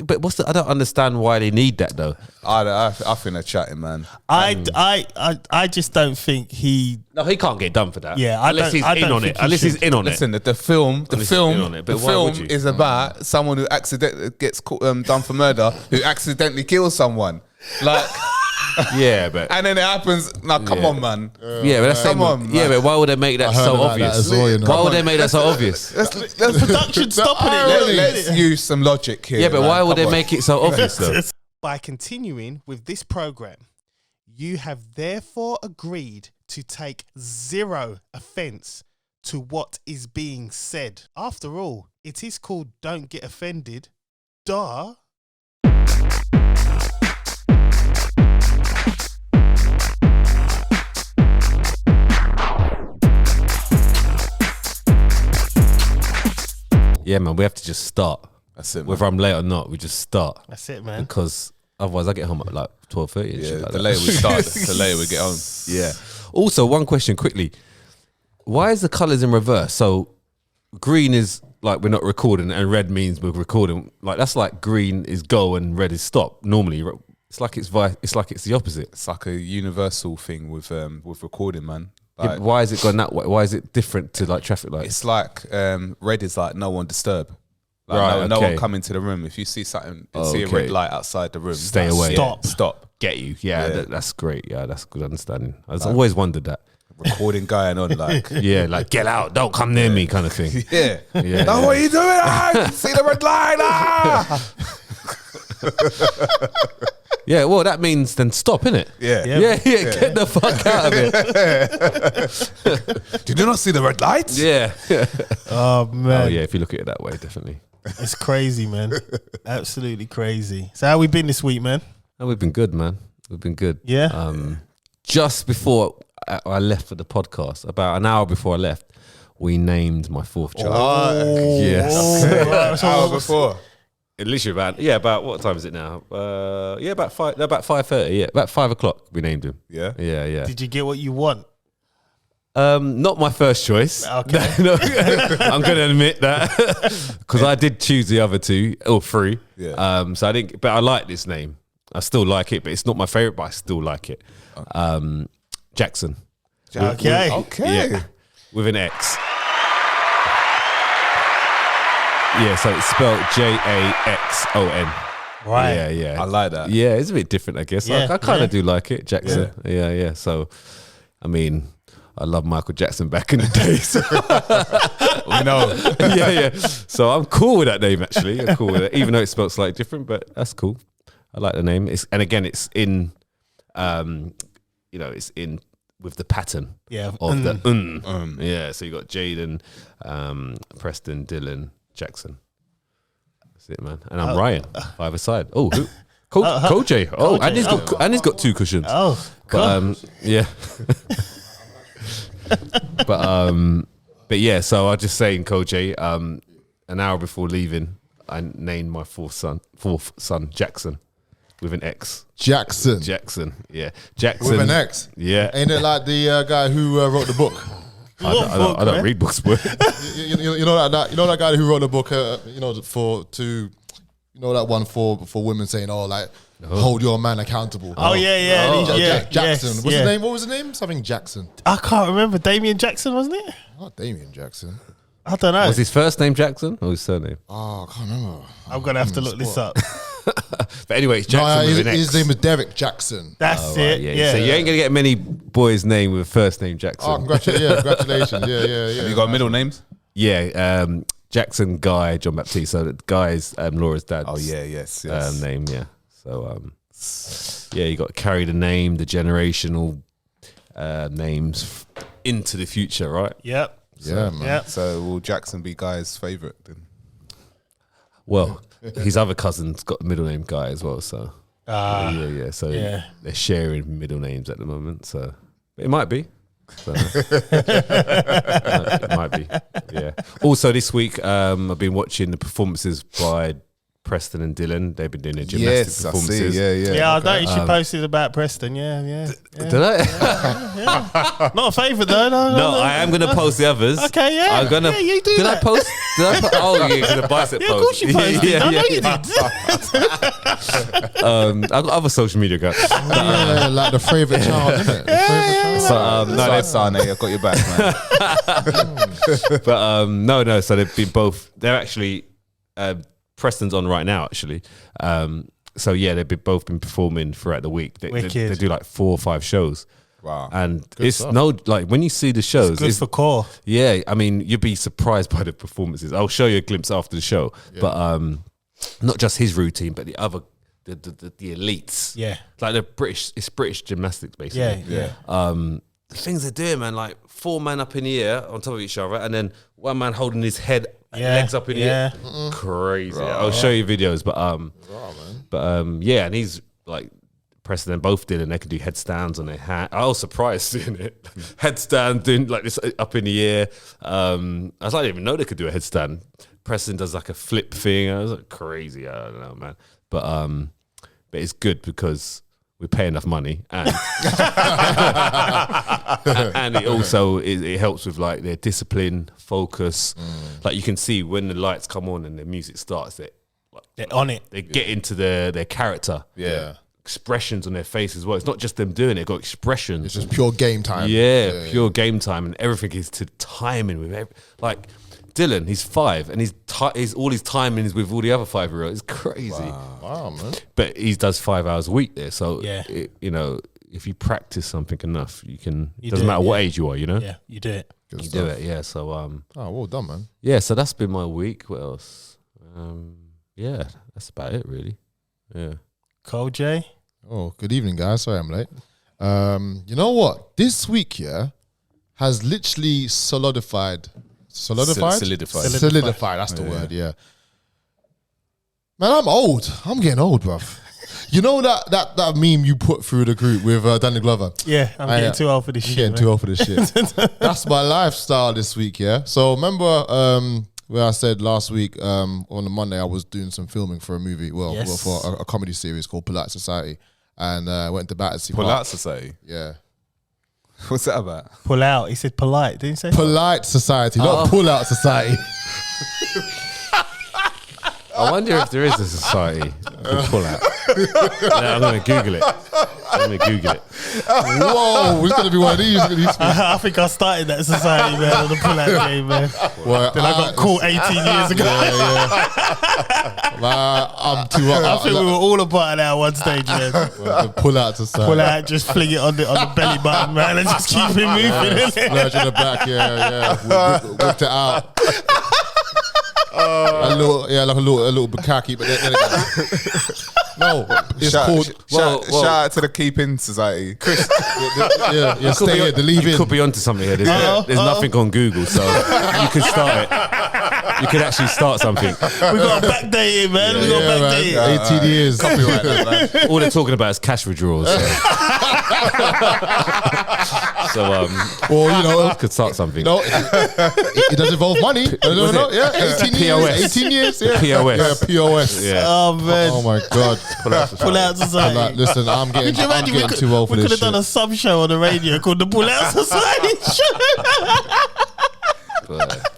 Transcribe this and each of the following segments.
but I don't understand why they need that though. I think they're chatting, man. I just don't think he. No, he can't get done for that. Yeah, unless he's in on it. Unless he's in on it. Listen, the film is about someone who accidentally gets done for murder, who accidentally kills someone. Like, yeah, but and then it happens. Now, come on, man. Yeah, but that's yeah, but why would they make that so obvious? Why would they make that so obvious? Let's production stopping it. Let's use some logic here. Yeah, but why would they make it so obvious though? By continuing with this program, you have therefore agreed to take zero offence to what is being said. After all, it is called Don't Get Offended. Duh. Yeah, man, we have to just start. That's it, man. Whether I'm late or not, we just start. That's it, man. Because otherwise I get home at like 12:30. Yeah, like the later we start, the later we get home. Yeah. Also, one question quickly. Why is the colours in reverse? So green is like we're not recording and red means we're recording. Like that's like green is go and red is stop. Normally it's like it's the opposite. It's like a universal thing with recording, man. Like, yeah, why is it going that way? Why is it different to like traffic lights? It's like red is like no one disturb. Like Right, no okay. one come into the room. If you see something, see a red light outside the room, Stay away. Stop. Get you. Yeah, that's great. Yeah, that's good understanding. I've always wondered that. Recording going on, like Yeah, like get out, don't come near me kind of thing. yeah. Yeah. No, what are you doing? See the red light? Yeah, well, that means then stop, innit? Yeah. Yeah, get the fuck out of it. Did you not see the red lights? Yeah. Oh, man. Oh, yeah, if you look at it that way, definitely. It's crazy, man. Absolutely crazy. So how we been this week, man? Oh, we've been good, man. We've been good. Yeah? Just before I left for the podcast, about an hour before I left, we named my fourth child. Yes. Hour before. Literally about what time is it now? About 5:30. Yeah, about 5 o'clock. We named him. Yeah. Yeah. Did you get what you want? Not my first choice. Okay. No, I'm going to admit that because I did choose the other two or three. Yeah. So I didn't, but I like this name. I still like it, but it's not my favorite. But I still like it. Jackson. Okay. Yeah, with an X. Yeah, so it's spelled Jaxon. Right. Yeah. I like that. Yeah, it's a bit different, I guess. Yeah, I kind of do like it, Jackson. Yeah. So, I mean, I love Michael Jackson back in the day. So. We know. Yeah. So I'm cool with that name, actually. I'm cool with it, even though it's spelled slightly different, but that's cool. I like the name. It's in, it's in with the pattern of the Yeah, so you got Jaden, Preston, Dylan, Jackson. That's it, man. And I'm Ryan, either side. Oh, who? Koj. Oh, and he's got two cushions. Oh, but yeah. but yeah. So I was just saying, Koj. An hour before leaving, I named my fourth son Jackson with an X. Jackson, yeah, Jackson with an X. Yeah, ain't it like the guy who wrote the book? I don't read books, but you know that guy who wrote the book. That one for women saying, hold your man accountable. Oh yeah. Jackson. What's his name? What was his name? Something Jackson. I can't remember. Damian Jackson, wasn't it? Not Damian Jackson. I don't know. Was his first name Jackson or his surname? Oh, I can't remember. I'm gonna have to look this up. But anyway, it's Jackson with an X. His name is Derek Jackson. That's it. Yeah. So you ain't gonna get many boys' name with first name Jackson. Oh, congratulations. Yeah. Have you got middle names? Yeah, Jackson Guy John Baptiste. So the Guy's Laura's dad's. Oh yeah, yes. Name. Yeah. So you got to carry the name, the generational names into the future, right? Yep. Yeah, man. Yep. So will Jackson be Guy's favourite then? Well, his other cousin's got the middle name Guy as well. So yeah. So they're sharing middle names at the moment. So it might be. So, it might be. Yeah. Also this week, I've been watching the performances by Preston and Dylan. They've been doing their gymnastics performances. Yeah, I noticed you posted about Preston. Yeah. Did I? Not a favourite though. No, I am going to post the others. Okay, yeah. I'm gonna. Yeah, you do Did that. I post? Did I put, oh yeah, the bicep Yeah, pose. of course you posted. I know you did. I've got other social media accounts. Yeah, like the favourite child, isn't it? The favourite child. But No, they're Sane. I've got your back, man. but no. So they've been both. They're actually Preston's on right now, actually. So yeah, both been performing throughout the week. They do like 4 or 5 shows. Wow. And Good it's stuff. no, like when you see the shows, Good for core. yeah, I mean, you'd be surprised by the performances. I'll show you a glimpse after the show, but not just his routine, but the other, the elites. Yeah. Like it's British gymnastics basically. Yeah. The things they're doing, man, like 4 men up in the air on top of each other, and then 1 man holding his head, legs up in the air. Crazy. I'll show you videos, but yeah, and he's like, Preston both did, and they could do headstands on their hat. I was surprised seeing it. Headstand doing like this up in the air. I didn't even know they could do a headstand. Preston does like a flip thing. I was like, crazy. I don't know, man. But it's good because we pay enough money, and and it also it helps with like their discipline, focus. Like you can see when the lights come on and the music starts, they're on it. They get into their character. Yeah. Expressions on their face as well. It's not just them doing it, they've got expressions. It's just pure game time. Yeah, pure game time, and everything is to timing with like Dylan. He's 5, and he's all his timing is with all the other 5-year-olds. It's crazy. Wow, man. But he does 5 hours a week there, so Yeah. if you practice something enough, you can. You Doesn't do matter it, what age you are, you know. Yeah, you do it. Good You stuff. do it, yeah. So Oh, well done, man. yeah. So that's been my week. What else? Yeah, that's about it, really. Yeah. Cole J. Oh, good evening, guys. Sorry I'm late. You know what? This week, has literally solidified. Solidified? Solidified. That's the word, yeah. Man, I'm old. I'm getting old, bruv. You know that meme you put through the group with Danny Glover? Yeah, I'm getting too old for this shit. Getting too old for this shit. That's my lifestyle this week, yeah. So remember where I said last week on the Monday I was doing some filming for a movie, for a comedy series called Polite Society, and went to Battersea Park. Polite Society. Yeah. What's that about? Pull out. He said polite. Didn't he say? Polite Society, not Pull Out Society. I wonder if there is a society to pull out. I'm going to Google it. Whoa, it's going to be one of these. I think I started that society, man, on the pull out game, man. Well, Then I got caught 18 years ago. I'm too up. I think we were all a part of that at one stage, man. The Pull Out Society. Pull out, just fling it on the belly button, man, and just keep it moving. Splurge in the back, whipped it out. A little bukkake, but then again. No, it's called. Shout out to the Keeping Society. Chris. Stay here, the leave You in. could be onto something here. There's nothing on Google, so you could start it. You could actually start something. We got to backdate it, man. We got to backdate it. 18 years. Copyright that, man. All they're talking about is cash withdrawals. So, Well, could start something. no, it does involve money. No, 18 years. 18 years. Yeah. POS. Yeah, POS. Yeah. Oh, man. Oh my God. Pull out society. Like, listen, I'm Could you imagine getting too old for we this could have done a shit. sub show on the radio called the Pull Out Society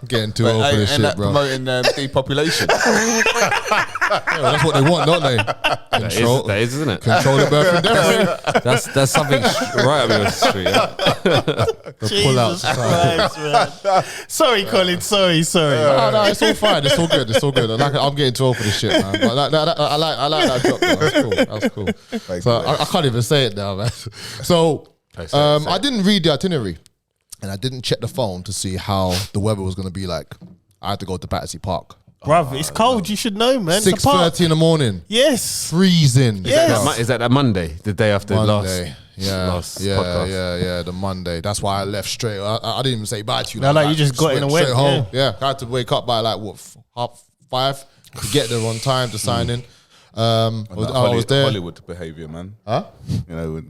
Getting too old for this And shit, that bro. promoting depopulation. Yeah, that's what they want, don't they? Control, That is, isn't it? control the birth and death. That's something right up your street. Yeah. The pull out. Jesus Christ, man. Sorry, Colin. Sorry. No, it's all fine. It's all good. It's all good. I'm getting too old for this shit, man. But I like that drop. Though. That's cool. So I can't even say it now, man. So I didn't read the itinerary, and I didn't check the phone to see how the weather was going to be like. I had to go to Battersea Park. Bruv, it's cold. You should know, man. It's a park. 6:30 in the morning. Yes. Freezing. Yes. Is that Monday? The day after Monday. last podcast? Yeah, the Monday. That's why I left straight. I didn't even say bye to you. No, you just got in and went, straight home. Yeah, I had to wake up by like 5:30 to get there on time to sign in. I was there. Hollywood behaviour, man. Huh? You know,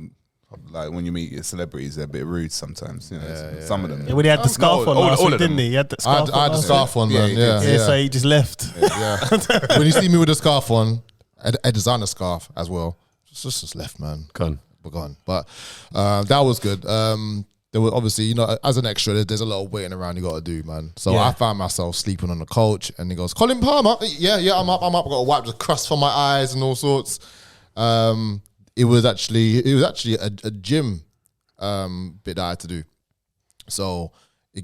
like when you meet your celebrities, they're a bit rude sometimes. You know, some of them. Yeah, when he had the scarf on last week, didn't he? He had the scarf I had the scarf on, man. Yeah, Yeah. So he just left. Yeah. When you see me with the scarf on, a designer scarf as well, just left, man. Gone. We're gone. But that was good. there were obviously, as an extra, there's a lot of waiting around you got to do, man. So I found myself sleeping on the couch, and he goes, Colin Palmer, yeah, I'm up. I got to wipe the crust from my eyes and all sorts. It was actually a gym bit that I had to do. So it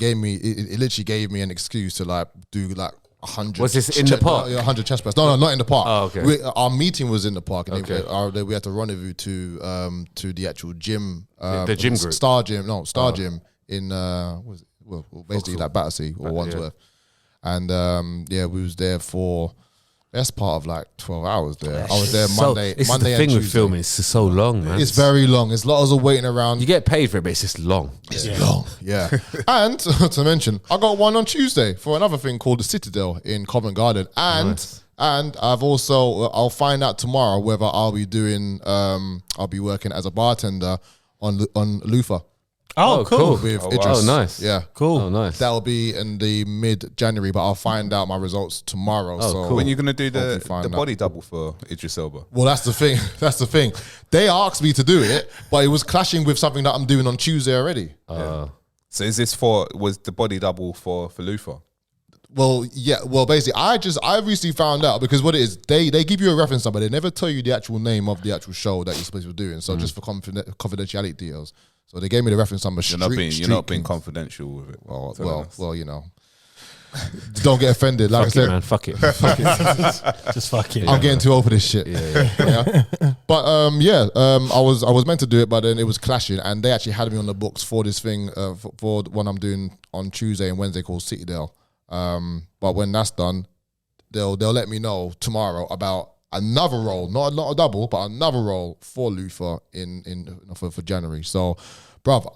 literally gave me an excuse to like do like 100. Was this in the park? 100 chest press. No, not in the park. Oh, okay. Our meeting was in the park, and Okay. we had to rendezvous to the actual gym. The gym group? Star Gym in basically like Battersea or Wandsworth. And we was there for best part of like 12 hours there. I was there Monday the and thing with Tuesday. filming, it's so long, man. It's very long. There's lots of waiting around. You get paid for it, but it's just long. It's long, yeah. And to mention, I got one on Tuesday for another thing called the Citadel in Covent Garden, and I've also I'll find out tomorrow whether I'll be doing I'll be working as a bartender on Lufa. Oh, cool. With Oh, Idris. nice. Yeah, Cool. Oh, nice. that'll be in the mid-January, but I'll find out my results tomorrow. Oh, so cool. When you're gonna do the find out. body double for Idris Elba? Well, that's the thing. That's the thing. They asked me to do it, but it was clashing with something that I'm doing on Tuesday already. So is this was the body double for Lufa? Well, yeah. Well, basically, I recently found out because what it is, they give you a reference number. They never tell you the actual name of the actual show that you're supposed to be doing. So just for confidentiality deals. So they gave me the reference number. You're not being confidential with it. Well, don't get offended. Like I said, man, fuck it. Just fuck it. I'm getting too old for this shit. Yeah. But I was meant to do it, but then it was clashing, and they actually had me on the books for this thing for what I'm doing on Tuesday and Wednesday called Citadel. But when that's done, they'll let me know tomorrow about another role, not a double, but another role for Lufa for January. So, bruv,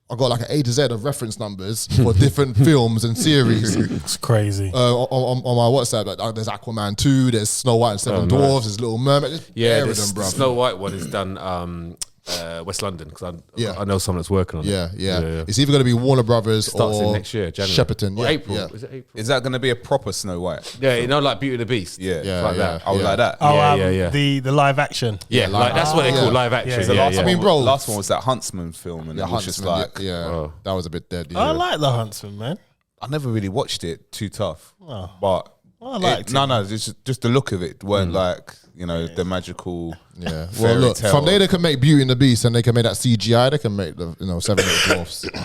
I've got like an A to Z of reference numbers for different films and series. It's crazy. On my WhatsApp, like, there's Aquaman 2, there's Snow White and Seven Dwarfs, there's Little Mermaid. The them, bruv. Snow White one is done West London because I know someone that's working on it. Yeah. It's either going to be Warner Brothers Starts or in next year, January. Shepperton. Or April. Yeah. Is it April? Is that going to be a proper Snow White? Yeah, like Beauty and the Beast. Yeah, like that. I would like that. Yeah. The live action. Yeah, like that's what they call live action. Yeah, The last I mean, bro, last one was that Huntsman film, and it was just like, that was a bit dead. I like The Huntsman, man. I never really watched it. Too tough, Oh. but I liked it. No, just the look of it weren't like the magical. Yeah. Well, fairy look, tale. from there they can make Beauty and the Beast, and they can make that CGI. They can make the Seven Dwarfs. You know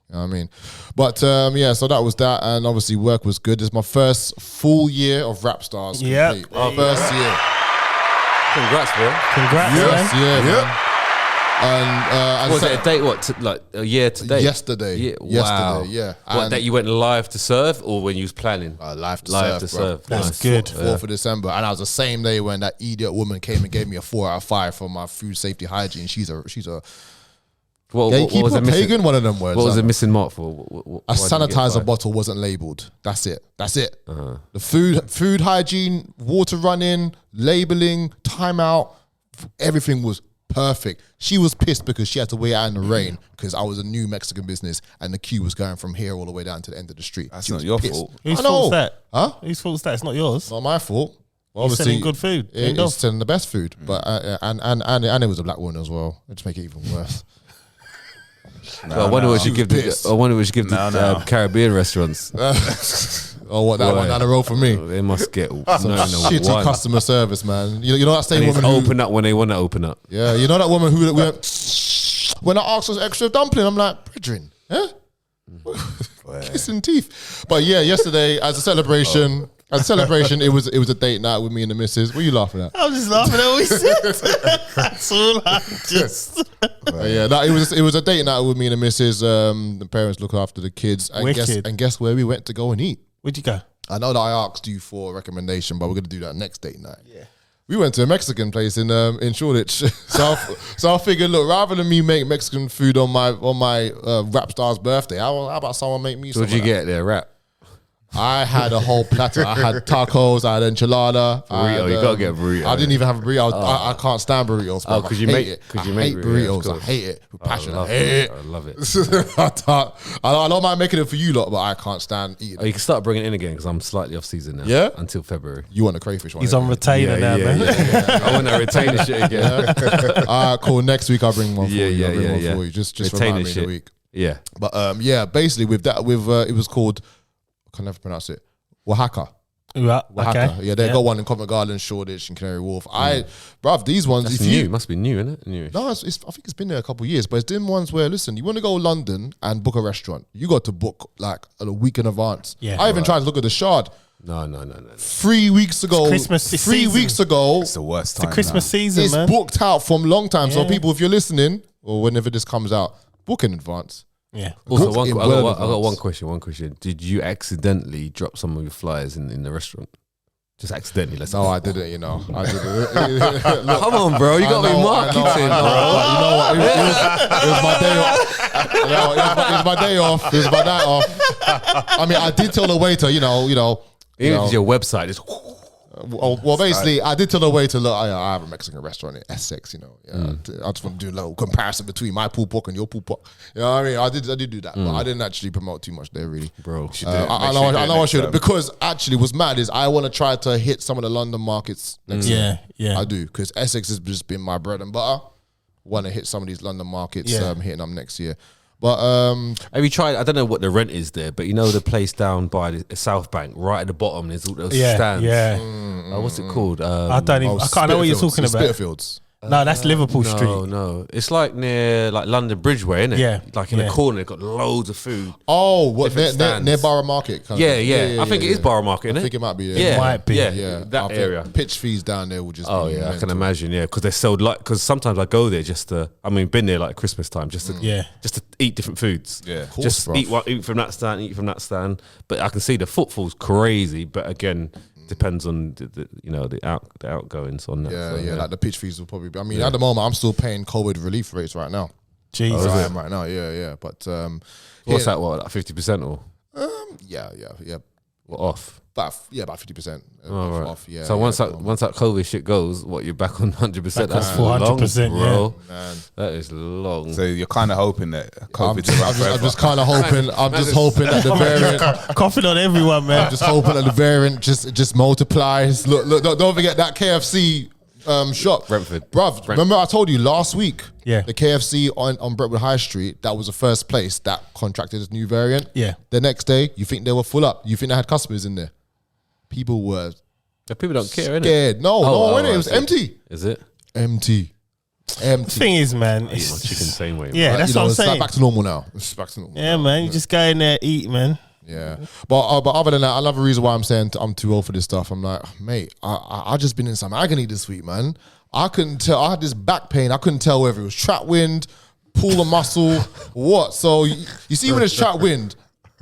what I mean? But so that was that, and obviously work was good. It's my first full year of Rap Stars. Yeah. First year. Congrats, bro. Congrats, Yes, man. yeah. And Was it a date? Like a year to date? Yesterday. Yeah. Yesterday, Wow. yeah. What And- that you went live to serve, or when you was planning? Live to Live to serve, bro. serve. That's Nice. good. 4th of December, and that was the same day when that idiot woman came and gave me a 4 out of 5 for my food safety hygiene. She's a What gatekeeper, was it missing? pagan, one of them words. What was I it know. missing mark for? A sanitizer bottle wasn't labeled. That's it. The food hygiene, water running, labeling, timeout, everything was perfect. She was pissed because she had to wait out in the rain because I was a new Mexican business and the queue was going from here all the way down to the end of the street. That's She not was your pissed. fault. Whose I know. fault's that? Huh? Whose fault's that? It's not yours. Not my fault. Well, You're obviously, selling good food. It's selling the best food, but and it was a black woman as well. It just make it even worse. I wonder what you give pissed. the Caribbean restaurants. Oh, what that one down the road for me? They must get Shitty customer service, man. You know that same And it's woman who open up when they want to open up. Yeah, you know that woman who went when I asked for extra dumpling, I'm like, brethren, huh? Kissing teeth. But yeah, yesterday as a celebration, it was a date night with me and the missus. What are you laughing at? I was just laughing at what he said. That's all I just. It was a date night with me and the missus. The parents look after the kids, and Wicked. guess where we went to go and eat. Where'd you go? I know that I asked you for a recommendation, but we're gonna do that next date night. Yeah. We went to a Mexican place in Shoreditch. so I figured, look, rather than me make Mexican food on my Rap Star's birthday, how about someone make me So some what'd you of that? get there, rap? I had a whole platter. I had tacos. I had enchilada. Burrito. You gotta get a burrito. I didn't even have a burrito. I can't stand burritos. Oh, because you make it. I hate burritos. I hate it with passion. I love it. I don't mind making it for you lot, but I can't stand eating. Oh, you can start bringing it in again because I'm slightly off season now. Yeah? Until February. You want the crayfish one? He's on retainer now, man. I want that retainer shit again. All right, cool. Next week I'll bring one for you. Yeah. For you. Just Retainer remind me in shit. the week. Yeah. But basically with that, it was called, I can never pronounce it, Oaxaca. Right, Oaxaca. okay. Yeah, they got one in Covent Garden, Shoreditch, and Canary Wharf. Bruv, these ones, That's if new. you It must be new, isn't it? New. No, I think it's been there a couple of years, but it's them ones where, listen, you want to go to London and book a restaurant, you got to book like a week in advance. Yeah. I even tried to look at the Shard. No. 3 weeks ago. It's Christmas Three weeks ago. It's the worst time. It's the Christmas season, It's man. booked out from long time. So Yeah. people, if you're listening, or whenever this comes out, book in advance. Yeah. Also, Book I in got well one advance. question. Did you accidentally drop some of your flyers in the restaurant? Just accidentally, let's No, say. I didn't, I didn't. Look, Come on, bro. You got to be marketing, bro. But you know what? It was my day off. It was my day off. It was my night off. I mean, I did tell the waiter, Even if it's your website, it's well, basically, I did tell the waiter, look, I have a Mexican restaurant in Essex, I just want to do a little comparison between my pool pork and your pool pork. You know what I mean? I did do that, but I didn't actually promote too much there, really. bro. I know I should, because actually what's mad is I want to try to hit some of the London markets next year. Yeah. I do, because Essex has just been my bread and butter. Want to hit some of these London markets, hitting them next year. But Have you tried? I don't know what the rent is there, but you know the place down by the South Bank, right at the bottom. There's all those stands. Yeah. What's it called? I don't even. I can't know what you're talking about. Spitalfields. No, that's Liverpool Street. No, it's like near like London Bridgeway, isn't it? Yeah, like in the corner, they've got loads of food. Oh, what Different near stands. Borough Market? Kind of Yeah, thing. I think it is Borough Market, isn't I it? think it might be. Yeah, Might be. Yeah, that I think area. Pitch fees down there will just. Oh be yeah, I can mental. imagine. Yeah, because they're so like. Because sometimes I go there just to. I mean, been there like Christmas time just to. Just to eat different foods. Yeah, of course, just bruv. eat from that stand. But I can see the footfall's crazy. But again, depends on the outgoings on that. Yeah, like the pitch fees will probably be. I mean, at the moment, I'm still paying COVID relief rates right now. Jesus. I am right now. Yeah. But What's that? What, like 50% or yeah. what off? About 50%. Oh, right. Off. Yeah. So once yeah, that COVID shit goes, what, you're back on 100%? That's 400%, bro. man. That is long. So you're kind of hoping that COVID's around I'm forever. just kind of hoping. I'm just hoping that the variant. Coughing on everyone, man. I'm just hoping that the variant just multiplies. Look, don't forget that KFC shop. Brentford. Bruv, remember I told you last week, Yeah. the KFC on Brentwood High Street, that was the first place that contracted this new variant. Yeah. The next day, you think they were full up. You think they had customers in there. People were People don't care, innit? scared. No, innit? It was right. empty. Is it? Empty. The thing is, man, I eat my chicken same way. yeah, man. that's what I'm it's like saying. back to normal now. It's back to normal. Yeah, man, you just go in there, eat, man. Yeah, but other than that, another reason why I'm saying I'm too old for this stuff. I'm like, mate, I just been in some agony this week, man. I couldn't tell. I had this back pain. I couldn't tell whether it was trap wind, pull a muscle, what. So you see when it's trap wind,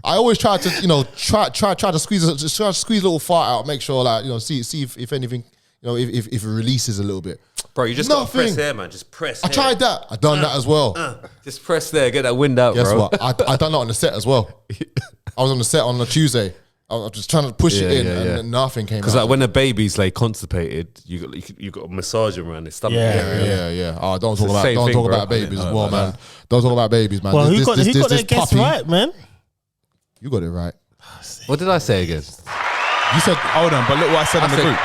I always try to try to squeeze a little fart out, make sure see if anything if it releases a little bit. Bro, you just got to press there, man. Just press. I tried that. I done that as well. Just press there, get that wind out, Guess bro. what? I done that on the set as well. I was on the set on a Tuesday. I was just trying to push it in, and nothing came out. Because like when the baby's like constipated, you got to massage him around his stomach. Yeah. Oh, don't the talk same thing, bro. about babies as well, man. Don't talk about babies, man. Well, who got this their guess puppy, right, man? You got it right. What did I say again? You said Hold on, but look what I said on the group.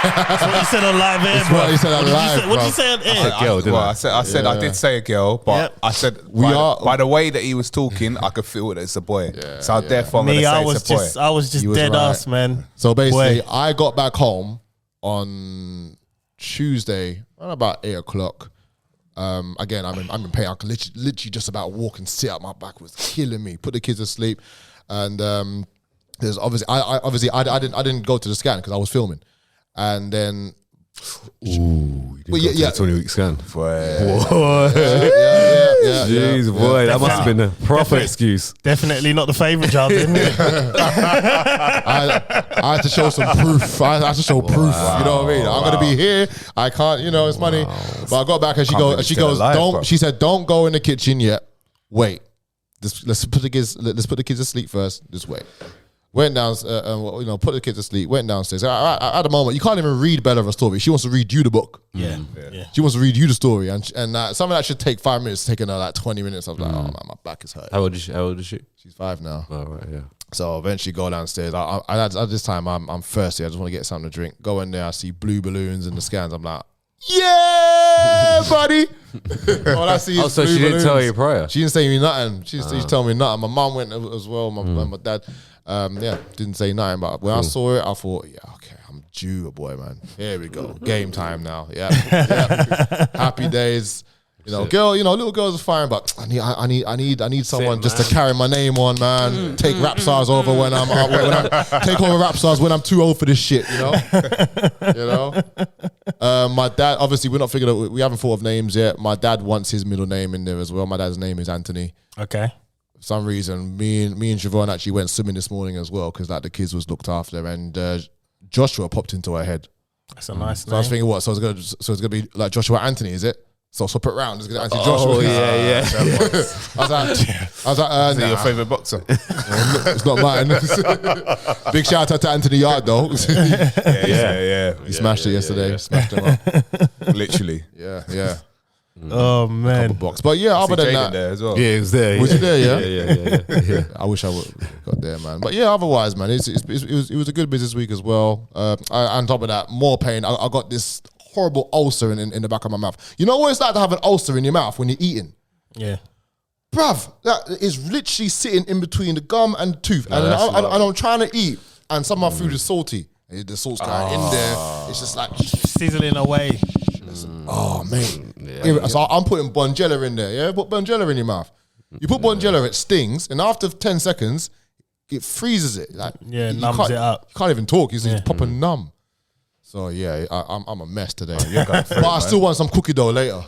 That's what you said on live air, That's bro. what you said on live, What did you bro. say on air? girl, didn't I? I said I did say a girl, but Yep. I said are- by the way that he was talking, I could feel that it's a boy. So therefore, I'm Me, gonna say it's a boy. I was just You was dead right. ass, man. so. Basically, Boy. I got back home on Tuesday around about 8 o'clock. Again, I'm in pain. I could literally just about walk and sit up. My back was killing me. Put the kids to sleep, and there's obviously I didn't go to the scan because I was filming, and then. Ooh, Well, yeah. 20-week scan. Yeah. Jeez, boy, that must have been a proper excuse. Definitely not the favourite job, didn't it? I had to show some proof. I had to show proof. You know what I mean? I'm gonna be here. I can't. It's money. But I got back and she goes. Don't. She said, don't go in the kitchen yet. Wait. Let's put the kids to sleep first. Just wait. Went down, put the kids to sleep. Went downstairs. At the moment, you can't even read Bella a story. She wants to read you the book. Yeah. She wants to read you the story, and something that should take 5 minutes, taking her like 20 minutes. I was like, oh man, my back is hurt. How old is she? She's 5 now. Oh right, yeah. So eventually go downstairs. At this time, I'm thirsty. I just want to get something to drink. Go in there. I see blue balloons in the scans. I'm like, yeah, buddy. All I see is so blue she didn't balloons. tell you prior? She didn't say me nothing. She told me nothing. My mum went as well. My dad, didn't say nothing. But when I saw it, I thought, yeah, okay, I'm due, boy, man. Here we go. Game time now. Yeah. Happy days. Little girls are fine, but I need someone just to carry my name on, man. Take rap stars over when I'm take over rap stars when I'm too old for this shit, my dad, obviously we haven't thought of names yet. My dad wants his middle name in there as well. My dad's name is Anthony. Okay. For some reason, me and Siobhan actually went swimming this morning as well because the kids was looked after, and Joshua popped into her head. That's a nice name. So I was thinking, what? So it's gonna be like Joshua Anthony, is it? So swap it round. It's gonna Anthony Joshua. Oh yeah. I was like, Is he your favourite boxer? it's not mine. Big shout out to Anthony Yard though. Yeah. He smashed it yesterday. Smashed him up. Literally. Yeah. Oh man. Box. But yeah, other than that, there as well. Yeah, it was there. Was he there? Yeah. I wish I would got there, man. But yeah, otherwise, man, it was a good business week as well. On top of that, more pain. I got this horrible ulcer in the back of my mouth. You know what it's like to have an ulcer in your mouth when you're eating? Yeah. Bruv, that is literally sitting in between the gum and the tooth. And I'm trying to eat, and some of my food is salty. The salt's kind of in there. It's just like sizzling away. Oh, man. So I'm putting Bonjela in there, yeah? Put Bonjela in your mouth. You put Bonjela, it stings, and after 10 seconds, it freezes it. Like, numbs it up. You can't even talk. It's proper numb. So, yeah, I'm a mess today. But I still want some cookie dough later.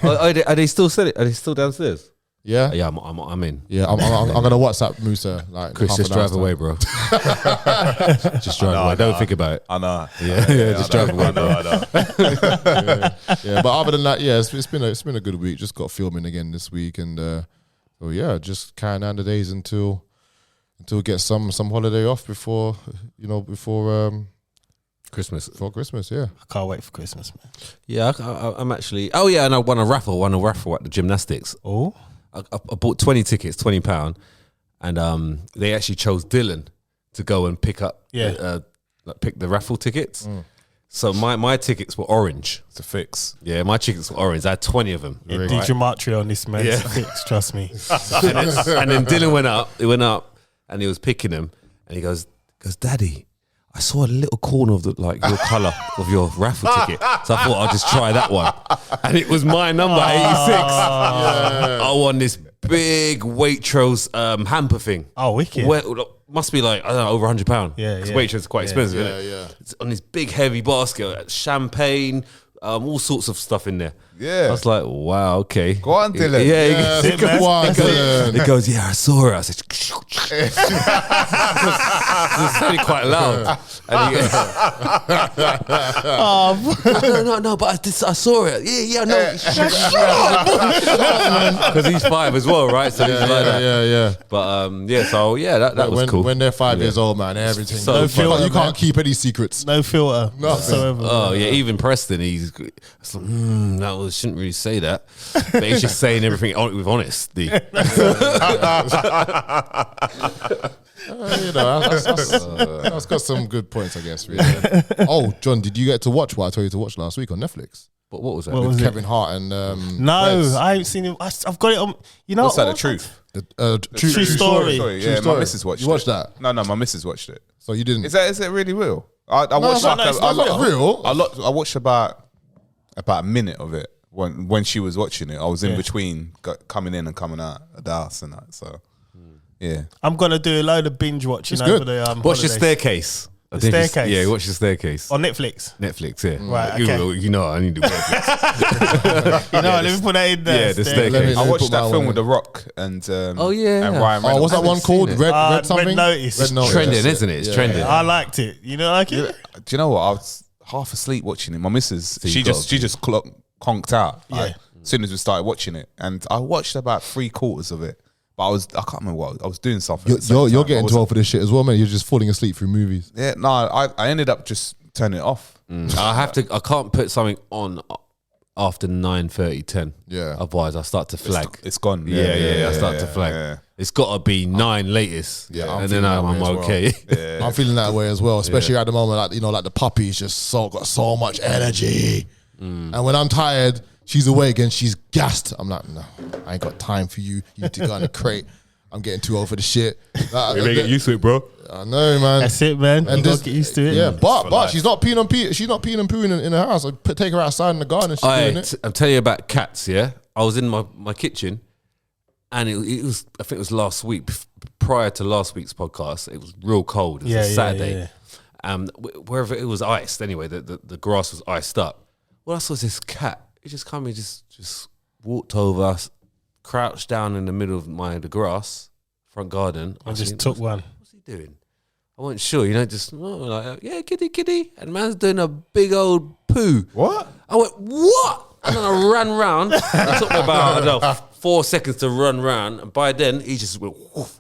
Are they still selling? Are they still downstairs? Yeah? Yeah, I'm in. Yeah, I'm going to WhatsApp Musa. Like, Chris, just drive away, bro. Just drive away. Don't think about it. I know. Yeah, just drive away, bro. I know. Yeah, but other than that, yeah, it's been a good week. Just got filming again this week, and just carrying on the days until get some holiday off before Christmas. For Christmas, yeah. I can't wait for Christmas, man. Yeah, I'm actually. Oh yeah, and I won a raffle at the Gymnastics. Oh. I bought 20 tickets, £20, and they actually chose Dylan to go and pick up, pick the raffle tickets. So my tickets were orange. It's a fix. Yeah, my tickets were orange. I had 20 of them. Yeah, Gematria on this, man. It's a fix, trust me. and then Dylan went up. He went up, and he was picking them, and he goes, Daddy, I saw a little corner of your colour of your raffle ticket. So I thought I'll just try that one. And it was my number, 86. Yeah. I won this big Waitrose hamper thing. Oh, wicked. Must be like, I don't know, over £100. Yeah. Waitrose is quite expensive, isn't it? Yeah. It's on this big heavy basket, champagne, all sorts of stuff in there. Yeah. I was like, wow, okay. Go on, Dylan. He goes, yeah, I saw it. I said, it's very quite loud. And he goes, no, but I saw it. Yeah, no. Because he's 5 as well, right? So he's like that. Yeah. But that was cool. When they're 5 years old, man, everything. So you can't keep any secrets. No filter whatsoever. Oh, yeah, even Preston, he's like, shouldn't really say that, but he's just saying everything with honesty. That's got some good points, I guess. Really. Oh, John, did you get to watch what I told you to watch last week on Netflix? What was that? With Kevin Hart and no, Reds. I haven't seen him. I've got it on. You know, What's that? The Truth. True story. Yeah, story. my missus watched it. You watched that? No, my missus watched it. So you didn't? Is it really real? I watched it's not real. I watched about a minute of it when she was watching it. I was in between coming in and coming out of the house and that. So yeah, I'm gonna do a load of binge watching It's over good. the Watch The holidays. Staircase. The Staircase? Yeah, watch The Staircase. On Netflix. Netflix, yeah. Right, okay. You know I need to Netflix. Let me put that in there. Yeah, The Staircase. I watched put that my film one with The Rock and and Oh, yeah. Ryan Oh, Reynolds. what's that one called? seen it. Red something? Red Notice. Red Notice. Trending, that's it. isn't it? It's trending. I liked it. You know, like it? Do you know what? I was half asleep watching it. My missus, you she got just conked out. Yeah. As soon as we started watching it, and I watched about 3/4 of it. But I can't remember what I was doing something. You're getting too old for this shit as well, man. You're just falling asleep through movies. Yeah, no, I ended up just turning it off. I can't put something on after 9:30, 10. Yeah. Otherwise, I start to flag. It's gone. Yeah, I start to flag. Yeah. It's got to be 9 latest. Yeah, and then I'm okay. Yeah. I'm feeling that way as well, especially at the moment. Like, you know, like the puppy's just got so much energy, and when I'm tired, she's awake and she's gassed. I'm like, no, I ain't got time for you. You need to go in the crate. I'm getting too old for the shit. You better get used to it, bro. I know, man. That's it, man. And You gotta get used to it. Yeah, but she's not peeing on pee. She's not peeing and pooing in the house. I take her outside in the garden. And she's doing it. I'm telling you about cats. Yeah, I was in my kitchen, and it was, I think it was last week, prior to last week's podcast. It was real cold. It was a Saturday. Wherever it was iced. Anyway, the grass was iced up. Well, I saw this cat. It just came and just walked over us, crouched down in the middle of the grass, front garden. I just took one. What's he doing? I wasn't sure, just like, yeah, kitty. And man's doing a big old poo. What? I went, what? And then I ran round. It took me about, I don't know, 4 seconds to run round. And by then, he just went, woof.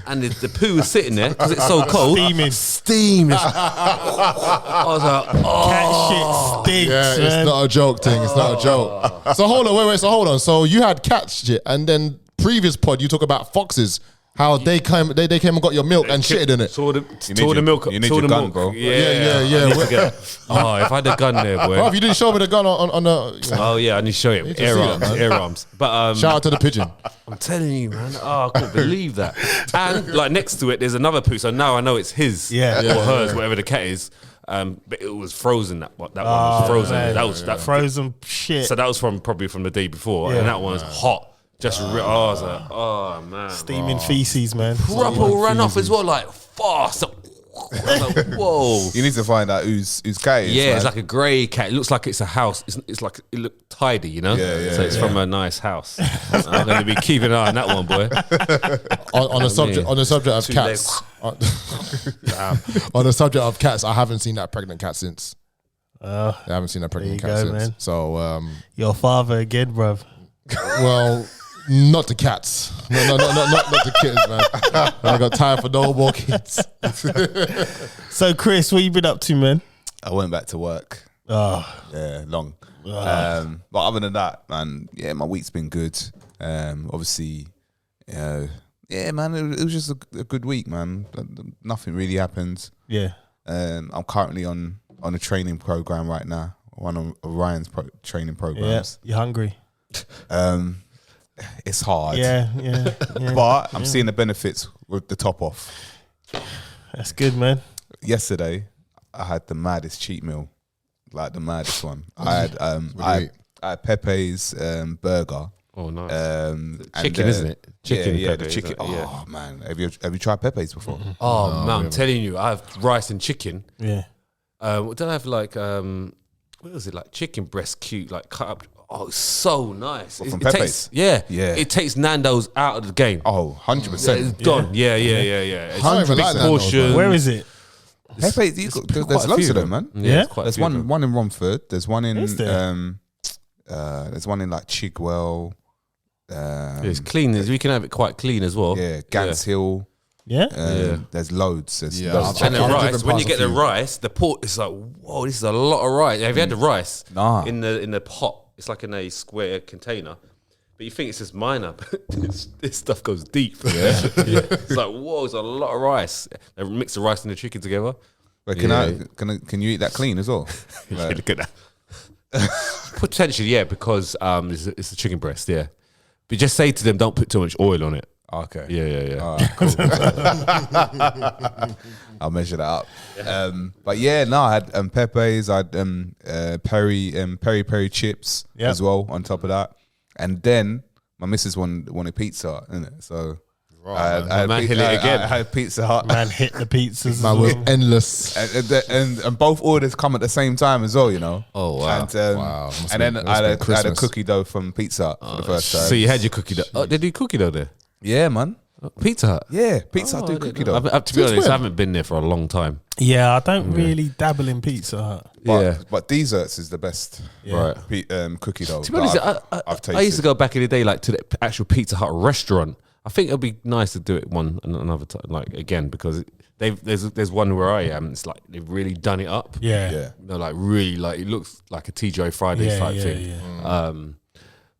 And the poo was sitting there because it's so cold. Steaming. I was like, oh. Cat shit stinks, Yeah, man. it's not a joke thing. It's not a joke. So hold on, wait. So hold on. So you had cat shit, and then previous pod you talk about foxes. How they came and got your milk and shitted in it. Tore the milk. You need your gun, bro. Yeah. Oh, if I had a gun there, boy. Bro, you didn't show me the gun on the. Oh yeah, I need to show you. Air arms. But Shout out to the pigeon. I'm telling you, man. Oh, I can't believe that. And like next to it, there's another poo. So now I know it's his, or hers, whatever the cat is. But it was frozen. That one was frozen. Man. That was that frozen shit. So that was probably from the day before, and that one was hot. Just I was like, oh man, Steaming feces, man. proper ran off as well, like fast. I was like, whoa. You need to find out whose cat it is. Yeah, man. it's like a grey cat. It looks like it's a house. It's like it looked tidy, Yeah, so it's from a nice house. I'm going to be keeping an eye on that one, boy. On the subject of cats. On the subject of cats, I haven't seen that pregnant cat since. I haven't seen that pregnant cat since. Man. So Your father again, bruv. well, not the cats. No, not the kids, man. I got time for no more kids. So, Chris, what you been up to, man? I went back to work. Oh, Yeah, long. But other than that, man, yeah, my week's been good. Obviously, yeah, man, it was just a good week, man. Nothing really happened. yeah. I'm currently on a training program right now. One of Ryan's training Yeah. programs. You hungry? It's hard. Yeah. But I'm seeing the benefits with the top off. That's good, man. Yesterday, I had the maddest cheat meal, like the maddest one. I had Pepe's burger. Oh, nice. Chicken, isn't it? Chicken. Yeah, Pepe, the chicken. isn't it? Yeah. Oh man, have you tried Pepe's before? Oh man, I'm telling you, I have rice and chicken. Yeah. Don't I have like what was it, like chicken breast cute, like cut up. Oh, it's so nice. What, from it Pepe's? takes, yeah. It takes Nando's out of the game. Oh, 100%. It's gone. Yeah. It's I don't even like Nando's, portion. man. Where is it? Pepe's, there's loads of them, man. Yeah, There's one in Romford. There's one in Is there? there's one in like Chigwell. It's clean. We can have it quite clean as well. Yeah, Gants Hill. Yeah. There's loads. There's Yeah, loads. And the I've rice, driven when you past get a the few. rice, the pot is like, whoa, this is a lot of rice. Have you had the rice? Nah. In the pot. It's like in a square container. But you think it's just minor, but this stuff goes deep. Yeah. It's like, whoa, it's a lot of rice. They mix the rice and the chicken together. But can you eat that clean as well? Like, Look at that. Potentially, yeah, because it's a chicken breast, yeah. But just say to them, don't put too much oil on it. okay. Yeah. All right, cool. I'll measure that up. But yeah, no, I had Pepe's, I had peri chips as well on top of that. And then my missus wanted pizza, innit? So I had Pizza Hut. Man hit the pizzas. Man was endless. And both orders come at the same time as well, you know. Oh, wow. And, Wow. Must and be- then must I had be a Christmas. cookie dough from Pizza Hut for the first time. So you had your cookie dough. Oh, they do cookie dough there? Yeah, man. Pizza Hut? Yeah, Pizza Hut do cookie dough. To be honest, I haven't been there for a long time. Yeah, I don't really dabble in Pizza Hut. But desserts is the best. Yeah. Right. Cookie dough. To be honest, I've tasted. I used to go back in the day, like to the actual Pizza Hut restaurant. I think it'll be nice to do it another time, like again, because there's one where I am. It's like they've really done it up. Yeah. No, like really, like it looks like a TGI Fridays type thing. Yeah.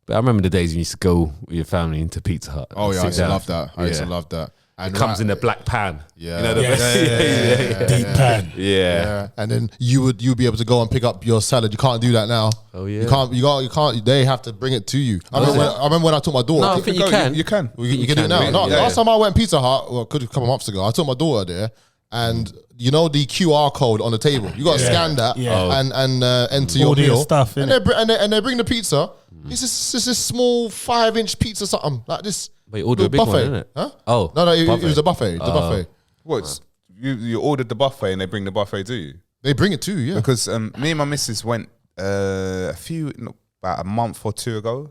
But I remember the days you used to go with your family into Pizza Hut. Oh yeah, I used to love that. I used to love that. And it comes in a black pan. Yeah. You know the Deep pan. Yeah. And then you'd be able to go and pick up your salad. You can't do that now. Oh yeah. You can't. They have to bring it to you. I remember when I took my daughter. No, I think you can. You can. You can do it now. No, last time I went Pizza Hut, a couple months ago, I took my daughter there, and you know the QR code on the table. You got to scan that and enter your meal stuff. And they bring the pizza. It's just this small 5-inch pizza, something like this. But you ordered a big buffet, one, isn't it? Huh? Oh, no, it was a buffet. It's a buffet. What? You ordered the buffet and they bring the buffet to you? They bring it to you, yeah. Because me and my missus went about a month or two ago,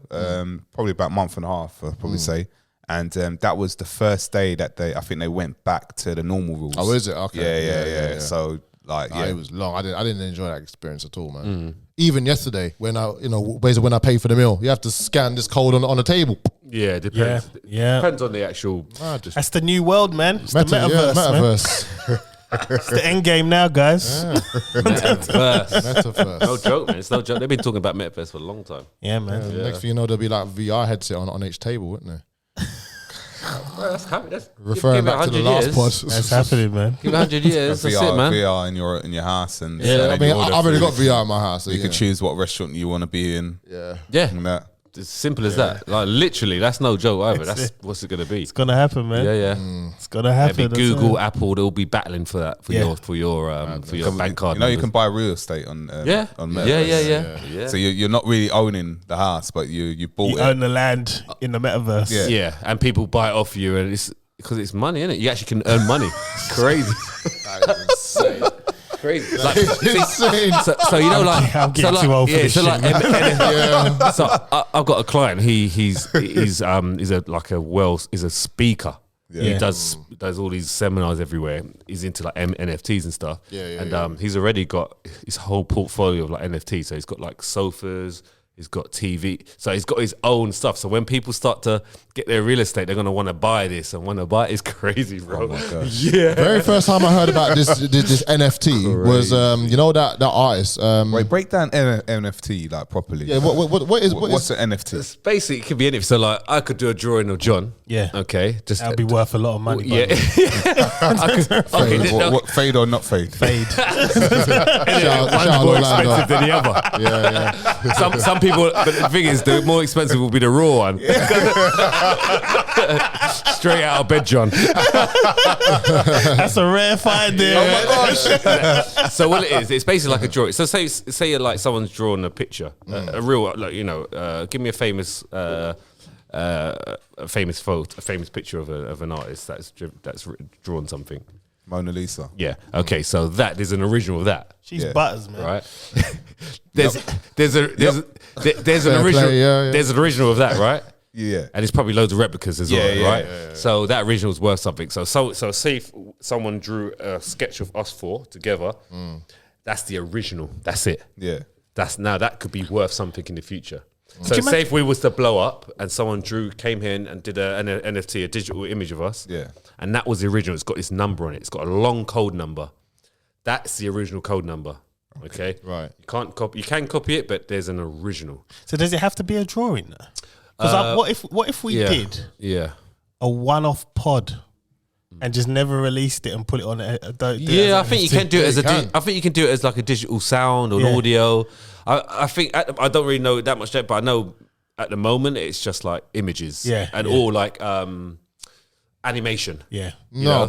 probably about a month and a half, I'll probably say. And that was the first day that I think they went back to the normal rules. Oh, is it? Okay. Yeah. So like, it was long. I didn't enjoy that experience at all, man. Even yesterday, when basically when I paid for the meal, you have to scan this code on the table. Yeah, it depends. Yeah. Depends on the actual. That's the new world, man. It's the metaverse. Metaverse. It's the end game now, guys. Metaverse. No joke, man. It's no joke. They've been talking about Metaverse for a long time. Yeah, man. Next thing you know, there'll be like VR headset on each table, wouldn't there? Well, that's happening. Referring back to the last pod. That's happening, man. Give it 100 years. That's it, man. VR in your house, and I mean, I've already got VR in my house. So you can choose what restaurant you want to be in. Yeah. And that. As simple as that. Like literally, that's no joke either. That's what's it gonna be. It's gonna happen, man. Yeah. It's gonna happen. Maybe Google, Apple, they'll be battling for that for your bank card. You know, you can buy real estate on Metaverse. Yeah. So you're not really owning the house, but you bought it. Own the land in the metaverse. Yeah, and people buy it off you, and it's because it's money, isn't it? You actually can earn money. It's crazy. That is insane. Crazy. Like, insane. So you know, like, I'm getting too old for this shit, man. So I've got a client. He's a speaker. Yeah. He does all these seminars everywhere. He's into like NFTs and stuff. He's already got his whole portfolio of like NFTs. So he's got like sofas. He's got TV. So he's got his own stuff. So when people start to get their real estate, they're going to want to buy this and want to buy it. It's crazy, bro. Oh my gosh. Yeah. Very first time I heard about this NFT was you know that artist. Wait, break down NFT like properly. Yeah, what's an NFT? It's basically, it could be anything. So like, I could do a drawing of John. Yeah. Okay. Just That'll be worth a lot of money. Yeah. What, fade or not fade? Fade. One's more expensive than the other. Yeah. Some people, but the thing is, the more expensive will be the raw one. Straight out of bed, John. That's a rare find there. Oh my gosh. So what it is, it's basically like a drawing. So say like someone's drawn a picture, a real, like, give me a famous picture of an artist that's drawn something. Mona Lisa. Yeah. Okay. So there's an original of that. She's butters, man. Right. There's an original. Play, There's an original of that, right? Yeah. And it's probably loads of replicas as well, right? Yeah. So that original is worth something. So say if someone drew a sketch of us four together, that's the original. That's it. Yeah. That could be worth something in the future. So say if we was to blow up and someone came here and did an NFT, a digital image of us, and that was the original. It's got this number on it. It's got a long code number. That's the original code number. Okay, right. You can't copy. You can copy it, but there's an original. So does it have to be a drawing? Because what if we did a one-off pod and just never released it and put it on? I think you can do it as I think you can do it as like a digital sound or an audio. I think I don't really know that much, but I know at the moment it's just like images, all like animation. Yeah, you know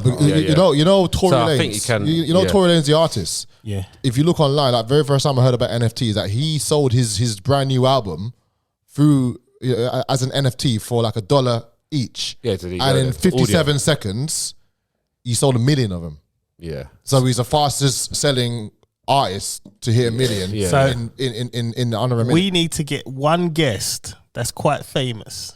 Tory Lanez. I think you can. You know Tory Lanez, the artist. Yeah. If you look online, like very first time I heard about NFTs, that he sold his brand new album through as an NFT for like $1 each. Yeah, and in 57 seconds, he sold 1 million of them. Yeah. So he's the fastest selling artist to hit 1 million. Yeah. So in under a minute. We need to get one guest that's quite famous,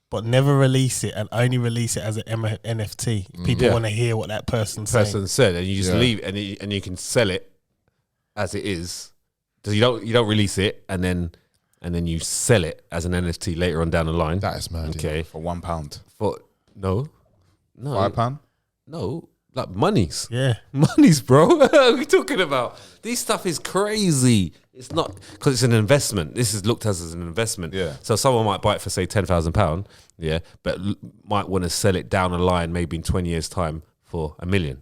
but never release it and only release it as an NFT. People want to hear what that person said, and you just leave it, and you can sell it as it is. So you don't release it, and then you sell it as an NFT later on down the line. That is mad. Okay, for £1. No. £5? No. Like monies. Yeah. Monies, bro. What are we talking about? This stuff is crazy. It's not because it's an investment. This is looked at as an investment. Yeah. So someone might buy it for say £10,000. Yeah, but might want to sell it down the line, maybe in 20 years' time for $1 million.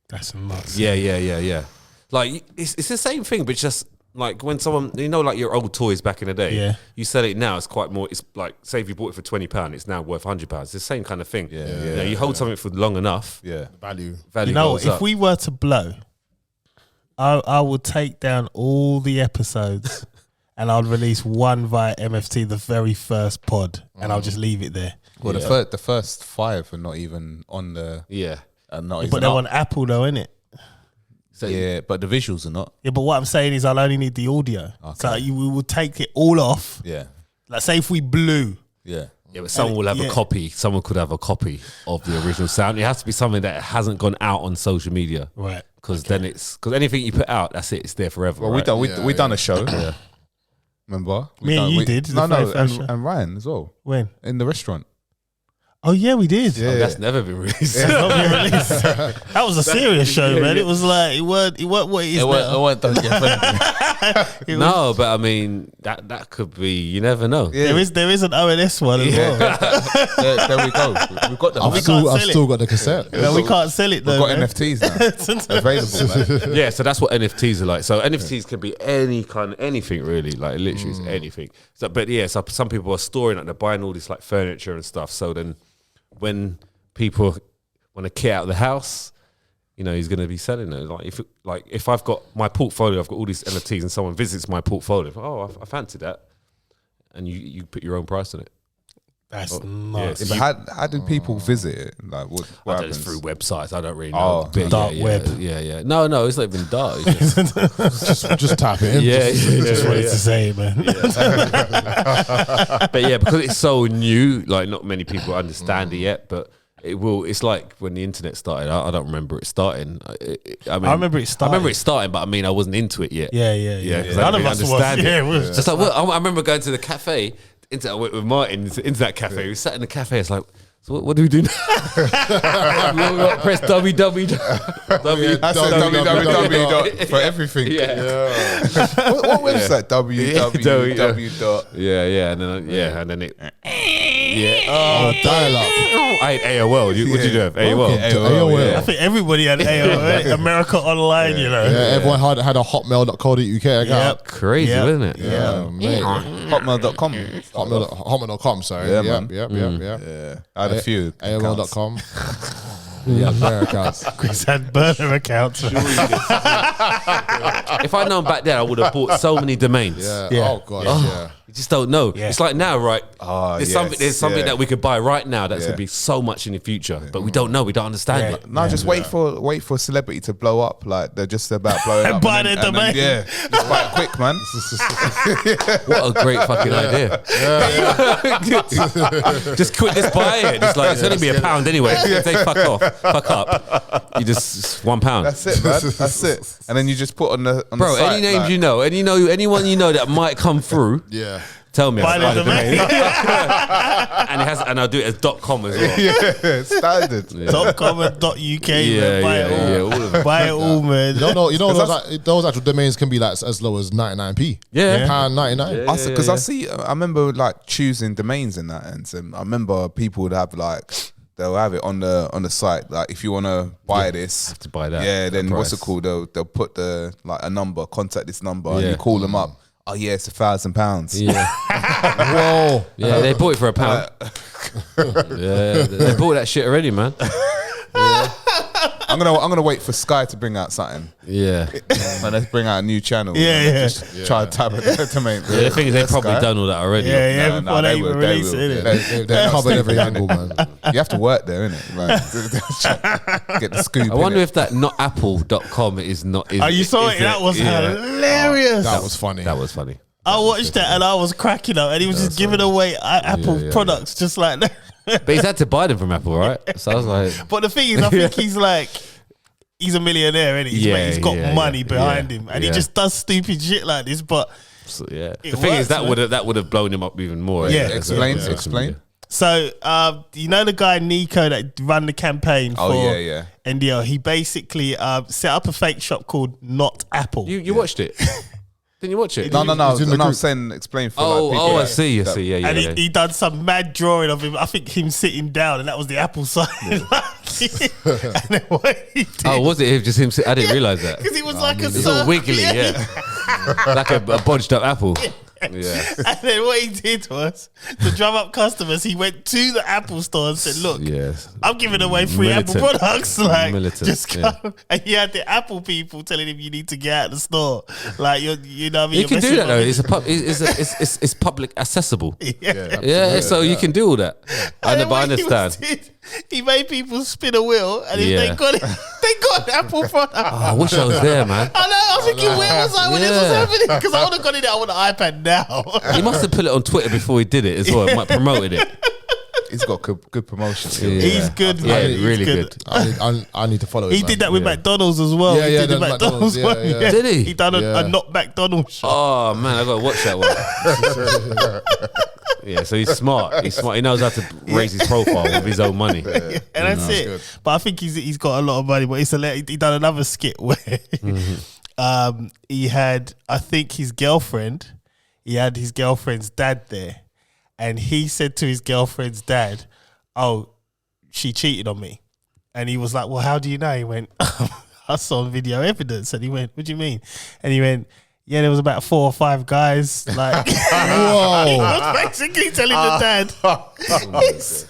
That's nuts. Yeah. Like it's the same thing, but just like when someone like your old toys back in the day. Yeah. You sell it now, it's quite more. It's like say if you bought it for £20, it's now worth £100. It's the same kind of thing. Yeah. You hold something for long enough. Yeah. Value Goes if up. we were to blow, I would take down all the episodes and I'll release one via MFT, the very first pod, and I'll just leave it there. Well, the first 5 are not even on the. Yeah. But they're on Apple though, innit? So Yeah, but the visuals are not. Yeah, but what I'm saying is I'll only need the audio. Okay. So we will take it all off. Yeah. Like say if we blew. Yeah. Yeah, but someone will have a copy. Someone could have a copy of the original sound. It has to be something that hasn't gone out on social media, Right. Because then because anything you put out, that's it. It's there forever. Well, right? we done a show. Yeah. Remember? Me and you did, the very first show. and Ryan as well When? in the restaurant. Oh yeah, we did. Yeah. That's never been released. It's not been released. That was a serious show, man. It was like it weren't what it is now. I weren't done yet. No, but I mean that could be. You never know. Yeah. There is an ONS one as well. there we go. We've got the. I've still got the cassette. No, we can't sell it though. We've got NFTs now available, man. Yeah, so that's what NFTs are like. So NFTs can be any kind of anything really, like literally it's anything. So, but yeah, so some people are storing it, they're buying all this like furniture and stuff. So then when people want to kit out the house, he's going to be selling it. Like if I've got my portfolio, I've got all these NFTs, and someone visits my portfolio, I fancy that, and you put your own price on it. That's nuts. Yeah, but how do people visit it? Like what I happens? it's through websites. I don't really know. Oh, dark web. Yeah. No, it's not even dark. It's just tap it in. Just wanted to say it, man. But yeah, because it's so new, like not many people understand it yet, but it will. It's like when the internet started. I don't remember it starting. I remember it starting. I remember it starting, but I mean, I wasn't into it yet. Yeah. 'Cause I None of didn't us understand was. it. Yeah, it was. Just like I remember going to the cafe. I went with Martin into that cafe. We sat in the cafe. It's like, so what do we do now? Press www. I said www for everything. What website? www. Yeah, and then it. Oh, dial-up. I had AOL. What did you have? AOL. AOL. I think everybody had AOL, America Online, Yeah, everyone had a hotmail.co.uk account. Yep. Crazy, wasn't it? Yeah, mate. Hotmail.com. Hotmail.com, sorry. Yeah, Yep, man. Yep. Yeah. I had a few. AOL.com. Yeah, their accounts. Chris had burner accounts. If I'd known back then, I would have bought so many domains. Yeah. Oh, God. Yeah. You just don't know. Yeah. It's like now, right? There's something yeah. that we could buy right now that's gonna be so much in the future, but we don't know. We don't understand it. No, just wait for a celebrity to blow up. Like they're just about blowing up. Buy their domain. Just buy it quick, man. What a great fucking idea! Just quit this buy it. It's like it's only be £1 anyway. Say fuck up. You just £1. That's it, man. That's it. And then you just put on the Bro, site, any names like, you know, anyone you know that might come through. Yeah. Tell me. Buy the domain. and I'll do it as .com as well. Yeah, standard. .com and .uk. Yeah, Buy it all. all of them. Buy it all, man. You know those actual domains can be like as low as 99p. Yeah. £1.99. Because I remember like choosing domains in that, and I remember people would have like. They'll have it on the site. Like if you want to buy this, have to buy that. Yeah, then what's it price. called? They'll put a number, contact this number, and you call them up. Oh yeah, it's £1,000. Yeah. Whoa. Yeah, they bought it for £1. Yeah, they bought that shit already, man. I'm gonna wait for Sky to bring out something. Yeah. And let's bring out a new channel. Yeah. Try to tap it to make. The thing is, they've probably done all that already. Yeah, before they even release it. They covered every angle, man. You have to work there, innit? Like, get the scoop. I wonder innit? if that notapple.com is not. Oh, you saw it? That was hilarious. That was funny. That was funny. I watched that and I was cracking up, and he was just giving away Apple products just like that. But he's had to buy them from Apple, right? So I was like, But the thing is, I think he's a millionaire, isn't he? He's got money behind him, and he just does stupid shit like this. But so, yeah. It The thing is, works, that would have blown him up even more. Yeah. Explain. so So, you know the guy Nico that ran the campaign for NDL? He basically set up a fake shop called Not Apple. You watched it? Didn't you watch it? No. I'm saying explain for like people. I see. Yeah. And he done some mad drawing of him. I think him sitting down, and that was the Apple sign. And then what he did, was it just him? I didn't realize that. Because he was like a it's all wiggly, like a bodged up apple. Yeah. And then what he did was, to drum up customers, he went to the Apple store and said, look, I'm giving away free Apple products. Like, just come. And he had the Apple people telling him you need to get out of the store. Like, you know what I mean? You can do that though. It's public accessible. So you can do all that. I understand. He made people spin a wheel, and if they got it, they got an Apple product. I wish I was there, man. I know. I was thinking, where was I when this was happening? Because I would have got it out on the iPad now. He must have put it on Twitter before he did it as well. Might promoted it. He's got good promotion. He's good, man. Yeah, really good. I need to follow him. He did that with McDonald's as well. Yeah, he did the McDonald's one. Yeah. Did he? He done a not McDonald's shop. Oh man, I gotta watch that one. Yeah, so he's smart. He knows how to raise his profile with his own money. And that's it. Good. But I think he's got a lot of money. But he done another skit where he had, I think his girlfriend's dad there. And he said to his girlfriend's dad, oh, she cheated on me. And he was like, well, how do you know? He went, I saw video evidence. And he went, what do you mean? And he went, yeah, there was about 4 or 5 guys. Like, whoa! He was basically telling the dad his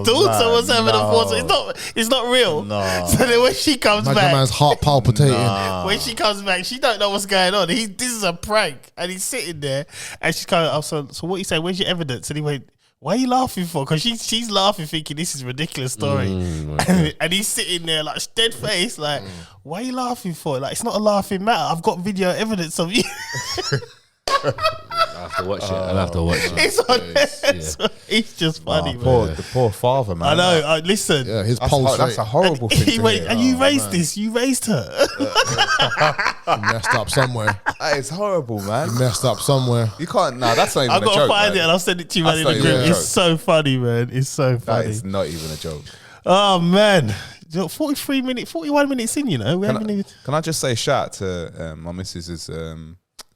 daughter was having a foursome. It's not real. No. So then when she comes back, man's heart palpitating. When she comes back, she don't know what's going on. This is a prank, and he's sitting there, and she's going, "Oh, so what you say? Where's your evidence?" And he went, "Why are you laughing for?" Because she's laughing, thinking this is a ridiculous story, and he's sitting there like dead face, like, "Why are you laughing for?" Like, it's not a laughing matter. I've got video evidence of you. I'll have to watch it. I'll have to watch it. It's on there. So he's just funny, man. The poor father, man. I know. Listen, his pulse. That's a horrible thing. He went, and you raised this. You raised her. You messed up somewhere. It's horrible, man. You messed up somewhere. You can't. No, that's not even a joke. I've got to find it and I'll send it to you, man, in the group. It's so funny, man. It's so funny. That is not even a joke. Oh man, 41 minutes in. You know, can I just say shout out to my missus's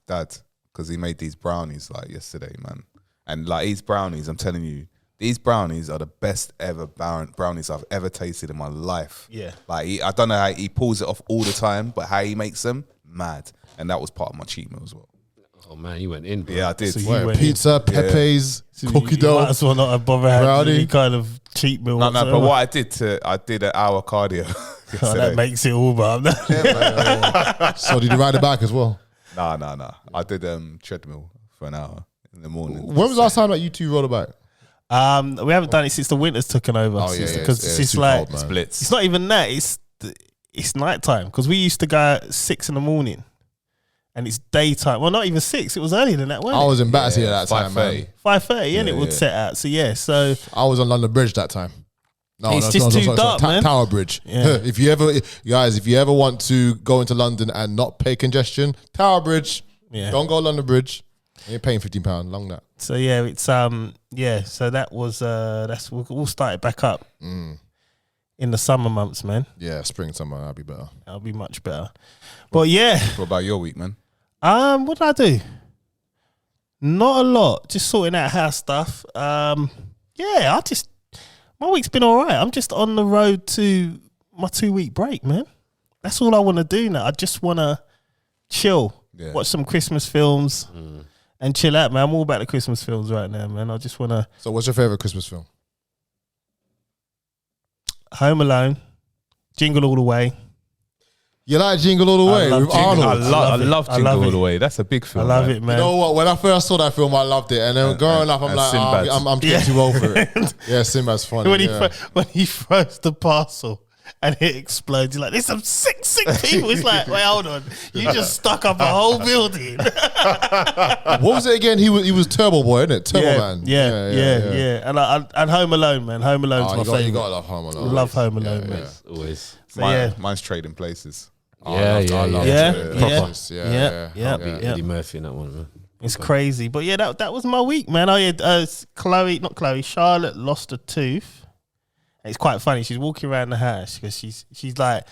dad, because he made these brownies like yesterday, man. And like these brownies, I'm telling you, these brownies are the best ever brownies I've ever tasted in my life. Yeah. Like I don't know how he pulls it off all the time, but how he makes them, mad. And that was part of my cheat meal as well. Oh man, you went in, bro. Yeah, I did. So pizza, Pepe's, cookie dough. Might as well not have bothered having any kind of cheat meal. No, but what I did an hour cardio. That makes it all, bro. So did you ride the bike as well? No. I did treadmill for an hour in the morning. When was the last time that you two rode a bike? We haven't done it since the winter's taken over. Because it's like cold, splits. It's not even that. It's nighttime, because we used to go at 6 in the morning, and it's daytime. Well, not even 6. It was earlier than that, wasn't it? I was in Battersea at that time, man. 5:30, and it would set out. So so I was on London Bridge that time. It's just too dark, man. Tower Bridge. Yeah. If you ever want to go into London and not pay congestion, Tower Bridge. Yeah. Don't go London Bridge. You're paying £15 long that. So yeah, it's So that was we'll start it back up in the summer months, man. Yeah, spring, summer, that'll be better. That'll be much better. But yeah. What about your week, man? What did I do? Not a lot. Just sorting out house stuff. My week's been all right. I'm just on the road to my 2-week break, man. That's all I want to do now. I just want to chill, watch some Christmas films, and chill out, man. I'm all about the Christmas films right now, man. I just want to... So what's your favourite Christmas film? Home Alone, Jingle All the Way. You like Jingle All the Way with Arnold? I love Jingle All the Way. That's a big film. I love it, man. You know what? When I first saw that film, I loved it. And then growing up, I'm like, I'm getting too old for it. Yeah, Sinbad's funny. When he throws the parcel and it explodes, you're like, there's some sick people. It's like, wait, hold on. You just stuck up a whole building. What was it again? He was Turbo Boy, isn't it? Turbo Man. Yeah. And Home Alone, man. Home Alone's my favorite. You gotta love Home Alone. Love Home Alone, man. Always. So, mine's Trading Places. I love Eddie Murphy in that one, man. It's crazy. But yeah, that was my week, man. Oh yeah, Charlotte lost a tooth. It's quite funny. She's walking around the house because she's like,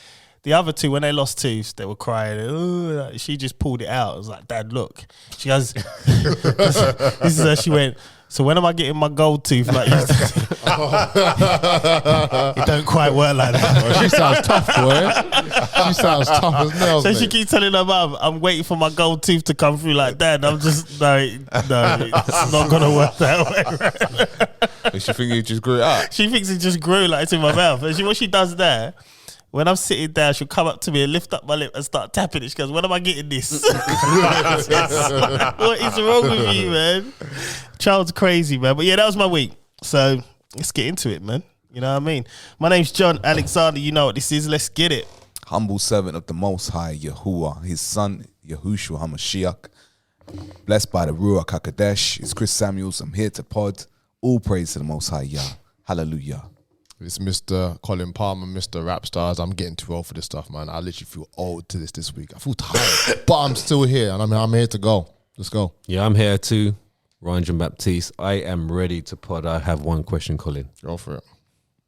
the other two, when they lost tooths, they were crying. Oh, she just pulled it out. I was like, Dad, look. She goes, this is how she went, so when am I getting my gold tooth? Like, it don't quite work like that. Well, she sounds tough, boy. She sounds tough as nails. So she keeps telling her mum, I'm waiting for my gold tooth to come through. Like, Dad, I'm just, no, it's not going to work that way. Does she think you just grew it out? She thinks it just grew like it's in my mouth. And what she does there, when I'm sitting down, she'll come up to me and lift up my lip and start tapping it. She goes, when am I getting this? What is wrong with you, man? Child's crazy, man. But yeah, that was my week. So let's get into it, man. You know what I mean? My name's John Alexander. You know what this is. Let's get it. Humble servant of the Most High, Yahuwah, his son, Yahushua HaMashiach. Blessed by the Ruach HaKodesh. It's Chris Samuels. I'm here to pod. All praise to the Most High, Yah. Hallelujah. It's Mr. Colin Palmer, Mr. Rap Stars. I'm getting too old for this stuff, man. I literally feel old to this week. I feel tired, but I'm still here, and I'm here to go. Let's go. Yeah, I'm here too. Ryan John Baptiste. I am ready to pod. I have one question, Colin. Go for it.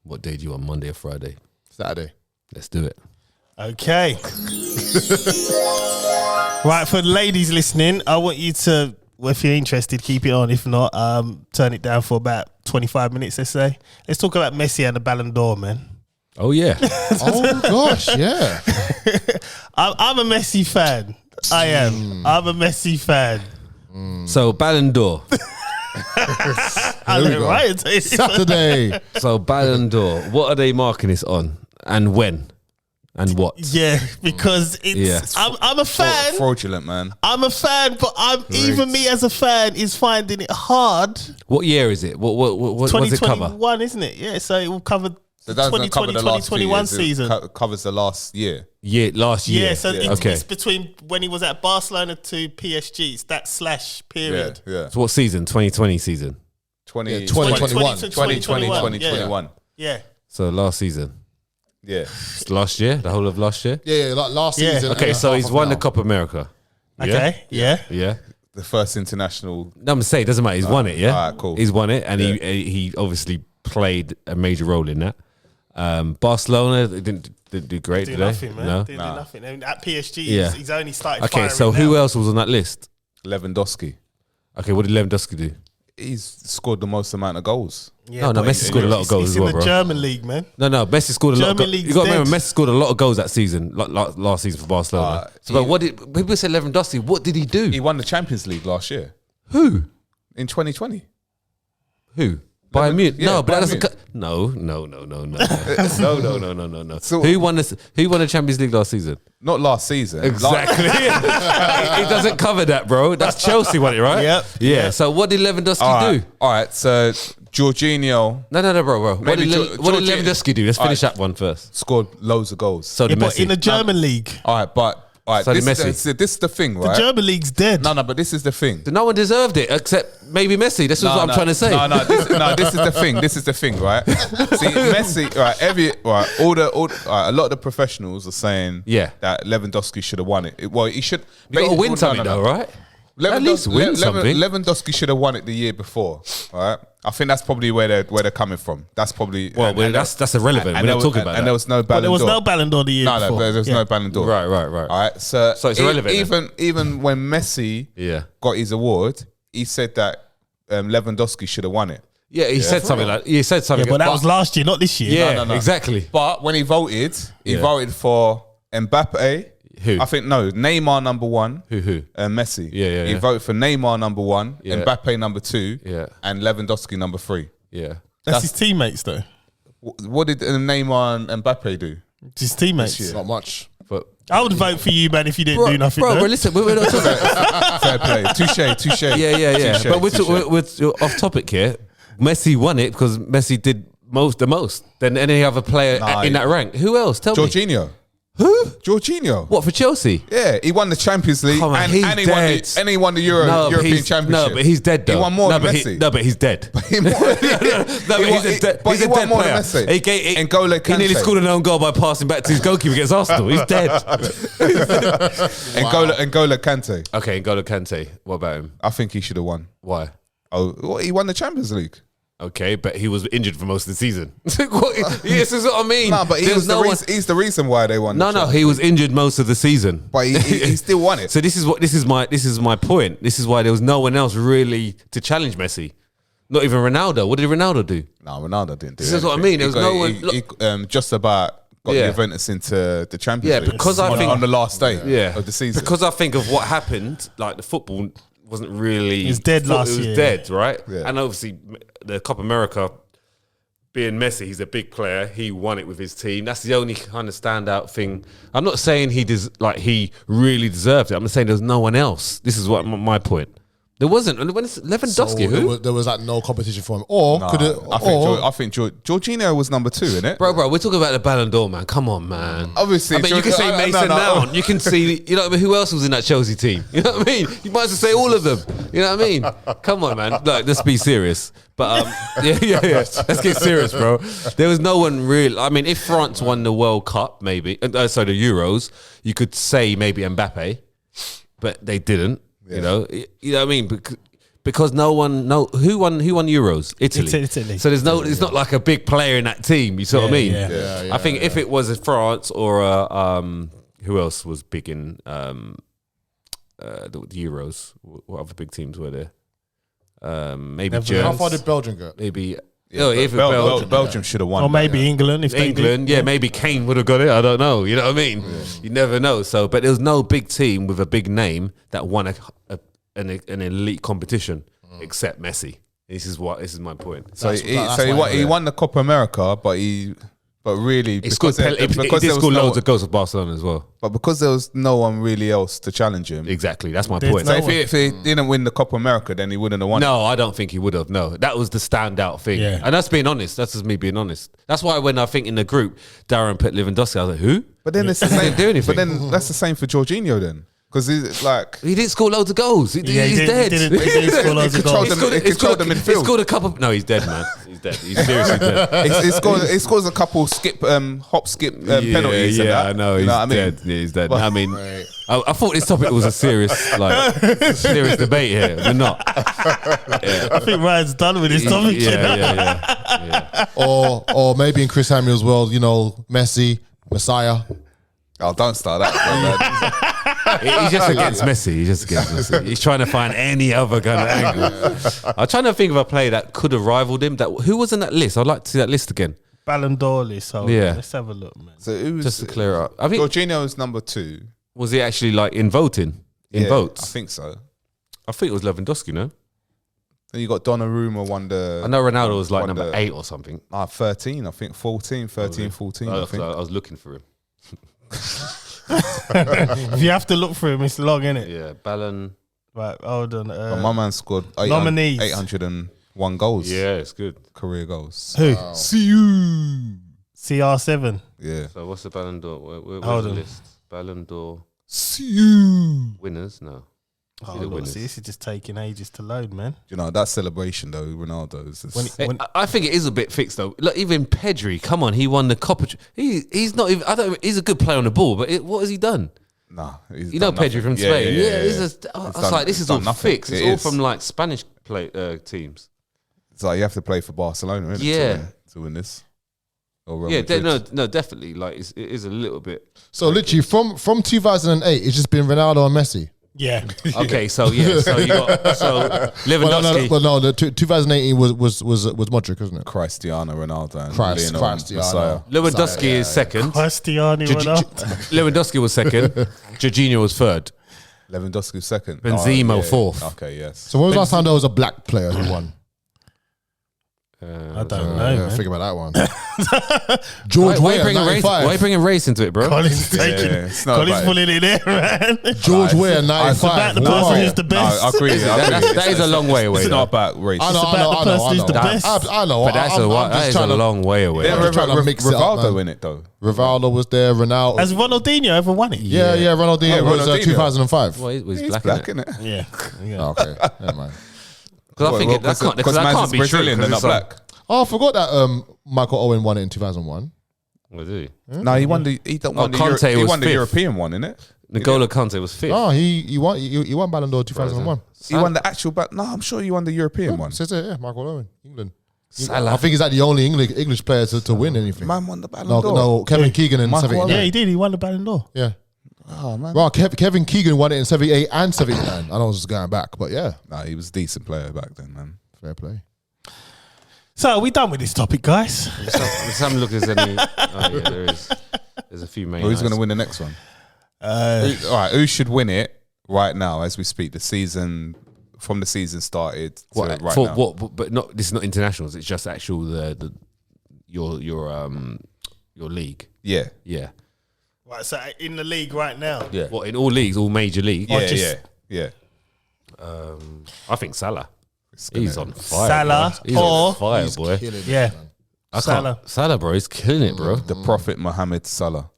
What day do you want? Monday or Friday? Saturday. Let's do it. Okay. Right, for the ladies listening, I want you to, well, if you're interested, keep it on. If not, turn it down for about 25 minutes, let's say. Let's talk about Messi and the Ballon d'Or, man. Oh, yeah. Oh, gosh, yeah. I'm a Messi fan. I am. I'm a Messi fan. So, Ballon d'Or. Right, Saturday. So, Ballon d'Or. What are they marking this on? And when? And what? Yeah, because it's. Yeah. I'm a fan. Fraudulent, man. I'm a fan, but even me as a fan is finding it hard. What year is it? What does it cover? 2021, isn't it? Yeah, so it will cover So the 2020, 2021 season. It covers the last year. Yeah, last year. Yeah, so it's between when he was at Barcelona to PSG. It's that / period. Yeah. So what season? 2020 season? 2021. 2021. Yeah. So last season. Yeah. It's last year? The whole of last year? Yeah, like last season. Okay, so he's won the Copa America. Okay, yeah. The first international. No, I'm saying it doesn't matter. He's won it, yeah? All right, cool. He's won it, and he obviously played a major role in that. Barcelona didn't do great, did they? Nothing, man. No? Didn't do nothing. And at PSG, Yeah. he's only started Okay, firing so now. who else was on that list? Lewandowski. Okay, what did Lewandowski do? He's scored the most amount of goals. Yeah, No, but Messi scored a lot of goals as well, It's in bro. the German league, man. No, Messi scored a lot of goals. League's You got to remember, dead. Messi scored a lot of goals that season, last season for Barcelona. But what did people say Lewandowski? What did he do? He won the Champions League last year Who? in 2020. Who? Bayern Munich? yeah, No, but that Bayern doesn't. No. No. So- Who won this? Who won the Champions League last season? Not last season. Exactly. It doesn't cover that, bro. That's Chelsea won it, right? Yep. Yeah. So what did Lewandowski do? All right. So Jorginho No, bro. What Maybe did Lewandowski do? Let's finish that one first. scored loads of goals. So Yeah, did but Messi. in the German league, All right, but So did this Messi. is the thing, the right? German league's dead. No, but this is the thing. No one deserved it except maybe Messi. That's what I'm trying to say. This is the thing. This is the thing, right? See, Messi, right? A lot of the professionals are saying, that Lewandowski should have won it. He should. You got to win something, though, right? At least win something. Lewandowski should have won it the year before, right? I think that's probably where they're coming from. That's probably that's irrelevant. We're not talking about that. And there was no Ballon d'Or. There was no Ballon d'Or the year before. No, there was no Ballon d'Or. Right. All right, so it's irrelevant. Even when Messi got his award, he said that Lewandowski should have won it. Yeah, he said something like but that was last year, not this year. Yeah, No. exactly. But when he voted for Mbappe. Who? I think Neymar number 1. Who? Messi. Yeah. He voted for Neymar number 1, Yeah. Mbappe number 2, Yeah. and Lewandowski number 3. Yeah. That's his teammates, though. What did Neymar and Mbappe do? It's his teammates. This year? Not much. But I would vote for you, man, if you didn't do nothing. bro, though. listen, we're not talking about. Fair play. Touche. Yeah. Touche, But we're touche. off topic here. Messi won it because Messi did the most than any other player in that rank. Who else? Tell me. Jorginho. Who? Jorginho. What, for Chelsea? Yeah, he won the Champions League Come on, and he's he won dead. the European Championship. No, but he's dead though. He won more no, than but Messi. but he's dead. But He's a dead more player. than Messi. He Kante. nearly scored an own goal by passing back to his goalkeeper against Arsenal. He's dead. N'Golo Kante. Okay, N'Golo Kante. What about him? I think he should have won. Why? Oh, well, he won the Champions League. Okay, but he was injured for most of the season. This is what I mean. No, but he's the reason why they won. No, he was injured most of the season. But he still won it. So this is my point. This is why there was no one else really to challenge Messi. Not even Ronaldo. What did Ronaldo do? No, Ronaldo didn't do This is what I mean. There was no one. He just about got the Juventus into the Champions League. Because I think on the last day of the season. Because I think of what happened, like the football wasn't really. It was dead last year. It was dead, right? Yeah. And obviously the Copa America, being Messi, he's a big player. He won it with his team. That's the only kind of standout thing. I'm not saying he really deserved it. I'm saying there's no one else. This is what my point. There wasn't. When it's Lewandowski, who? There was like no competition for him. Or No, could it? I think Jorginho was number 2, innit? Bro, we're talking about the Ballon d'Or, man. Come on, man. Obviously, I mean, you can say Mason Mount. You can see, you know what I mean? Who else was in that Chelsea team? You know what I mean? You might as well say all of them. You know what I mean? Come on, man. Like, let's be serious. But yeah. Let's get serious, bro. There was no one really. I mean, if France won the World Cup, maybe, the Euros, you could say maybe Mbappe, but they didn't. Yeah. You know what I mean? Because who won Euros? Italy. So it's not like a big player in that team. You see what I mean? Yeah, I think if it was a France or who else was big in the Euros? What other big teams were there? Maybe Germany. How far did Belgium go? Maybe. Belgium should have won. Or maybe England. If England, maybe Kane would have got it. I don't know. You know what I mean? Yeah. You never know. So, but there was no big team with a big name that won an elite competition except Messi. This is my point. So he won the Copa America, but really he did score loads of goals for Barcelona as well. But because there was no one really else to challenge him. Exactly, that's my point. So if he didn't win the Copa America, then he wouldn't have won. No, I don't think he would have. No, that was the standout thing. Yeah. And that's being honest. That's just me being honest. That's why when I think in the group, Darren put Lewandowski, I was like, who? But then it's the same. Do anything. But then that's the same for Jorginho then. Because he's like... He didn't score loads of goals. He's dead. He didn't score loads of goals. He controlled the midfield. He scored a couple... No, he's dead, man. He's dead. He's seriously dead. He scores a couple hop skip penalties. Yeah, I know. He's dead. Yeah, he's dead. I mean, I thought this topic was a serious debate here. We're not. Yeah. I think Ryan's done with his topic. Yeah. Or maybe in Chris Samuel's world, Messi, Messiah. Oh, don't start that. He's just against Messi. He's trying to find any other kind of angle. I'm trying to think of a player that could have rivaled him. Who was in that list? I'd like to see that list again. Ballon d'Or list. So let's have a look, man. So it was, just to clear up. I think Jorginho was number 2. Was he actually in voting? In votes? I think so. I think it was Lewandowski, no? Then you got Donnarumma won the... I know Ronaldo was number 8 or something. 13, I think. 14, I think. I was looking for him. If you have to look for him, it's long, innit? Yeah, Ballon. Right, hold on. But my man scored nominees. 801 goals. Yeah, it's good. Career goals. Who? Wow. See you. CR7. Yeah. So what's the Ballon d'Or? Where's the list? Ballon d'Or. See you. Winners? No. Oh, look, see, this is just taking ages to load, man. You know, that celebration, though, Ronaldo's. I think it is a bit fixed, though. Look, even Pedri, come on, he won the Copa. He's not even, he's a good player on the ball, but what has he done? Nah. You know Pedri from Spain? I was like, this is all fixed. It's all from Spanish teams. It's like you have to play for Barcelona, isn't it? To win this. No, definitely. It is a little bit. So literally from 2008, it's just been Ronaldo and Messi. Yeah. Okay, so you got Lewandowski. No, 2018 was Modric, wasn't it? Cristiano Ronaldo and Cristiano. Lewandowski is second. Cristiano Ronaldo. Lewandowski was second. Jorginho was third. Lewandowski was second. Benzema fourth. Okay, yes. So when was the last time there was a black player who won? I don't know. Yeah, think about that one. George Why Weah, are you bringing race into it, bro? Colin's taking it's not Colin's about pulling it in, man. George Weah, 95. It's about the person who's the best. No, I agree. That is a long way away. It's though. not about race. I know. I know. That is a long way away. Yeah, I'm just trying to mix it up, Rivaldo man. in it though. Rivaldo was there. Ronaldo. Has Ronaldinho ever won it? Yeah, Ronaldinho was Ronaldinho. 2005. Well, he's He's black, black, innit? innit? Yeah. Oh, okay, never mind. Because I think that can't be Brazilian, true. they're not black. Oh, I forgot that Michael Owen won it in 2001. What do? No, he won the. He don't won the. Conte He was won the fifth. European one, innit? N'Golo Kante was fifth. Oh, he won Ballon d'Or 2001. He won the actual. No, I'm sure he won the European one. Says it, yeah, Michael Owen, England. Salah. I think he's like the only English player to win anything. Man won the Ballon d'Or. No, Kevin Keegan in Michael 79. Owen. Yeah, he did. He won the Ballon d'Or. Yeah. Oh man. Well, Kevin Keegan won it in 78 and 79. I know I was going back, but yeah, Nah, he was a decent player back then, man. fair play. So are we done with this topic, guys? Let's have a look if there's any. Oh, yeah, there is. There's a few main. Who's going to eyes. win the next one? Uh, All right, who should win it right now as we speak? The season started to What, right for now. what? But not. This is not internationals. It's just actual your league. Yeah, Yeah. right. So in the league right now. yeah, What in all leagues, all major leagues. yeah, just- yeah. I think Salah. It's gonna- He's on fire. Salah bro. He's or- on fire, He's boy. killing it, Yeah. man. I Salah. can't. Salah, bro, he's killing it, bro. The Prophet Muhammad Salah.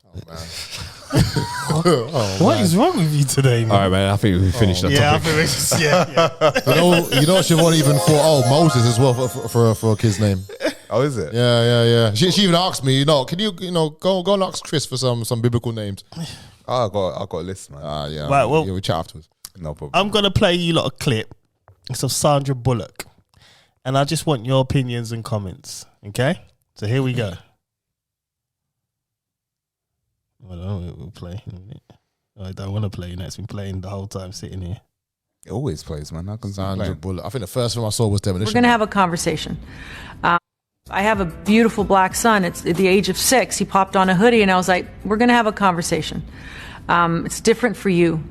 What is wrong with you today, man? All right, man. I think we finished that Yeah, I topic. think it's just, yeah. You know, Siobhan even thought, Moses as well for a kid's name. Oh, is it? Yeah. She even asked me, can you go and ask Chris for some biblical names? Oh, I got a list, man. Yeah. Right, well- yeah, we chat afterwards. No problem. I'm gonna play you lot a clip. It's of Sandra Bullock, and I just want your opinions and comments. Okay, so here we go. Well, we'll play. I don't want to play. It's been playing the whole time sitting here. It always plays, man. How can Sandra Bullock. I think the first film I saw was Demolition. We're going to have a conversation. I have a beautiful black son. It's at the age of 6. He popped on a hoodie, and I was like, we're going to have a conversation. It's different for you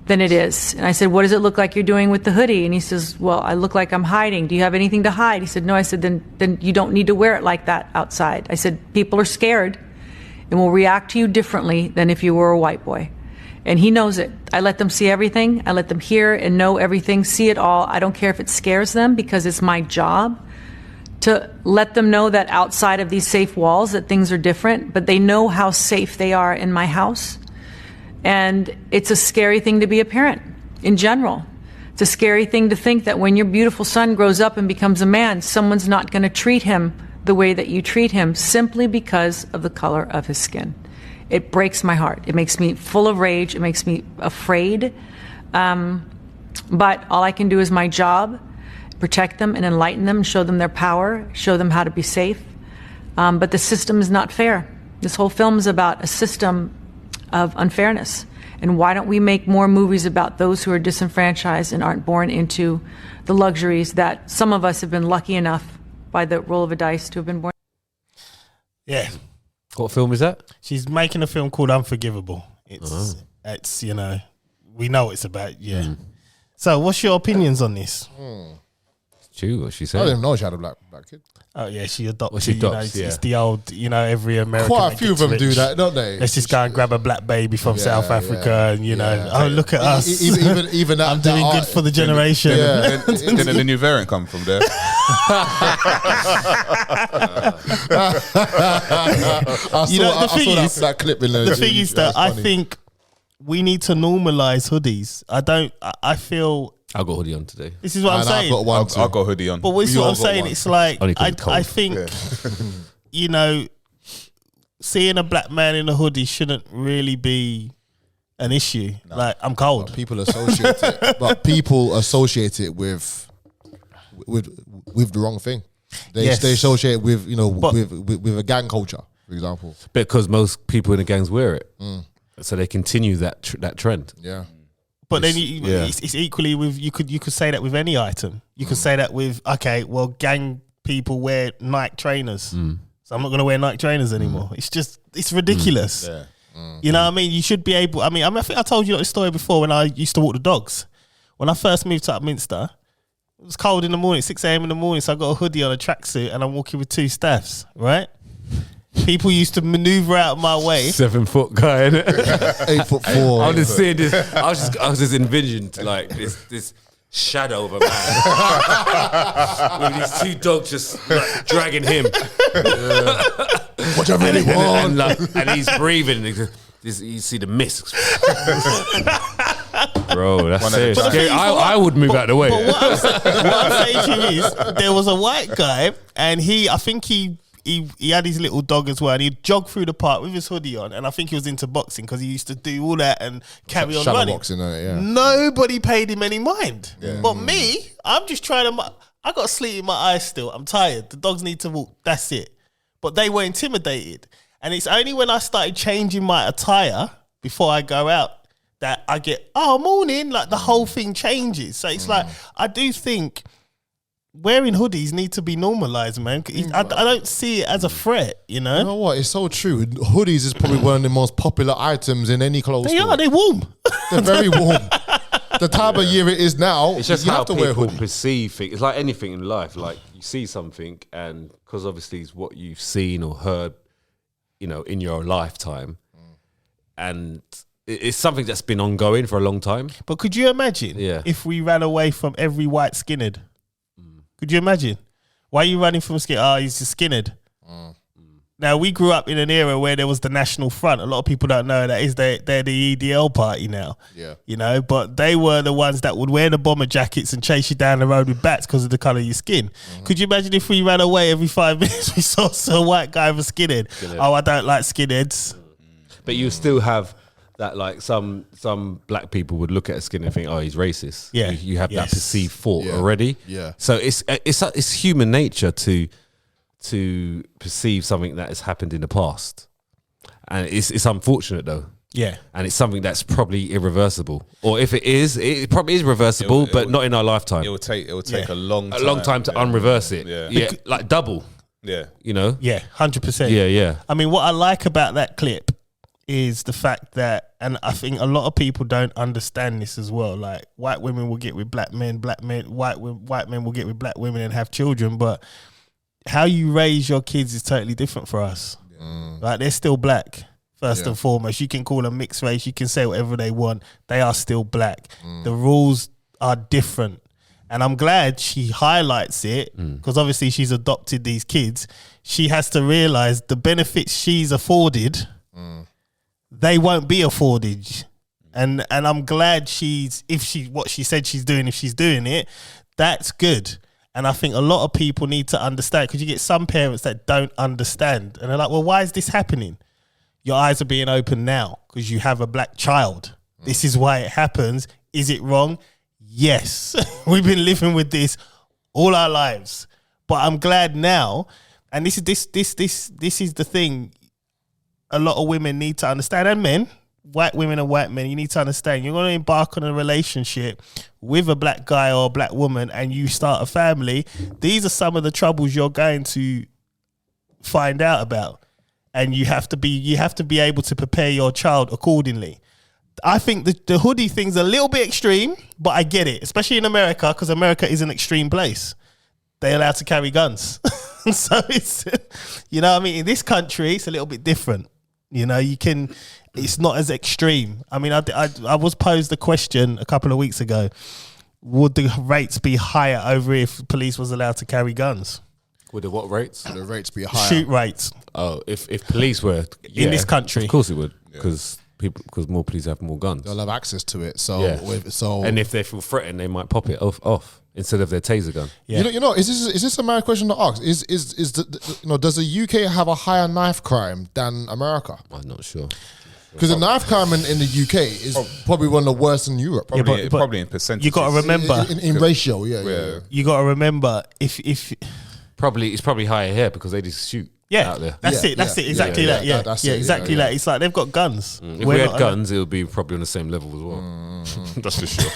than it is. And I said, what does it look like you're doing with the hoodie? And he says, well, I look like I'm hiding. Do you have anything to hide? He said, no. I said, then you don't need to wear it like that outside. I said, people are scared and will react to you differently than if you were a white boy. And he knows it. I let them see everything. I let them hear and know everything, see it all. I don't care if it scares them, because it's my job to let them know that outside of these safe walls that things are different, but they know how safe they are in my house. And it's a scary thing to be a parent in general. It's a scary thing to think that when your beautiful son grows up and becomes a man, someone's not going to treat him the way that you treat him simply because of the color of his skin. It breaks my heart. It makes me full of rage. It makes me afraid. But all I can do is my job, protect them and enlighten them, show them their power, show them how to be safe. But the system is not fair. This whole film is about a system of unfairness. And why don't we make more movies about those who are disenfranchised and aren't born into the luxuries that some of us have been lucky enough by the roll of a dice to have been born? Yeah, What film is that? she's making a film called Unforgivable. It's we know what it's about. Yeah. So, what's your opinions on this? True, what she I said. didn't know she had a black kid. Oh yeah, she adopted. Well, she adopts, it's the old, every American. Quite a that few of gets them do rich. that, don't they? Let's just go and grab a black baby from South Africa, and yeah. oh look at us. Even that. I'm doing good for the generation. Yeah. Then the new variant come from there. I saw that clip in The thing is that I funny. think we need to normalize hoodies. I feel I got hoodie on today. this is what I'm And saying. I've got one I'll too. go hoodie on. But this is We what all I'm got saying. one. It's like Only 'cause it's I cold. think seeing a black man in a hoodie shouldn't really be an issue. Like I'm cold. People associate it, but people associate it with the wrong thing. They Yes. they associate it with But- with a gang culture, for example. Because most people in the gangs wear it. So they continue that trend. Yeah, But then yeah. it's equally with you could say that with any item. You could say that with gang people wear Nike trainers, so I'm not going to wear Nike trainers anymore. It's ridiculous. yeah. You know what I mean? You should be able. I think I told you this story before when I used to walk the dogs. When I first moved to Upminster, It was cold in the morning, 6 a.m. in the morning, so I got a hoodie on, a tracksuit, and I'm walking with 2 staffs, right? People used to maneuver out of my way. 7 foot guy, innit? 8'4". I'm just seeing this. I was just envisioned like this shadow of a man with these 2 dogs just like, dragging him. What you really want? And he's breathing. And you see the mist. Bro, that's serious. I would move out of the way. But what I'm saying to you is, there was a white guy, and I think he had his little dog as well, and he'd jog through the park with his hoodie on, and I think he was into boxing because he used to do all that and carry on running. Boxing, yeah. Nobody paid him any mind. Yeah. But me, I'm just trying to... I got sleep in my eyes still. I'm tired. The dogs need to walk. That's it. But they were intimidated. And it's only when I started changing my attire before I go out that I get, oh, morning, like the whole thing changes. So it's like, I do think wearing hoodies need to be normalised, man. I don't see it as a threat, you know? You know what? It's so true. Hoodies is probably one of the most popular items in any clothes store. They're warm. They're very warm. The time of year it is now, it's just you how have to wear a people hoodie. perceive things. It's like anything in life. Like you see something, and because obviously it's what you've seen or heard, you know, in your lifetime, and it's something that's been ongoing for a long time. But could you imagine if we ran away from every white skinhead? Could you imagine? Why are you running from a skinhead? Oh, he's a skinhead. Now, we grew up in an era where there was the National Front. A lot of people don't know that they're the EDL party now. Yeah. You know, but they were the ones that would wear the bomber jackets and chase you down the road with bats because of the colour of your skin. Could you imagine if we ran away every 5 minutes, we saw a white guy with a skinhead? Oh, I don't like skinheads. But you still have that, like some black people would look at a skinhead and think, oh, he's racist. Yeah. You have that perceived thought already. Yeah. So it's human nature to perceive something that has happened in the past, and it's unfortunate though. Yeah, and it's something that's probably irreversible, or if it is, it probably is reversible, but not in our lifetime. It will take a long time to unreverse it. Yeah, like double. Yeah, you know. Yeah, 100%. Yeah. I mean, what I like about that clip is the fact that, and I think a lot of people don't understand this as well. Like, white women will get with white men, white men will get with black women and have children, but how you raise your kids is totally different for us. Like, they're still black, first and foremost. You can call them mixed race, you can say whatever they want. They are still black. The rules are different. And I'm glad she highlights it, because obviously she's adopted these kids. She has to realise the benefits she's afforded, they won't be afforded. And I'm glad what she said she's doing, if she's doing it, that's good. And I think a lot of people need to understand, because you get some parents that don't understand. And they're like, well, why is this happening? Your eyes are being opened now because you have a black child. This is why it happens. Is it wrong? Yes. We've been living with this all our lives. But I'm glad now, and this is the thing a lot of women need to understand, and men, white women and white men, you need to understand, you're going to embark on a relationship with a black guy or a black woman and you start a family. These are some of the troubles you're going to find out about, and you have to be able to prepare your child accordingly. I think the hoodie thing's a little bit extreme, but I get it, especially in America, because America is an extreme place. They're allowed to carry guns. So it's, you know what I mean? In this country, it's a little bit different. You know, it's not as extreme. I mean, I was posed a question a couple of weeks ago. Would the rates be higher over if police was allowed to carry guns? Would the what rates? Would the rates be higher? Shoot rates. Oh, if police were in this country, of course it would, because more police have more guns. They'll have access to it. So, and if they feel threatened, they might pop it off instead of their taser gun. Yeah. You know, is this a American question to ask? Is does the UK have a higher knife crime than America? I'm not sure. Because the knife crime in the UK is probably one of the worst in Europe. Probably in percentage. You got to remember in ratio. Yeah. You got to remember if it's probably higher here because they just shoot. Yeah, out there. That's it. Exactly that. Yeah, exactly that. It's like they've got guns. If we had guns, it would be probably on the same level as well. That's for sure.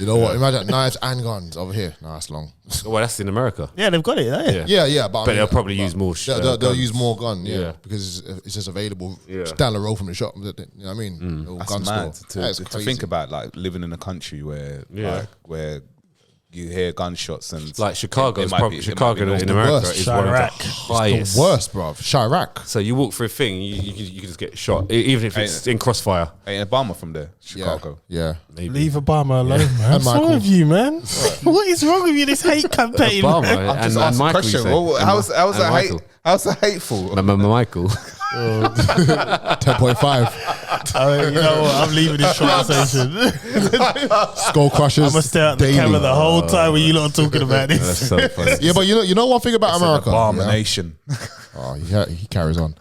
You know what? Imagine knives and guns over here. No, that's long. Well, that's in America. Yeah, they've got it. Yeah. But they'll probably use more. They'll use more gun. Yeah, because it's just available just down the road from the shop. You know what I mean? That's mad to think about, like living in a country where you hear gunshots and like Chicago in the America is one of the It's highest. the worst, bruv. Chirac. So you walk through a thing, you can just get shot, even if it's in crossfire. Ain't Obama from there, Chicago? Yeah. Maybe. Leave Obama alone, man. And What's wrong Michael. with you, man? What is wrong with you? This hate campaign. Obama man? I'm just and asking a Michael. question. You say. Well, how's that Michael. how's that hateful? Michael. 10.5. You know what? I'm leaving this conversation. Skull crushers. I'm gonna stare at the daily. camera the whole time when you lot are talking about That's this. so funny. Yeah, but you know one thing about It's an America. abomination. Oh, he carries on.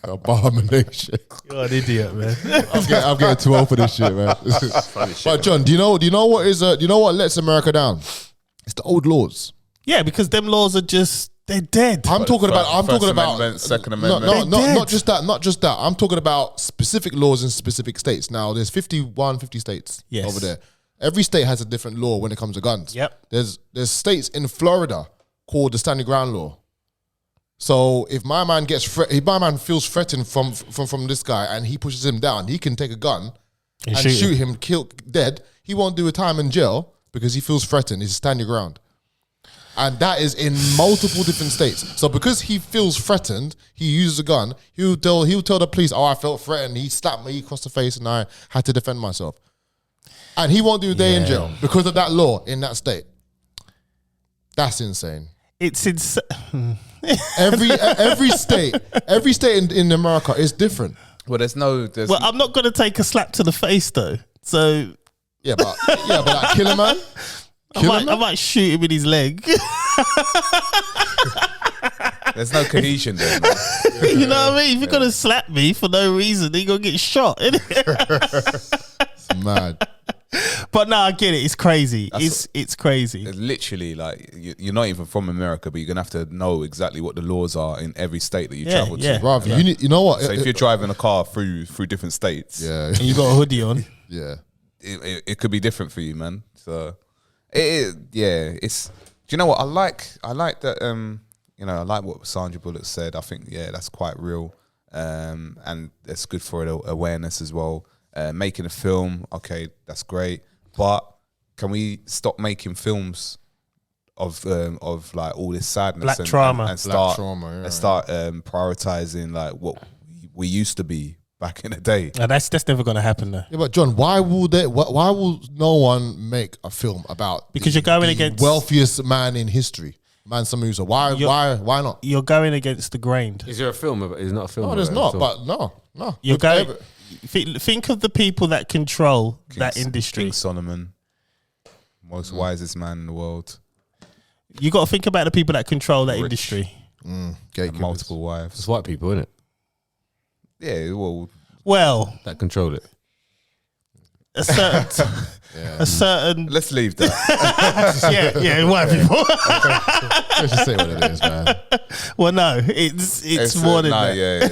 Abomination. You're an idiot, man. I'm getting too old for this shit, man. But John, do you know what lets America down? It's the old laws. Yeah, because them laws are they're dead. I'm talking about First Amendment, Second Amendment. not just that. I'm talking about specific laws in specific states. Now, there's 50 states Yes. over there. Every state has a different law when it comes to guns. Yep. There's states in Florida called the standing ground law. So if my man feels threatened from this guy and he pushes him down, he can take a gun and shoot him, kill dead. He won't do a time in jail because he feels threatened. He's standing ground. And that is in multiple different states. So because he feels threatened, he uses a gun. He'll tell the police, "Oh, I felt threatened. He slapped me across the face, and I had to defend myself." And he won't do a day in jail because of that law in that state. That's insane. It's insane. Every state in America is different. Well, Well, I'm not gonna take a slap to the face though. So Yeah, but like, kill a man. I might shoot him in his leg. There's no cohesion there, man. You know what I mean? If you're gonna slap me for no reason, then you're gonna get shot. It's mad. But no, I get it. It's crazy. It's crazy. It's literally like you're not even from America, but you're gonna have to know exactly what the laws are in every state that you travel to. Bruv, you know what? So if you're driving a car through different states, And you got a hoodie on. Yeah. it could be different for you, man. So it's. Do you know what I like? I like that. I like what Sandra Bullock said. I think that's quite real, and it's good for awareness as well. Making a film, okay, that's great, but can we stop making films of like all this sadness Black and trauma. start Black trauma, prioritizing like what we used to be back in the day? No, that's never gonna happen though. Yeah, but John, why will no one make a film about Because you're going the against wealthiest man in history, Mansa Musa? Why not? You're going against the grain. Is there a film about? Is not a film? No, there's about it, not. so- But no. You're going. Think of the people that control that industry. King Solomon, most wisest man in the world, You got to think about the people that control that industry. and Gatekeepers. multiple wives. It's white people, isn't it? Yeah, well, Well, That control it. a certain let's leave that. white people. Let's just say what it is, man. Well, no, it's more than that. Yeah.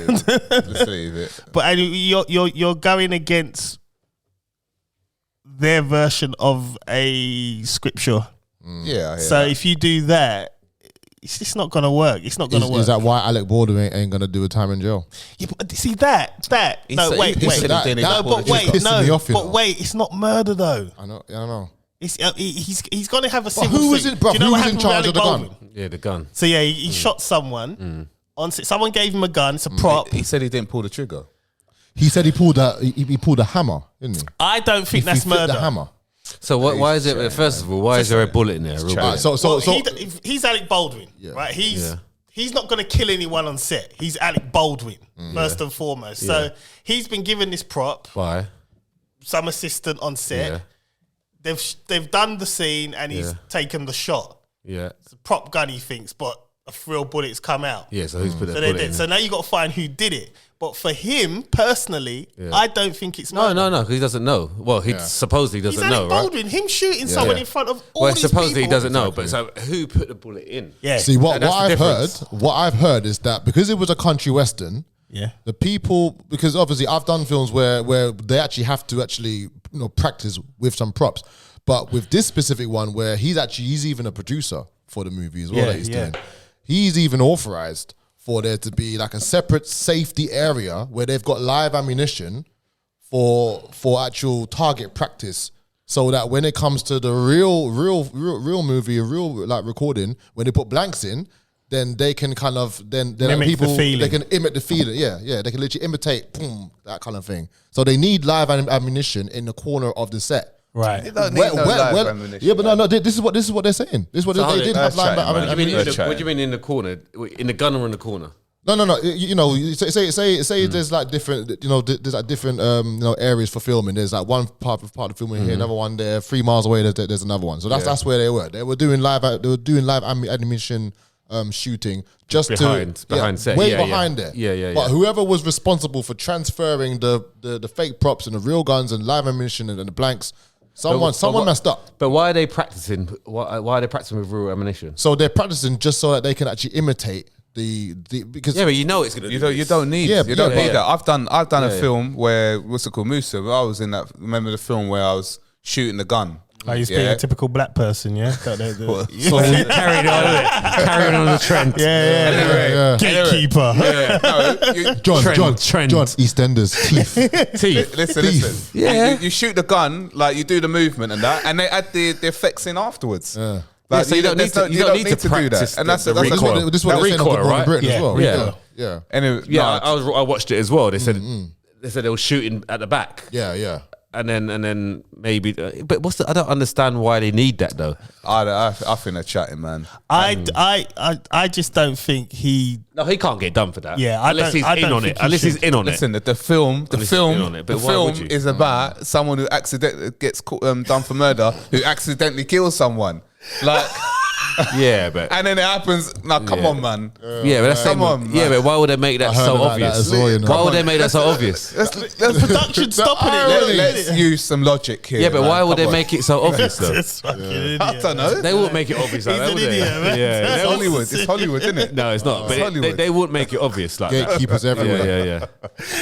Let's leave it. But you're going against their version of a scripture. Yeah. So if you do that, it's just not gonna work. It's not gonna work. Is that why Alec Baldwin ain't gonna do a time in jail? Yeah, but see that. No, said- wait. he said he didn't No, pull but the wait. trigger. Pissing me off, you know. But wait. It's not murder though. I know. It's he's gonna have a But civil. who was suit. in, bro? Do you know Who what was in happened with charge Alec of the Baldwin? gun? Yeah, the gun. So yeah, he shot someone. On set. Someone gave him a gun. It's a prop. He said he didn't pull the trigger. He said he pulled a hammer, didn't he? I don't think that's He flipped murder. the hammer. So why is it? First of all, why is there a bullet in there? A real chatting. bullet? Well, So he's Alec Baldwin, right? He's not going to kill anyone on set. He's Alec Baldwin first and foremost. So he's been given this prop. Why? Some assistant on set. Yeah. They've done the scene and he's taken the shot. Yeah. It's a prop gun, he thinks, but a real bullet's come out. Yeah. So who's put that So they bullet did. in? So now you got to find who did it. But for him personally, I don't think it's No, murder. because he doesn't know. Well, he supposedly He's doesn't Alec know, right? Baldwin. Him shooting someone in front of all Well, these supposedly he people. doesn't know, but so who put the bullet in? Yeah. See what That's the I've heard is that because it was a country western, Yeah. the people, because obviously I've done films where they actually have to practice with some props, but with this specific one where he's even a producer for the movie as well that he's doing. He's even authorized for there to be like a separate safety area where they've got live ammunition for actual target practice. so that when it comes to the real movie, a real like recording, when they put blanks in, then they can kind of Mimic people the feeling. they can imitate the feeling. Yeah, they can literally imitate that kind of thing. So they need live ammunition in the corner of the set. Right. You don't need live ammunition. Yeah, but no. This is what they're saying. This is what they did have live ammunition. What do you mean in the corner? In the gun or in the corner? No. You know, say there's like different, you know, there's like different, you know, areas for filming. There's like one part of filming here, another one there. 3 miles away, there's another one. So that's where they were. They were doing live ammunition shooting just behind set, behind there. Yeah. But whoever was responsible for transferring the fake props and the real guns and live ammunition and the blanks, someone messed up. But why are they practicing? Why are they practicing with real ammunition? So they're practicing just so that they can actually imitate the because but you know it's gonna. You don't need. You don't need that. I've done a film where what's it called, Musa. I was in that. Remember the film where I was shooting the gun. Are you being a typical black person? Yeah. So carried on the trend. Yeah. Gatekeeper. John, trend. EastEnders, teeth. Listen. Yeah. You shoot the gun, like you do the movement and that, and they add the effects in afterwards. Yeah. Like, so you don't need to do that. And that's the what recoil. This is what they're saying right? in Britain as well. Yeah. Anyway, I watched it as well. They said they were shooting at the back. Yeah. And then maybe, but I don't understand why they need that though. I think they're chatting, man. I just don't think he. No, he can't get done for that. Yeah, unless he's in on it. Unless he's in on it. Listen, the film is about someone who accidentally gets done for murder, who accidentally kills someone. Like. Yeah, but and then it happens. Now, come on, man. Yeah, but that's come on. Man. Yeah, but why would they make that so obvious? Why would they make that so obvious? The production stopping it. Let's use some logic here. Yeah, but why would they make it so obvious though? I don't know. They wouldn't make it obvious like that, would they? Yeah, it's Hollywood. It's Hollywood, isn't it? No, it's not. But they wouldn't make it obvious like that. Gatekeepers everywhere. Yeah.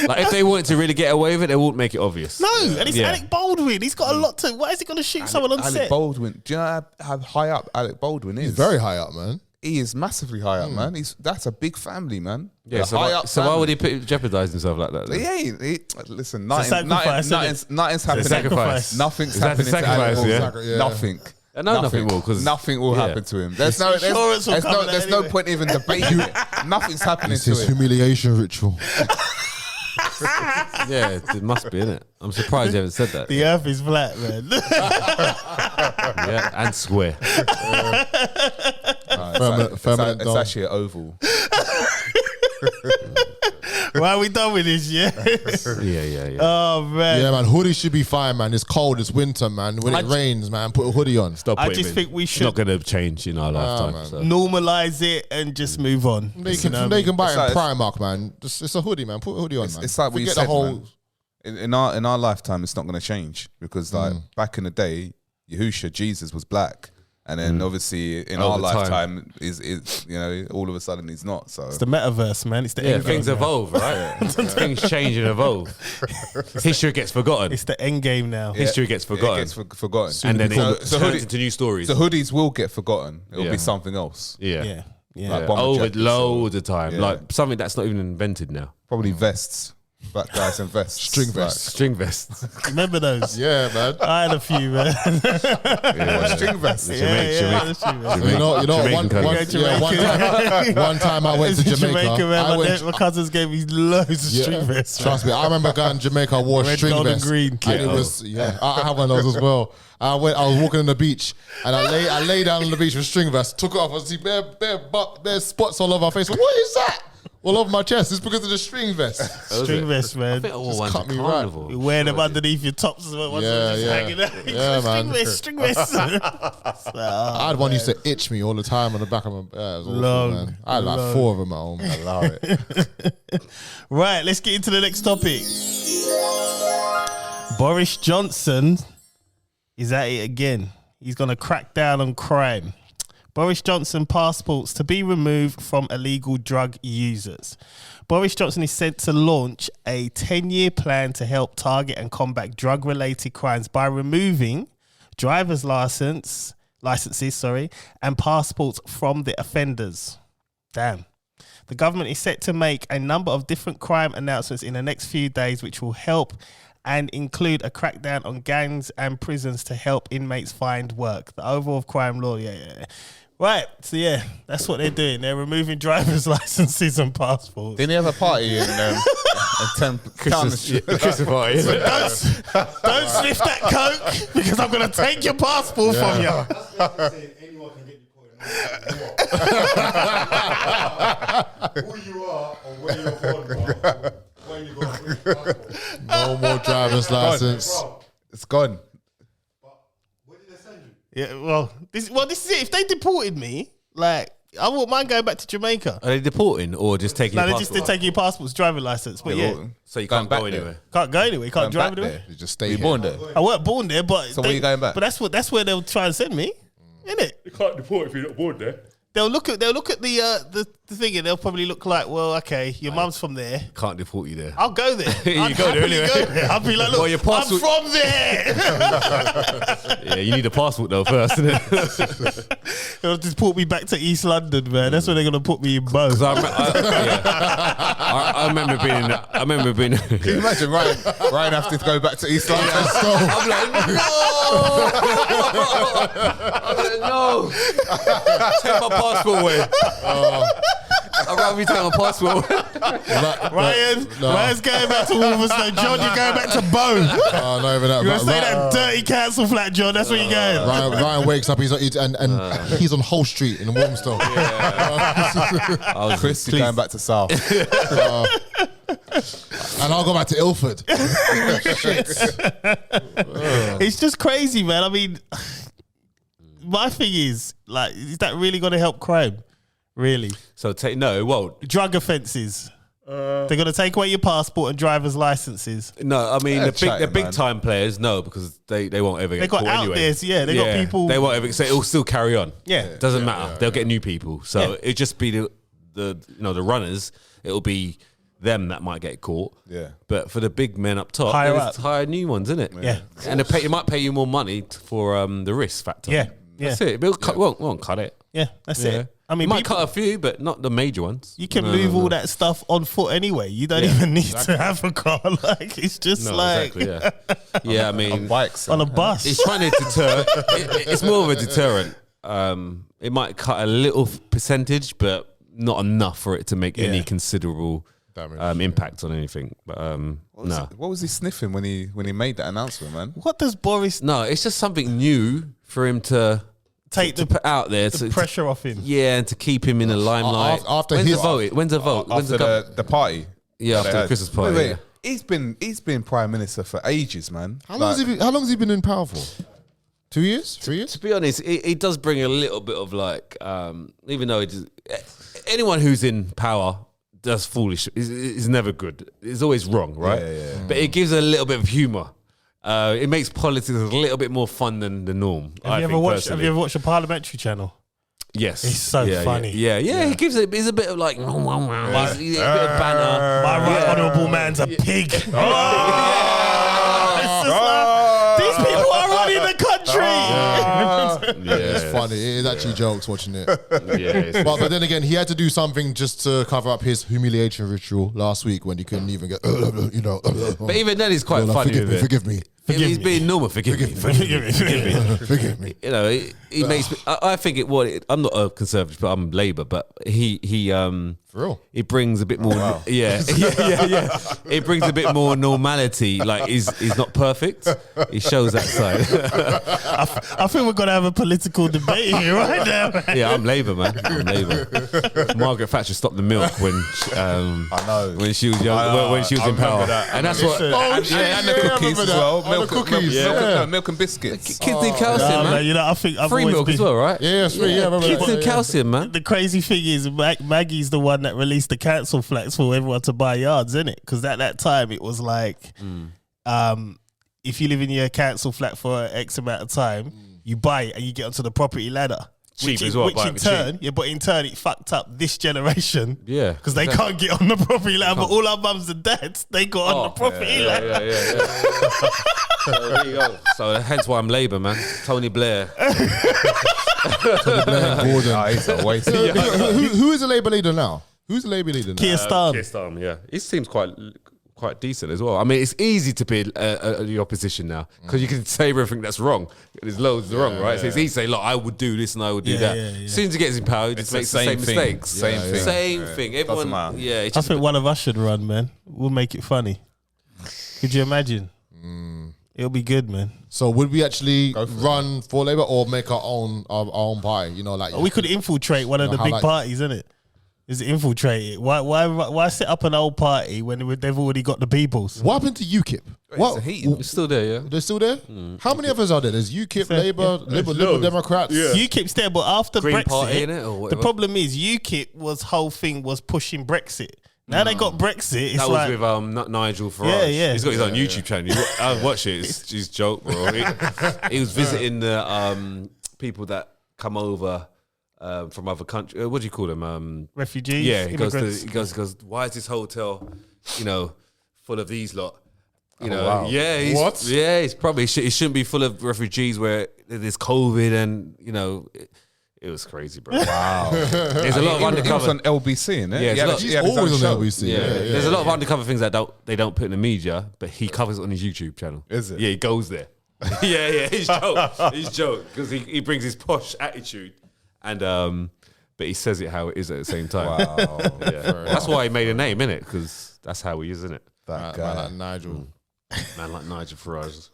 Like if they wanted to really get away with it, they wouldn't make it obvious. No, and it's Alec Baldwin. He's got a lot to. Why is he going to shoot someone on set? Alec Baldwin. Do you know how high up Alec Baldwin is? He's very high up, man. He is massively high up, man. That's a big family, man. Yeah, so why would he jeopardize himself like that? Listen, nothing's happening. Sacrifice. Nothing's happening to Alec. Nothing. Nothing will, because nothing will happen to him. There's no point even debating it. Nothing's happening to him. It's his humiliation ritual. Yeah, it must be, innit? I'm surprised you haven't said that. The earth is flat, man. Yeah, and square. It's actually an oval. Why are we done with this? Yeah. Oh man. Yeah, man. Hoodie should be fine, man. It's cold. It's winter, man. When it rains, man, put a hoodie on. I just think we should. It's not going to change in our lifetime. So. Normalize it and just move on. They can buy it in Primark, man. It's a hoodie, man. Put a hoodie on, man. It's like we said, man. In our lifetime, it's not going to change because like back in the day, Yahusha, Jesus was black. And then obviously in our lifetime is all of a sudden he's not. So it's the metaverse, man. It's the end things game evolve, right? Things change and evolve. History gets forgotten. It's the end game now. History gets forgotten. It gets forgotten, and then it turns into new stories. So hoodies will get forgotten. It'll be something else. Yeah. Like over loads of time, like something that's not even invented now. Probably vests. Black guys and vests. String vests. Remember those? Yeah, man. I had a few, man. String vests. One time I went to Jamaica. My cousins gave me loads of string vests. Trust me, I remember a guy in Jamaica wore string vests. Green. And it was, I have one of those as well. I was walking on the beach and I lay down on the beach with string vests, took it off, I see bare spots all over my face. What is that? All over my chest. It's because of the string vest. String vest, man. I think all ones cut me carnival. You wear them underneath your tops as well. Hanging out. Yeah, man. String vest. I had one used to itch me all the time on the back of my. It was awful, man. I had like 4 of them at home. I love it. Right, let's get into the next topic. Boris Johnson is at it again. He's going to crack down on crime. Boris Johnson passports to be removed from illegal drug users. Boris Johnson is set to launch a 10-year plan to help target and combat drug-related crimes by removing driver's licenses, and passports from the offenders. Damn. The government is set to make a number of different crime announcements in the next few days, which will help and include a crackdown on gangs and prisons to help inmates find work. The overall crime law, Right, so that's what they're doing. They're removing driver's licenses and passports. Didn't he have a party in Christmas party. Don't sniff that coke because I'm going to take your passport from you. Anyone can get deported. Who you are or where you're born from, where you got a passport. No more driver's license. It's gone. Where did they send you? Yeah, this is it. If they deported me, like, I wouldn't mind going back to Jamaica. Are they deporting or just taking? No, your they're just taking your passports, driving license. But so you can't back go there. anywhere. can't go anywhere. You can't drive Back anywhere. there. You just stay You here. born there? I weren't born there, but So where you going back? But that's where they'll try and send me, innit? You can't deport if you're not born there. They'll look at the thing and they'll probably look like, well, okay, your mum's from there. Can't deport you there. I'll go there. You I'd go there happily anyway. go there. I'll be like, look, Well, your passport- I'm from there. Yeah, you need a passport though first, innit? They'll just put me back to East London, man. That's where they're gonna put me in both. I remember being. Can you imagine Ryan have to go back to East London? I'm like, no. Take my passport away. I'd rather you take my passport away. Ryan's going back to Wolverstone. John, you're going back to Bow. Oh, not even that. You're gonna stay that dirty council flat, John. That's where you're going. Ryan wakes up. He's on Hull Street in Walmstone. Chris is going back to South. And I'll go back to Ilford. It's just crazy, man. I mean, my thing is, like, is that really going to help crime? Really? So no, it won't. Drug offences. They're going to take away your passport and driver's licenses. No, I mean the chatting, big man. time players, no, because they won't ever get They got caught anyway. outliers, they got people. They won't ever. So it'll still carry on. Yeah. Doesn't matter. They'll get new people. So it'll just be the runners. It'll be them that might get caught. Yeah. But for the big men up top, Higher they up. just hire new ones, isn't it? Yeah. And it might pay you more money for the risk factor. Yeah. That's it. It won't cut it. Yeah, that's it. I mean, It might people- cut a few, but not the major ones. You can move all that stuff on foot anyway. You don't even need to have a car. Like, it's just No, like exactly, yeah. Yeah, I mean, Bikes. on a bus. it's trying to deter. It's more of a deterrent. It might cut a little percentage, but not enough for it to make any considerable impact on anything. But no, What was he sniffing when he made that announcement, man? What does Boris no, it's just something new for him to take to the put out there. the To, pressure off him? yeah, and to keep him in the limelight. After when's his- the vote? When's the vote? When's After the the party. yeah, after They the had. Christmas party. Wait, yeah. he's been prime minister for ages, man. How long has he been in power for? 2 years? 3 years? To be honest, it does bring a little bit of like, even though anyone who's in power does foolish is never good. It's always wrong, right? Yeah. But it gives a little bit of humour. It makes politics a little bit more fun than the norm. Have you ever watched a parliamentary channel? Yes, It's so funny. Yeah. He gives it. It's a bit of like, he's a bit of banner. My right honourable man's a pig. It's just like, these people are running the country. It's funny. It is actually jokes watching it. Yeah, But then again, he had to do something just to cover up his humiliation ritual last week when he couldn't even get, but even then, he's quite funny with it. Forgive me. He's being normal. Forgive me. Forgive me. You know, he makes me. I think I'm not a conservative, but I'm Labour. But he For real. it brings a bit more. Yeah. It brings a bit more normality. Like he's not perfect. He shows that side. I think we're gonna have a political debate here right now. Yeah, I'm Labour, man. I'm Labour. Margaret Thatcher stopped the milk when I know. when she was young, when she was in power, that. and that's what And the cookies as well. Milk and biscuits. kids need calcium, man. You know, I think I've Free always milk been, as well, right? Yeah, it's free. Yeah, I remember Kids that. need calcium, man. The crazy thing is, Maggie's the one that released the council flats for everyone to buy yards, isn't it? Because at that time it was like, if you live in your council flat for X amount of time, you buy it and you get onto the property ladder. Cheap which as well, Which buy in it for turn, but in turn, it fucked up this generation. Yeah, Because they can't get on the property ladder, but all our mums and dads, they got on the property ladder. Yeah. So there you go. So hence why I'm Labour, man. Tony Blair. Gordon. He's a waste. Who is the Labour leader now? Who's the Labour leader now? Keir Starmer. Keir Starmer, yeah. He seems quite quite decent as well. I mean, it's easy to be the opposition now because you can say everything that's wrong. There's loads wrong, right? So it's easy to say, look, I would do this and I would do that. As soon as he gets in power, he just makes the same mistakes. Same thing. Everyone, I think one of us should run, man. We'll make it funny. Could you imagine? It'll be good, man. So would we actually run for Labour or make our own party? You know, like we could infiltrate one of the big parties, isn't it? Is infiltrate it? Why set up an old party when they've already got the peoples? What happened to UKIP? It's still there, yeah. They're still there? How many others are there? There's UKIP, Labour, Liberal Democrats. Yeah. UKIP's there, but after Green Brexit, Party, innit, the problem is UKIP whole thing was pushing Brexit. Now they got Brexit. It's that was with Nigel Farage. Yeah. He's got his own YouTube channel. I watch it. It's just joke, bro. He was visiting the people that come over from other countries. What do you call them? Refugees. Yeah. He goes. Why is this hotel, full of these lot? Wow. Yeah. It's probably it shouldn't be full of refugees where there's COVID and It was crazy, bro. Wow. There's a lot of undercover. He was on LBC, innit? Yeah, he's always on LBC. Yeah. There's a lot of undercover things that they don't put in the media, but he covers it on his YouTube channel. Is it? Yeah, he goes there. yeah, he's joke because he brings his posh attitude and but he says it how it is at the same time. Wow. That's why he made a name, innit? Because that's how he is, innit? That guy. Man like Nigel. Man like Nigel Farage.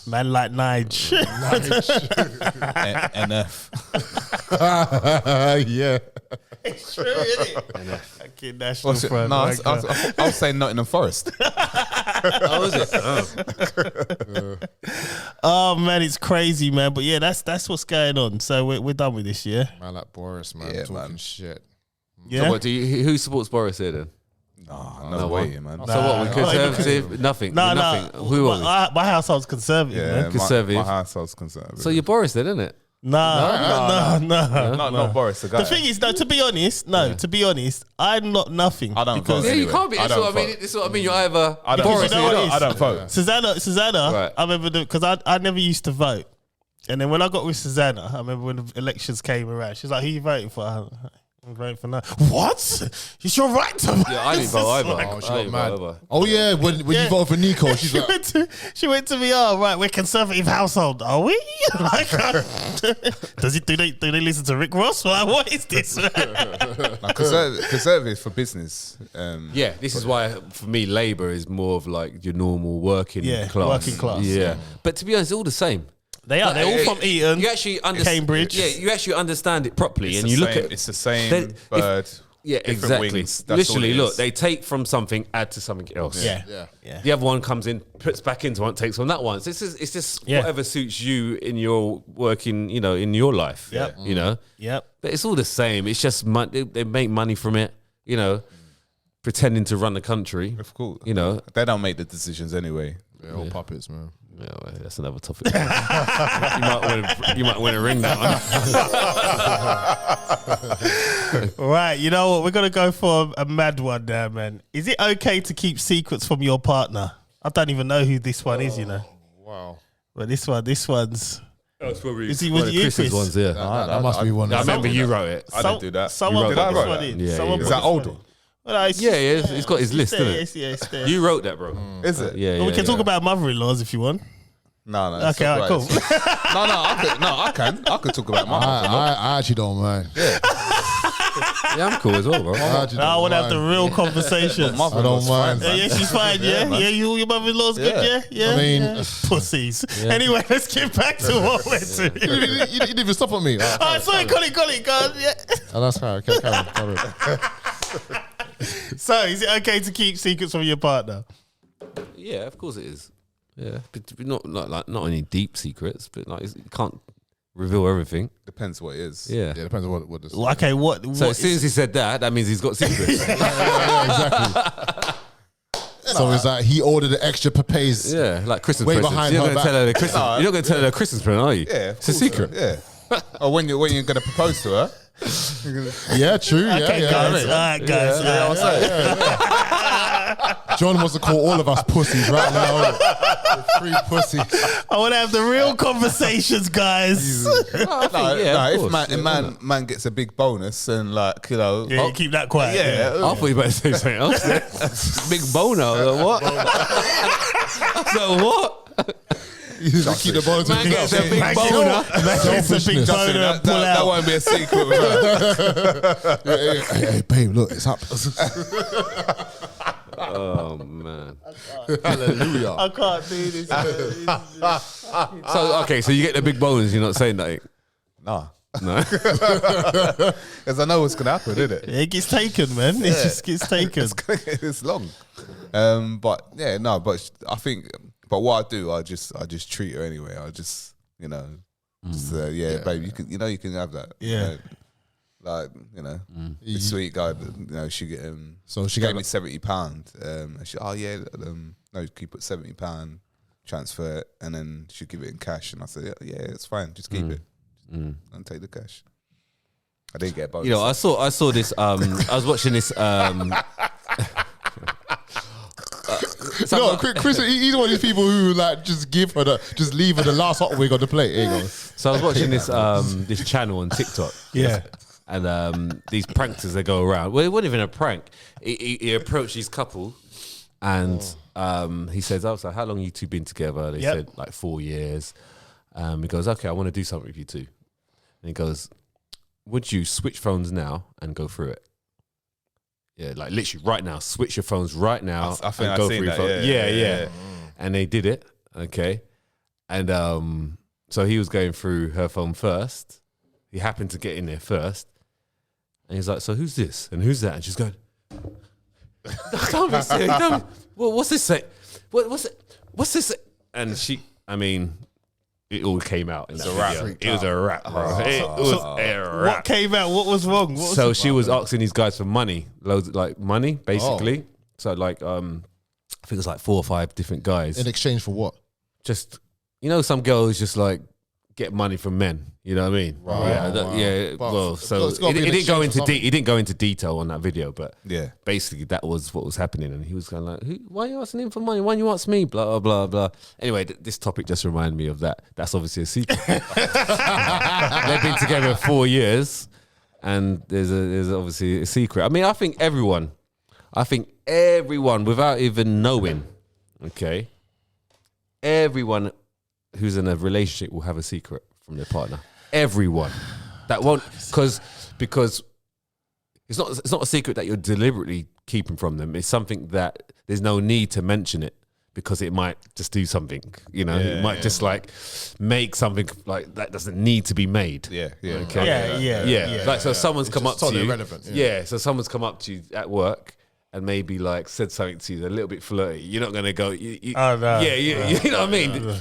Man like Nige. NF. Yeah. It's true, isn't it? NF. Okay, national front. No, I was saying Nottingham Forest. Oh, is it? Oh man, it's crazy, man. But yeah, that's what's going on. So we're done with this, yeah. Man like Boris, man. Yeah, talking man. shit. Yeah. So what who supports Boris here then? No way, man. So what? We conservative? Nothing. Nothing. Who are we? My household's conservative, man. Conservative. My household's conservative. So you're Boris then, isn't it? No. Not Boris. The thing is, to be honest, I'm not nothing. I don't vote. Yeah, you anyway. can't be. That's what I mean. That's what I mean. You're either Boris. I don't vote. Susanna, Right. I remember because I never used to vote, and then when I got with Susanna, I remember when the elections came around, she's like, "Who you voting for?" I'm voting for now. What? It's your right to vote. Yeah, I didn't vote either. Oh, she got mad. Oh yeah, when you voted for Nico, she's like, she went to me. Oh right, we're conservative household, are we? Like, do they listen to Rick Ross? Like, what is this? Conservative for business. Yeah, this is why for me Labour is more of like your normal working class. Working class. Yeah, but to be honest, it's all the same. They are. They're all from Eton. You actually understand Cambridge. Yeah, you actually understand it properly, and you look at it's the same bird. Yeah, exactly. Wings. Literally, look, they take from something, add to something else. Yeah. The other one comes in, puts back into one, takes from that one. So it's just whatever suits you in your working, in your life. Yep. But it's all the same. It's just they make money from it. Pretending to run the country. Of course. They don't make the decisions anyway. they're all puppets, man. Yeah, well, that's another topic. you might win a ring that one. Right, you know what? We're gonna go for a mad one now, man. Is it okay to keep secrets from your partner? I don't even know who this one is, Wow. But this one's. That's probably was it you, Chris? Ones, yeah. That must be one. I remember you wrote it. I didn't do that. Someone put this one in. Yeah, Someone is put that this older? one in. Well, He's got his list, isn't it? It's there. You wrote that, bro. Is it? Yeah, Well, we can talk about mother-in-laws if you want. No. Okay, all right, cool. I can. I could talk about my I actually don't mind. Yeah, I'm cool as well, bro. I want to have the real conversations. I don't mind. Yeah, she's fine. Yeah, your mother-in-law's good. Yeah. I mean, pussies. Yeah. Anyway, let's get back to what we're doing. you didn't even stop on me. Sorry, got it. Go on, yeah. Oh, that's fine. Okay, carry on. So, is it okay to keep secrets from your partner? Yeah, of course it is. Yeah, but not any deep secrets, but you can't reveal everything. Depends what it is. Yeah, depends on what this. Okay, what? So as soon as he said that means he's got secrets. Exactly. So it's like he ordered an extra papes. Yeah, like Christmas way presents. behind You're her not going to tell her the Christmas. You're not going to tell her the Christmas present, are you? Yeah, it's a secret. Yeah. Or when you're going to propose to her. Yeah, true. Okay, yeah, guys. All right, guys. Do John wants to call all of us pussies right now. Free pussies. I want to have the real conversations, guys. If man gets a big bonus and like, you know, Yeah, you keep that quiet. yeah, I thought you were about to say something else. Big boner. What? So what? Keep the bonus to Man gets a himself. big boner. It's a big boner. Pull that out. won't be a secret. Hey, babe, look, it's up. Oh man. Hallelujah. I can't do this. So okay, so you get the big bonus. You're not saying that. Nah. No. Because I know what's going to happen, isn't it? It gets taken, man. It just gets taken. It's long. But yeah, no, but I think, but what I do, I just treat her anyway. I just, you know, babe, you can have that. Yeah. Like, you know, the sweet guy, you know, she gave me £70. And she, no, you put £70, transfer it, and then she'd give it in cash. And I said, yeah, it's fine, just keep it. And take the cash. I didn't get a bonus. You know, I saw this. I was watching this. No, Chris, he's one of these people who like just leave her the last hot wing on the plate. Here you go. So I was watching this this channel on TikTok. Yeah. And these pranksters that go around. Well, it wasn't even a prank. He approached these couple, and he says, "Oh, so how long you two been together?" They said like 4 years. He goes, "Okay, I want to do something with you too." And he goes, "Would you switch phones now and go through it?" Yeah, like literally right now. Switch your phones right now. I think and go I've seen through your that. phone. Yeah. And they did it. Okay. And so he was going through her phone first. He happened to get in there first. And he's like, "So who's this? And who's that?" And she's going, "Don't be silly. Well, what's this say? What's this say?" And she, I mean, it all came out in that video. It was a rap, bro. It was a rap. What came out? What was wrong? So she was asking these guys for money, loads like money, basically. So like, I think it was like 4 or 5 different guys. In exchange for what? Just, you know, some girls just like get money from men. You know what I mean? Right. Yeah. But Well, so it's gotta it be in didn't go exchange for into he didn't go into detail on that video, but Yeah. basically that was what was happening, and he was kind of like, "Why are you asking him for money? Why you ask me?" Blah blah blah. Anyway, this topic just reminded me of that. That's obviously a secret. They've been together 4 years, and there's obviously a secret. I mean, I think everyone, without even knowing, okay, everyone who's in a relationship will have a secret from their partner. Everyone that won't, because it's not a secret that you're deliberately keeping from them. It's something that there's no need to mention it because it might just do something. You know, it might just like make something like that doesn't need to be made. Yeah. Okay. Yeah. Like so, someone's come up to totally you. irrelevant, Yeah. So someone's come up to you at work and maybe like said something to you a little bit flirty. You're not gonna go. Oh, no. Yeah. You know what I mean?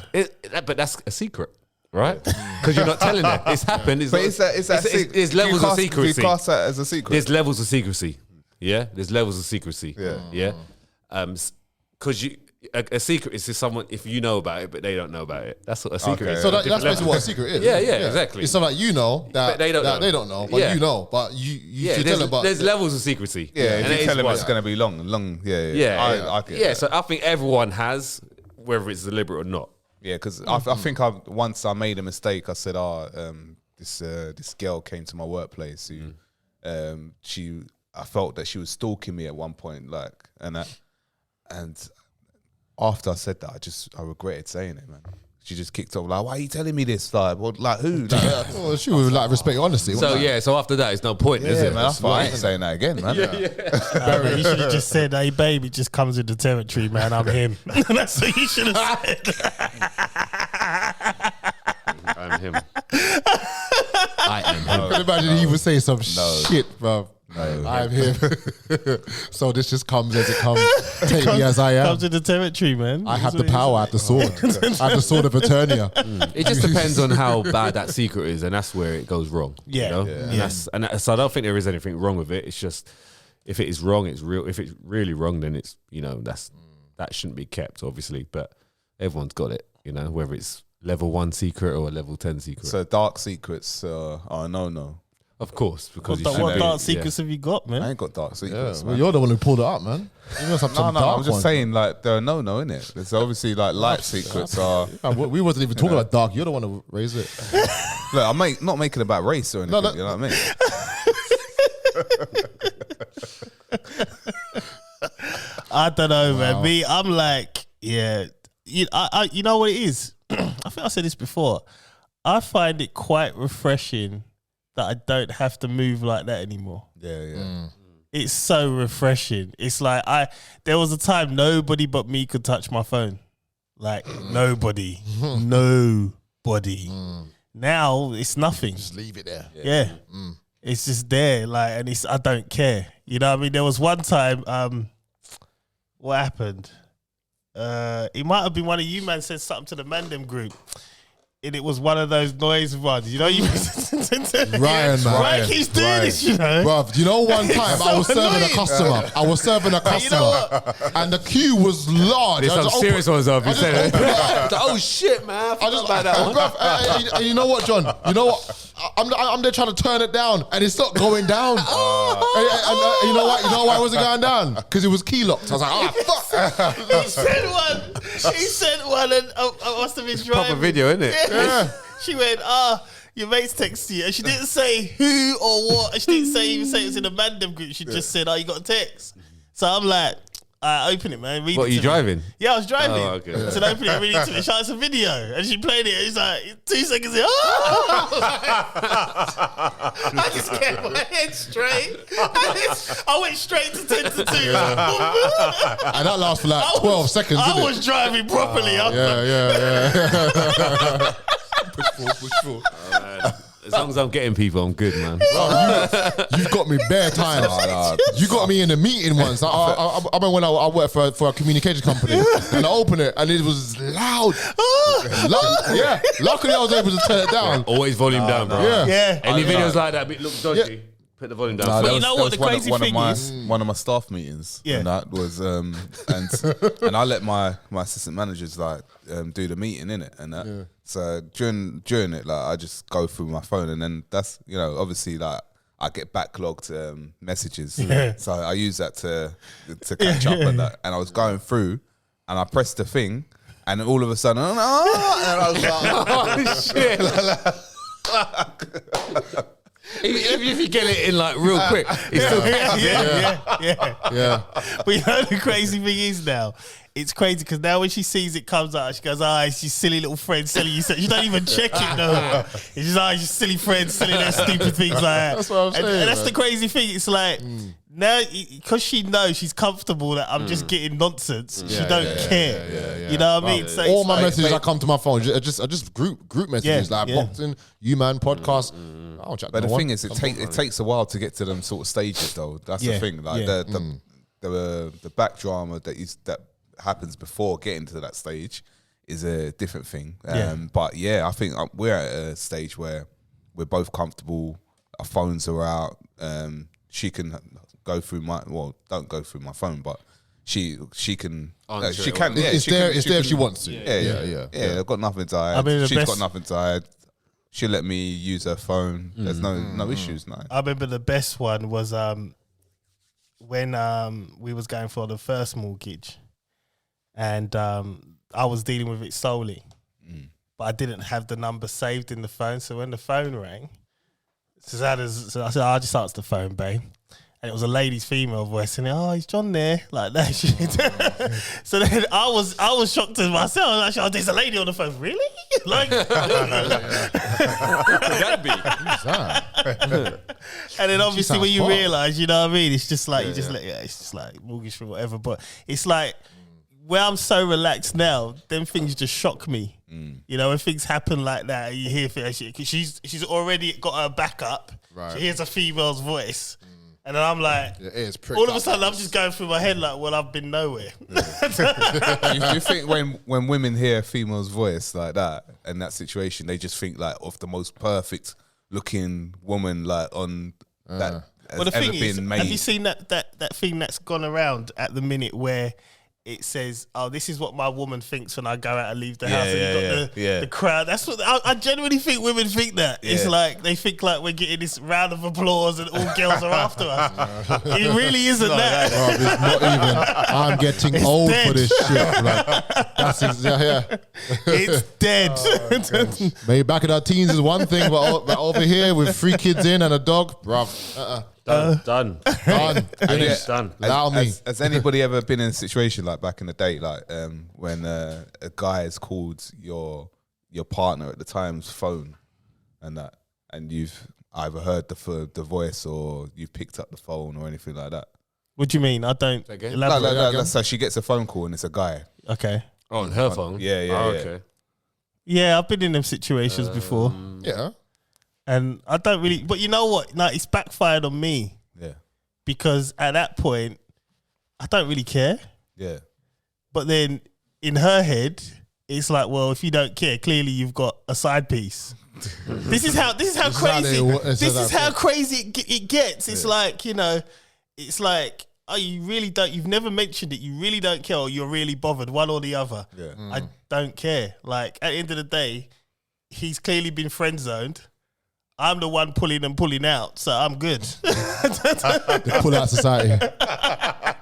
But that's a secret. Right? Because you're not telling them. It's happened. But There's levels of secrecy. Do you class that as a secret? There's levels of secrecy. Yeah? There's levels of secrecy. Yeah. Because a secret is to someone, if you know about it, but they don't know about it. That's what a secret Okay. is. So that's basically what a secret is. Yeah, exactly. It's something like you know that But they don't know. they don't know, but Yeah. you know, but you should tell them. But there's levels of secrecy. Yeah, And if it you tell is them one. it's going to be long. Yeah. I get that. So I think everyone has, whether it's deliberate or not. Yeah, because I think once I made a mistake. I said, this girl came to my workplace who, I felt that she was stalking me at one point, like, and after I said that, I regretted saying it, man. She just kicked off like, "Why are you telling me this? Like, well, like who?" Like, well, she would like respect your honesty. So so after that, it's no point, is it? man, that's why I ain't saying that again, man. You should have just said, "Hey, baby, just comes in the territory, man. I'm him." That's what you should have said. I'm him. I am him. I can imagine he would say some shit, bro. I'm him. So this just comes as it comes. Take me as I am. Comes in the territory, man. I have the power. I have the sword. I have the sword of Eternia. It just depends on how bad that secret is, and that's where it goes wrong. Yeah. You know? Yeah. So I don't think there is anything wrong with it. It's just if it is wrong, it's real. If it's really wrong, then it's that shouldn't be kept, obviously. But everyone's got it, whether it's level 1 secret or a level 10 secret. So dark secrets are no. Of course, because What dark secrets have you got, man? I ain't got dark secrets. Well, you're the one who pulled it up, man. You must have some dark I'm just ones. saying, like, there are no, innit? There's obviously, like, light secrets are... We wasn't even talking about dark. You're the one who raised it. Look, I'm not making it about race or anything, you know what I mean? I don't know, man. Me, I'm like, yeah. You know what it is? I think I said this before. I find it quite refreshing that I don't have to move like that anymore. Yeah. It's so refreshing. It's like there was a time nobody but me could touch my phone. Like nobody. Now it's nothing. Just leave it there. Yeah. It's just there. Like, and I don't care. You know what I mean? There was one time, what happened? It might have been one of you man said something to the Mandem group. And it was one of those noise ones, you know. Ryan keeps doing this, you know. Bruv, you know, one time I was serving a customer. You know what? And the queue was large. There's some serious ones up. You said, oh, shit, man. I just like that one. Bruv, you know what, John? You know what? I'm there trying to turn it down, and it's not going down. And you know what? You know why it wasn't going down? Because it was key locked. I was like, fuck. He sent one, and I must have been driving. proper video, isn't it? Yeah. She went, your mate's texted you. And she didn't say who or what. She didn't even say it was in the Mandem group. She just said, you got a text. So I'm like, open it, man. Read What, it you to driving? Me. Yeah, I was driving. Oh, okay. I said, open it, read it to me. It's a video. And she played it. And he's like, 2 seconds in. I just kept my head straight. I went straight to 10 to 2. And that lasts for like 12 seconds, I didn't was it? driving properly. Yeah. Push full. As long as I'm getting people, I'm good, man. You've got me bare times. You got me in a meeting once. I remember when I worked for a communication company, and I opened it, and it was loud. Yeah. Luckily, I was able to turn it down. Always volume down, bro. Yeah. Any videos like that look dodgy, put the volume down. But you know what the crazy thing is? One of my staff meetings. Yeah. And that was and I let my assistant managers like do the meeting in it and that. Yeah. So during it, like I just go through my phone, and then that's, you know, obviously like I get backlogged messages. Yeah. So I use that to catch up and that. And I was going through, and I pressed the thing, and then all of a sudden, and I was like, oh shit. Even if you get it in like real quick, it's still yeah. But you know the crazy thing is now, it's crazy because now when she sees it comes out, she goes, it's your silly little friend selling you. You don't even check it no more. It's just, it's your silly friend selling their stupid things like that. That's what I'm saying. And that's the crazy thing. It's like, now, because she knows she's comfortable that I'm just getting nonsense, she don't care. You know what I mean? So all my messages that come to my phone, I just group messages like boxing, you man, podcast. I'll chat. But the thing is, it takes a while to get to them sort of stages, though. That's the thing. Like the back drama that happens before getting to that stage is a different thing. But yeah, I think we're at a stage where we're both comfortable. Our phones are out. She can go through don't go through my phone, but she can. She can. Yeah, it's there if she wants to. Yeah. I've got nothing to hide. She's got nothing to hide. She'll let me use her phone. There's no issues now. I remember the best one was when we was going for the first mortgage, and I was dealing with it solely, but I didn't have the number saved in the phone. So when the phone rang, so I said, I just answered the phone, babe. And it was a lady's female voice, and is John there? Like that shit. So then I was shocked to myself. I was like, there's a lady on the phone. Really? Like, what could that be? Who's that? And then obviously when you realise, you know what I mean? It's just like, it's just like mortgage for whatever. But it's like, where I'm so relaxed now, them things just shock me. You know, when things happen like that, you hear things, she's already got her backup. Right. She hears a female's voice. And then I'm like, all of a sudden I'm just going through my head like, well, I've been nowhere. You think when women hear a female's voice like that, in that situation, they just think like of the most perfect looking woman like on that has well, the ever thing is, been made. have you seen that thing that's gone around at the minute where it says, "Oh, this is what my woman thinks when I go out and leave the house." And you got the crowd. That's what I genuinely think women think that. It's like they think like we're getting this round of applause and all girls are after us. It really isn't that. Bro, it's not even. I'm getting old dead for this shit. Like, it's dead. Maybe back in our teens is one thing, but over here with 3 kids in and a dog, bruv. Done. Done. Allow me. Has anybody ever been in a situation like back in the day, like when a guy has called your partner at the time's phone and that, and you've either heard the voice or you've picked up the phone or anything like that? What do you mean? I don't. Let's say she gets a phone call and it's a guy. Okay. Oh, on her phone? Yeah. Okay. Yeah, I've been in them situations before. Yeah. And I don't really, but you know what? No, it's backfired on me. Yeah. Because at that point, I don't really care. Yeah. But then in her head, it's like, well, if you don't care, clearly you've got a side piece. This is how crazy it gets. It's like, you know, it's like, oh, you really don't, you've never mentioned it, you really don't care, or you're really bothered, one or the other. Yeah. I don't care. Like, at the end of the day, he's clearly been friend zoned. I'm the one pulling and pulling out, so I'm good. The pull out society.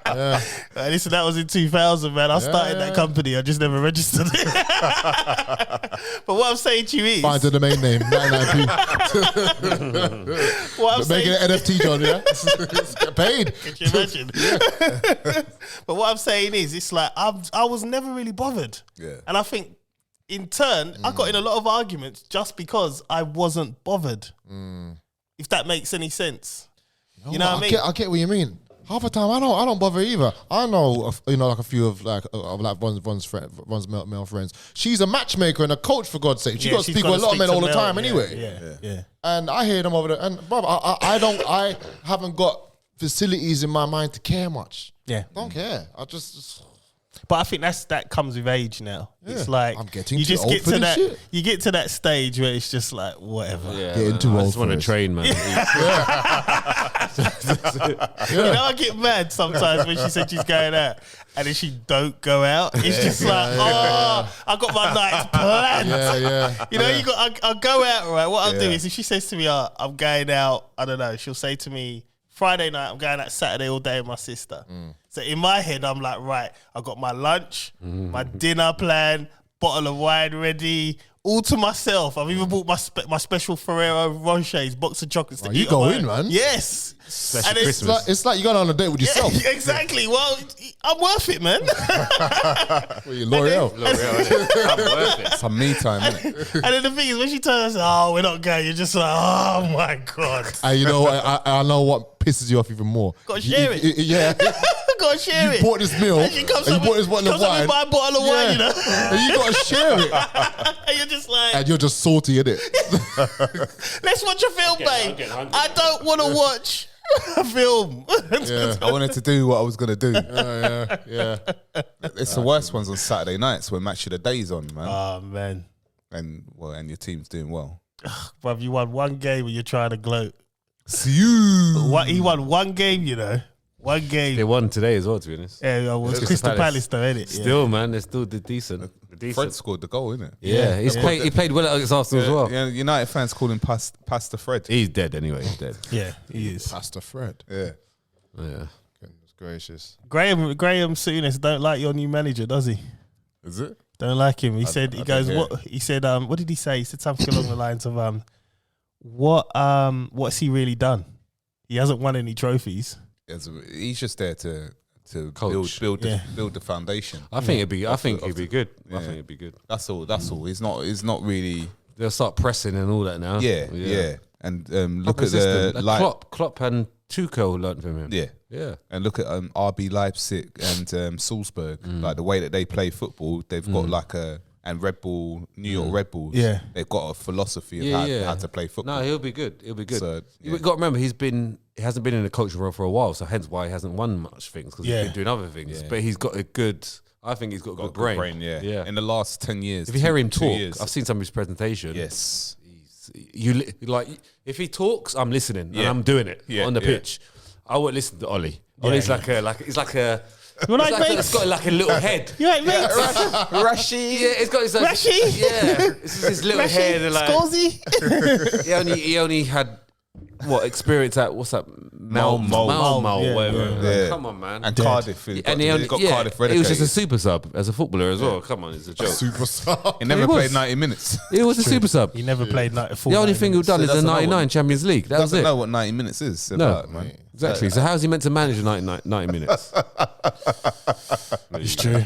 Yeah. Listen, that was in 2000, man. I started that company. I just never registered it. But what I'm saying to you is... Find the domain name, 99p. What I'm making an NFT, John, yeah? Get paid. Could you imagine? But what I'm saying is, it's like, I was never really bothered. Yeah. And I think... in turn, I got in a lot of arguments just because I wasn't bothered. If that makes any sense. You know what I mean? I get what you mean. Half the time, I don't bother either. I know, like a few of Ron's male friends. She's a matchmaker and a coach, for God's sake. She got to speak with a lot of men all the time anyway. Yeah. And I hear them over there. And bro, I haven't got facilities in my mind to care much. Yeah. Don't care. I just. But I think that comes with age now. Yeah. It's like I'm getting too old for this shit. You get to that stage where it's just like whatever. Yeah, getting too old. I just want to train, man. You know, I get mad sometimes when she said she's going out and then she don't go out. It's just like, I got my nights planned. Yeah. You know, I'll go out, right? What I'll do is if she says to me, I'm going out, I don't know, she'll say to me, Friday night, I'm going out Saturday all day with my sister. So in my head, I'm like, right, I've got my lunch, my dinner plan, bottle of wine ready, all to myself. I've even bought my special Ferrero Rocher's box of chocolates. You go in, man. Yes. Special Christmas. It's like you're going on a date with yourself. Yeah, exactly. Well, I'm worth it, man. Well, you're L'Oreal. I'm worth it. Some me time, innit? And then the thing is, when she turns and says, oh, we're not going, you're just like, oh my God. And you know, I know what pisses you off even more. Gotta share it. Yeah. Gotta share it. You bought this meal, and she comes and up you bought this bottle of wine. My bottle of wine, you know. And you gotta share it. And you're just like... And you're just salty, innit? Let's watch a film, babe. I don't want to watch a film. Yeah. I wanted to do what I was going to do. Yeah. It's the worst ones on Saturday nights when Match of the Day's on, man. Oh, man. And your team's doing well. Bruv, you won one game and you're trying to gloat. See you. He won one game, you know. One game. They won today as well, to be honest. Yeah, it was Crystal Palace though, innit? Still, man, they still did decent. Fred scored the goal, innit? Yeah, he played well against Arsenal as well. Yeah, United fans call him Pastor Fred. He's dead anyway. He's dead. Yeah, he is. Pastor Fred. Yeah. Goodness gracious. Graham Souness don't like your new manager, does he? Is it? Don't like him. He said what did he say? He said something along the lines of what's he really done? He hasn't won any trophies. He's just there to Coach. build the foundation. I think he'd be good. Yeah. I think it'd be good. That's all. It's not really. They'll start pressing and all that now. Yeah. And look Proper at system. the Klopp and Tuchel learned from him. Yeah. And look at RB Leipzig and Salzburg. Like the way that they play football, they've got like and Red Bull, New York Red Bulls. Yeah, they've got a philosophy of how to play football. No, he'll be good. So, You've got to remember, he hasn't been in a coaching role for a while, so hence why he hasn't won much things, because he's been doing other things. But he's got a good. I think he's got a good brain. Yeah. In the last 10 years, if you hear him talk, I've seen some of his presentation. Yes, if he talks, I'm listening and I'm doing it on the pitch. I won't listen to Ollie. Ollie's like a You like It's mates? got like a little head. You like mates? Rashi. Yeah, it's got this like, Rashi? Yeah, it's just this little head. And like, Scorsy? he only had what experience at what's that? Mal, yeah, whatever. yeah. Like, Yeah. come on, man. And Cardiff. And he only got yeah, Cardiff he was just a relegated. super sub as a footballer as well. Come on, it's a joke. Super star. He never He was. played 90 minutes. He was a super sub. He never played 94. The only thing he'd done So is the doesn't know what- 99 Champions League. That was Doesn't it. know what 90 minutes is. No. About, man. Exactly. So how's he meant to manage a 90 minutes? It's true.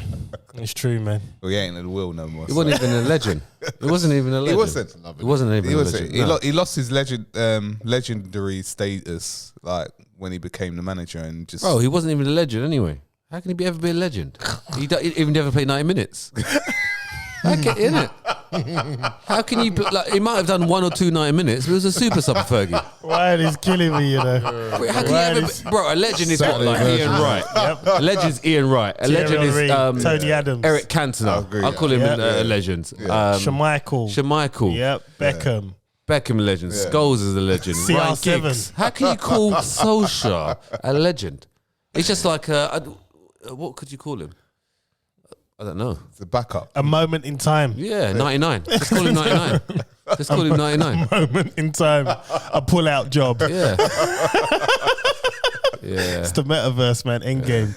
It's true, man. Well, he ain't in the wheel no more. He wasn't even a legend. He wasn't even a legend. He wasn't. He wasn't even He a wasn't. legend. He, No. he lost his legendary status like when he became the manager and just. Bro, he wasn't even a legend anyway. How can he ever be a legend? He even never played 90 minutes. How can, innit? How can you put, like, he might have done 1 or 2 90 minutes, but he was a super sub of Fergie. Ryan is killing me, you know. Wait, how can you ever be, bro, a legend is what, Saturday like version. Ian Wright. A legend's Ian Wright. A legend Thierry is Henry, Tony Adams. Eric Cantona. I'll call him a legend. Schmeichel. Schmeichel. Yep. Beckham. Beckham, a legend. Scholes is a legend. CR7. Ryan Giggs. How can you call Solskjaer a legend? It's just like, what could you call him? I don't know. the backup. A moment in time. Yeah, 99. Just call him 99. Just call him 99. Moment in time. A pull-out job. Yeah. Yeah. It's the metaverse, man. Endgame.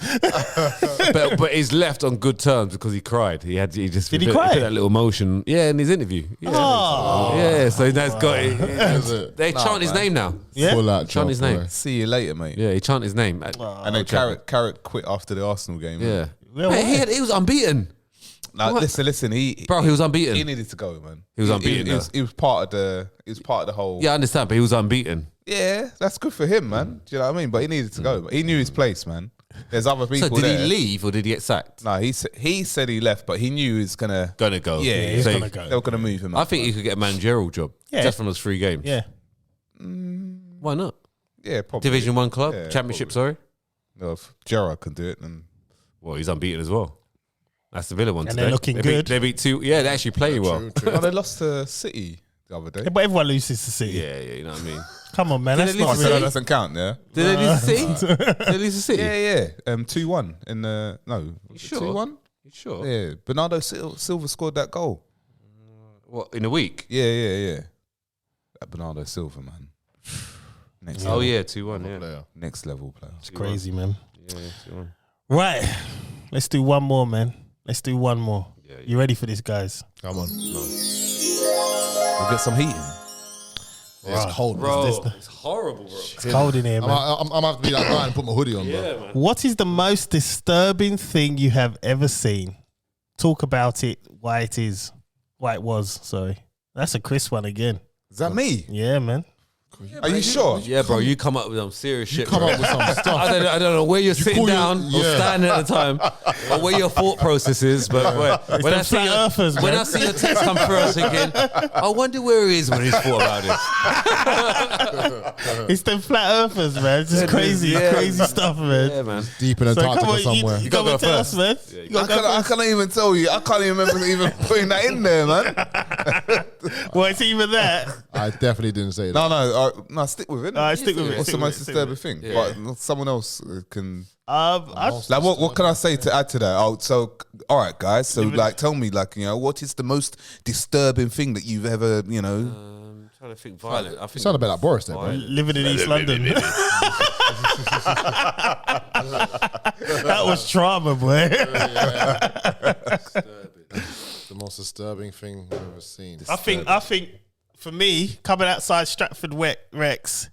But he's left on good terms because he cried. He just Did he put cry? that little emotion. Yeah, in his interview. Yeah, Oh. yeah, so that's got it. Is it? They chant his name now. Yeah. Full out Chant his name. See you later, mate. Yeah, he chant his name. And then Carrot quit after the Arsenal game. Yeah. Yeah, Hey, why? he was unbeaten. Now, listen. He was unbeaten. He needed to go, man. He was unbeaten, He was part of the whole. Yeah, I understand, but he was unbeaten. Yeah, that's good for him, man. Do you know what I mean? But he needed to go. He knew his place, man. There's other people So did there. he leave or did he get sacked? No, he said he left, but he knew he was gonna Go. Yeah, he's So gonna go. They were gonna move him. I up, think he could get a managerial job Yeah. just from those 3 games. Yeah. Why not? yeah, probably. Division 1 club, Yeah, championship, probably. sorry. No, if Gerrard can do it, then Well, he's unbeaten as well. That's the Villa one And today. they're looking They good. They beat 2. Yeah, they're actually playing well. oh, they lost to City the other day. Yeah, but everyone loses to City. Yeah, you know what I mean. Come on, man. Did That's they not lose to So that really. doesn't count, yeah. Did they lose to City? Did they lose to City? Yeah. 2-1 in the sure? 2-1. You sure? Yeah, Bernardo Silva scored that goal. What, in a week? Yeah. That Bernardo Silva, man. Next Oh, level. yeah, 2-1, yeah. Player. Next level player. It's crazy, man. Yeah, 2-1. Right. Let's do one more, man. Let's do one more. Yeah. You ready for this, guys? Come on. We'll get some heating. It's cold, Bro, bro. it's horrible, bro. It's cold in here, man. I'm gonna have to be that guy and put my hoodie on, bro. Yeah, man. What is the most disturbing thing you have ever seen? Talk about it, why it was, sorry. That's a Chris one again. Is that me? Yeah, man. Are you sure? Yeah, bro, you come up with some serious shit. Come bro. up with some stuff. I don't know where you're sitting call your- down or yeah. standing at the time, or where your thought process is. But when I them see flat your, earthers, when man. I see your text come through, I was thinking, I wonder where he is when he's thought about this. It's them flat earthers, man. It's just crazy, Yeah. crazy stuff, man. Yeah, man. Deep in So come Antarctica on, somewhere. you gotta go tell us, first. man. Yeah, You gotta go I first. can't even tell you. I can't even remember even putting that in there, man. Well, it's either that. I definitely didn't say that. No, stick with it. All right, stick with it. What's the stick with most it, stick disturbing with thing? Yeah. But someone else can. I- Like, what can I say to add to that? Oh, so all right, guys. So, like, tell me, like, what is the most disturbing thing that you've ever, I'm trying to think violent. I think You sound a bit like Boris there, bro. living in East London. That was trauma, boy. The most disturbing thing I've ever seen. I think for me, coming outside Stratford Rex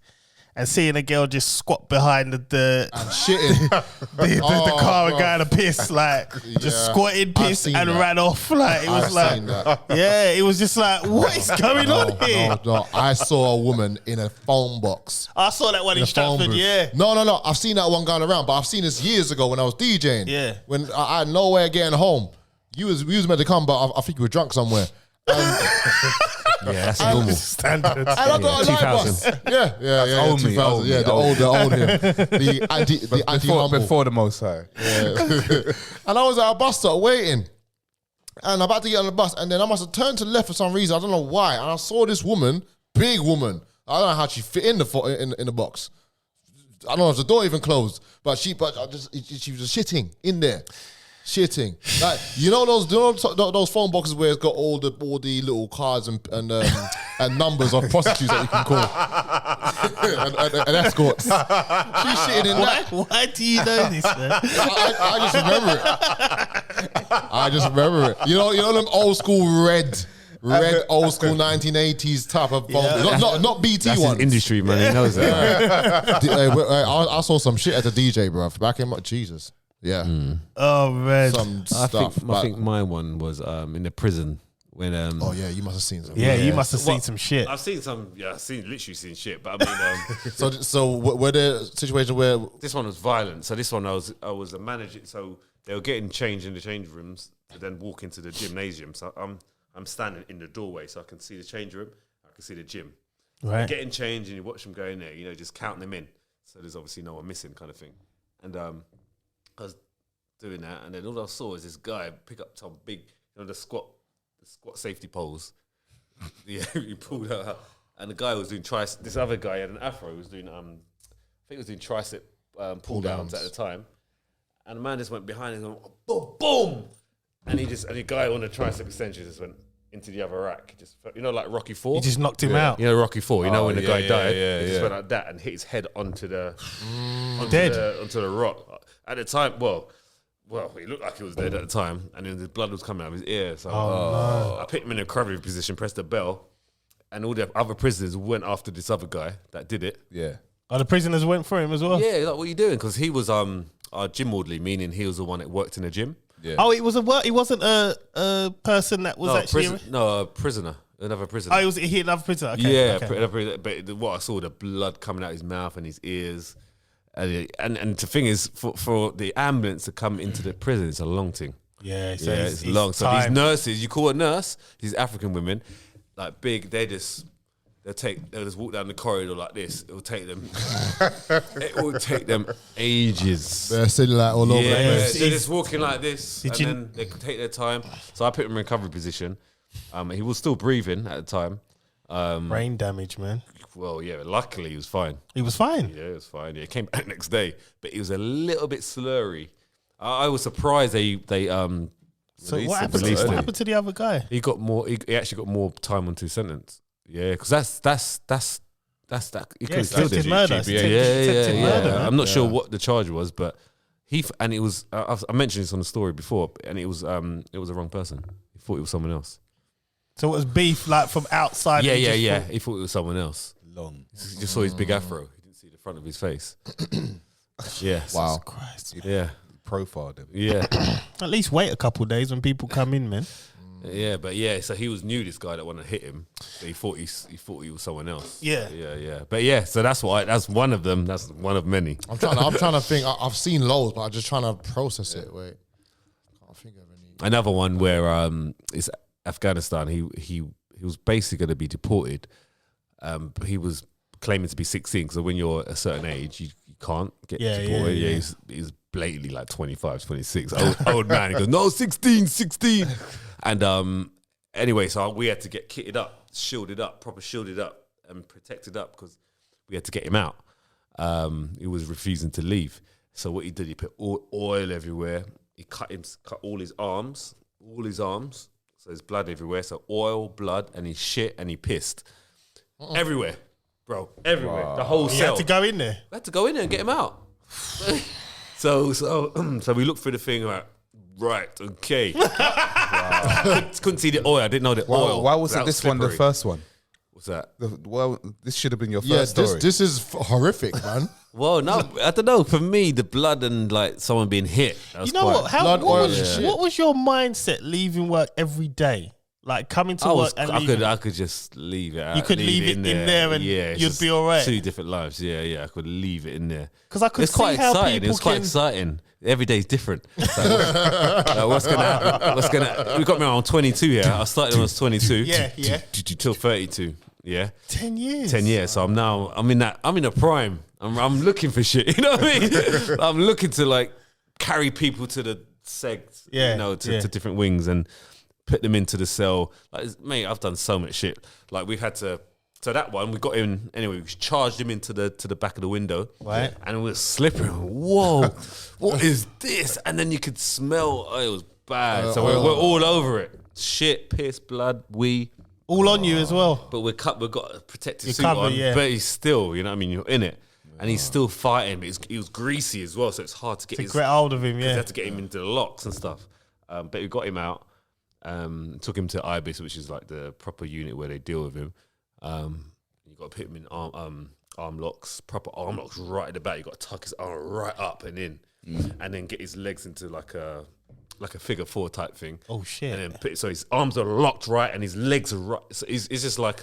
and seeing a girl just squat behind the Shitting. the car and bro. going to piss, like just Yeah, squatted, I've pissed, seen and that. ran off. Like it was I've like, seen that. yeah, it was just like, what is going on here? No, I saw a woman in a phone box. I saw that one in In a phone Stratford, booth. yeah. No. I've seen that one going around, but I've seen this years ago when I was DJing. Yeah. When I had nowhere getting home. We was meant to come, but I think you were drunk somewhere. yeah, that's normal. Standard. And I got a live bus. Yeah, old me, 2000. old Yeah, me, the old old him. The anti-humble. before the most high. And I was at a bus stop waiting. And I'm about to get on the bus. And then I must have turned to the left for some reason. I don't know why. And I saw this woman, big woman. I don't know how she fit in the box. I don't know if the door even closed, but she was just shitting in there. Shitting. Like, you know those phone boxes where it's got all the little cards and numbers of prostitutes that you can call and escorts. She's shitting in that. Why do you know this, man? I just remember it. You know them old school red old school 1980s type of phone. Yeah. Not BT That's ones. his industry, man. He knows that. I saw some shit at the DJ, bro. Back in Jesus. Yeah. Oh man. Some stuff. I think my one was in the prison when. Oh yeah, you must have seen some. Yeah, you must have seen some shit. I've seen some. Yeah, I've literally seen shit. But I mean, so were there situations where this one was violent? So this one I was a manager. So they were getting changed in the change rooms to then walk into the gymnasium. So I'm standing in the doorway, so I can see the change room. I can see the gym. Right. They're getting changed, and you watch them go in there. You know, just counting them in. So there's obviously no one missing, kind of thing. And I was doing that, and then all I saw was this guy pick up some big, the squat safety poles. Yeah, he pulled that out, and the guy was doing tricep. This other guy had an afro. He was doing, I think he was doing tricep pull downs at the time, and the man just went behind and went, boom, boom, and the guy on the tricep extension just went into the other rack. Just like Rocky IV. He just knocked him out. You know Rocky IV. When the guy died, he just yeah. went like that and hit his head onto the Dead. onto the rock. At the time, well, he looked like he was dead at the time, and then the blood was coming out of his ear. So I picked him in a recovery position, pressed the bell, and all the other prisoners went after this other guy that did it. Yeah. Oh, the prisoners went for him as well? Yeah, like, what are you doing? Because he was our gym orderly, meaning he was the one that worked in the gym. Yeah. Oh, it wasn't a person that was actually... a prisoner. Another prisoner. Oh, he another prisoner? Okay. Yeah, okay. but what I saw, the blood coming out his mouth and his ears. And the thing is, for the ambulance to come into the prison, it's a long thing. Yeah, so it's long. So these nurses, you call a nurse, these African women, like big, they'll just walk down the corridor like this. It will take them ages. they're sitting like all over? They're just walking like this, then they could take their time. So I put him in recovery position. He was still breathing at the time. Brain damage, man. Well, yeah, luckily he was fine. He was fine. Yeah, it was fine. Yeah, he came back next day, but he was a little bit slurry. I was surprised they So what happened to the other guy? He got more. He actually got more time onto his sentence. Yeah, because that's that. He could have killed him. Murder. Yeah. I'm not sure what the charge was, but it was. I mentioned this on the story before, and it was the wrong person. He thought it was someone else. So it was beef like from outside. Yeah. He thought it was someone else. Long. He just saw his big afro. He didn't see the front of his face. Yeah. Wow. Christ. Yeah. Profiled him. Yeah. At least wait a couple of days when people come in, man. Yeah, but so he knew this guy that wanted to hit him. But he thought he was someone else. Yeah. But so that's one of them. That's one of many. I'm trying to think. I've seen loads, but I'm just trying to process it. Wait, can't think of any. Another one where it's Afghanistan. He was basically going to be deported. But he was claiming to be 16 because when you're a certain age, you can't get deported. Yeah, he's blatantly like 25, 26. Old man. He goes, no, 16. And anyway, so we had to get kitted up, proper shielded up and protected up because we had to get him out. He was refusing to leave. So what he did, he put oil everywhere. He cut all his arms. So there's blood everywhere. So oil, blood, and he shit and he pissed. Everywhere, bro. Everywhere. Wow. The whole cell. You had to go in there? We had to go in there and get him out. So we looked through the thing like, right, okay. Couldn't see the oil. I didn't know the oil. Why wasn't this one the first one? What's that? This should have been your first story. This is horrific, man. Well, no, I don't know. For me, the blood and like someone being hit. You know what? What was your mindset leaving work every day? Like coming to work and I could just leave it. You could leave it in there and you'd be all right. 2 different lives. Yeah. I could leave it in there. Because I could it's quite see how exciting. people It's quite exciting. Every day's different. So, what's gonna happen? We got me around 22 here. I started when I was 22. Yeah. Till 32. Yeah. 10 years. 10 years. So I'm in a prime. I'm looking for shit. You know what I mean? I'm looking to like carry people to the segs. To different wings and put them into the cell. Like, mate, I've done so much shit. Like we've had to So that one, we got him, anyway, we charged him into the back of the window. Right. And we were slipping. Whoa, what is this? And then you could smell, it was bad. So we're all over it. Shit, piss, blood, wee. All on you as well. But we've got a protective suit covered, on. yeah. But he's still, you know what I mean? You're in it. And he's still fighting, but he was greasy as well, so it's hard to get To get hold of him, You yeah. had to get him into the locks and stuff. But we got him out, took him to IBIS, which is like the proper unit where they deal with him. You got to put him in arm locks, proper arm locks right at the back. You got to tuck his arm right up and in, and then get his legs into like a figure four type thing. Oh shit! And then so his arms are locked right, and his legs are right. So it's just like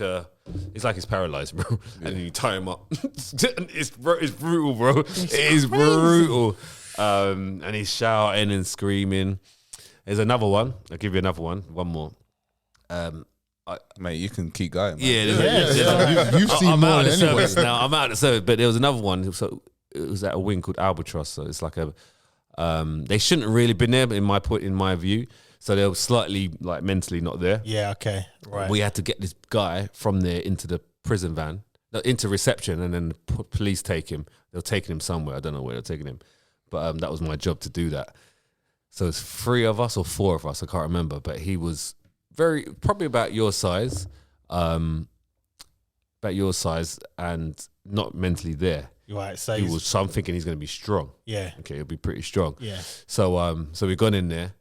he's paralyzed, bro. Yeah. And then you tie him up. it's brutal, bro. It is brutal. And he's shouting and screaming. There's another one. I'll give you another one. One more. Mate, you can keep going. Man. You've seen more out of the anyway. service now. I'm out of the service, but there was another one. So it was at a wing called Albatross. So it's like they shouldn't have really been there, in my view. So they were slightly like mentally not there. Yeah, okay, right. We had to get this guy from there into the prison van, into reception, and then the police take him. They were taking him somewhere. I don't know where they're taking him, but that was my job to do that. So it's 3 of us or 4 of us. I can't remember, but he was probably about your size, and not mentally there. Right, so I'm thinking he's going to be strong. Yeah. Okay, he'll be pretty strong. Yeah. So we've gone in there,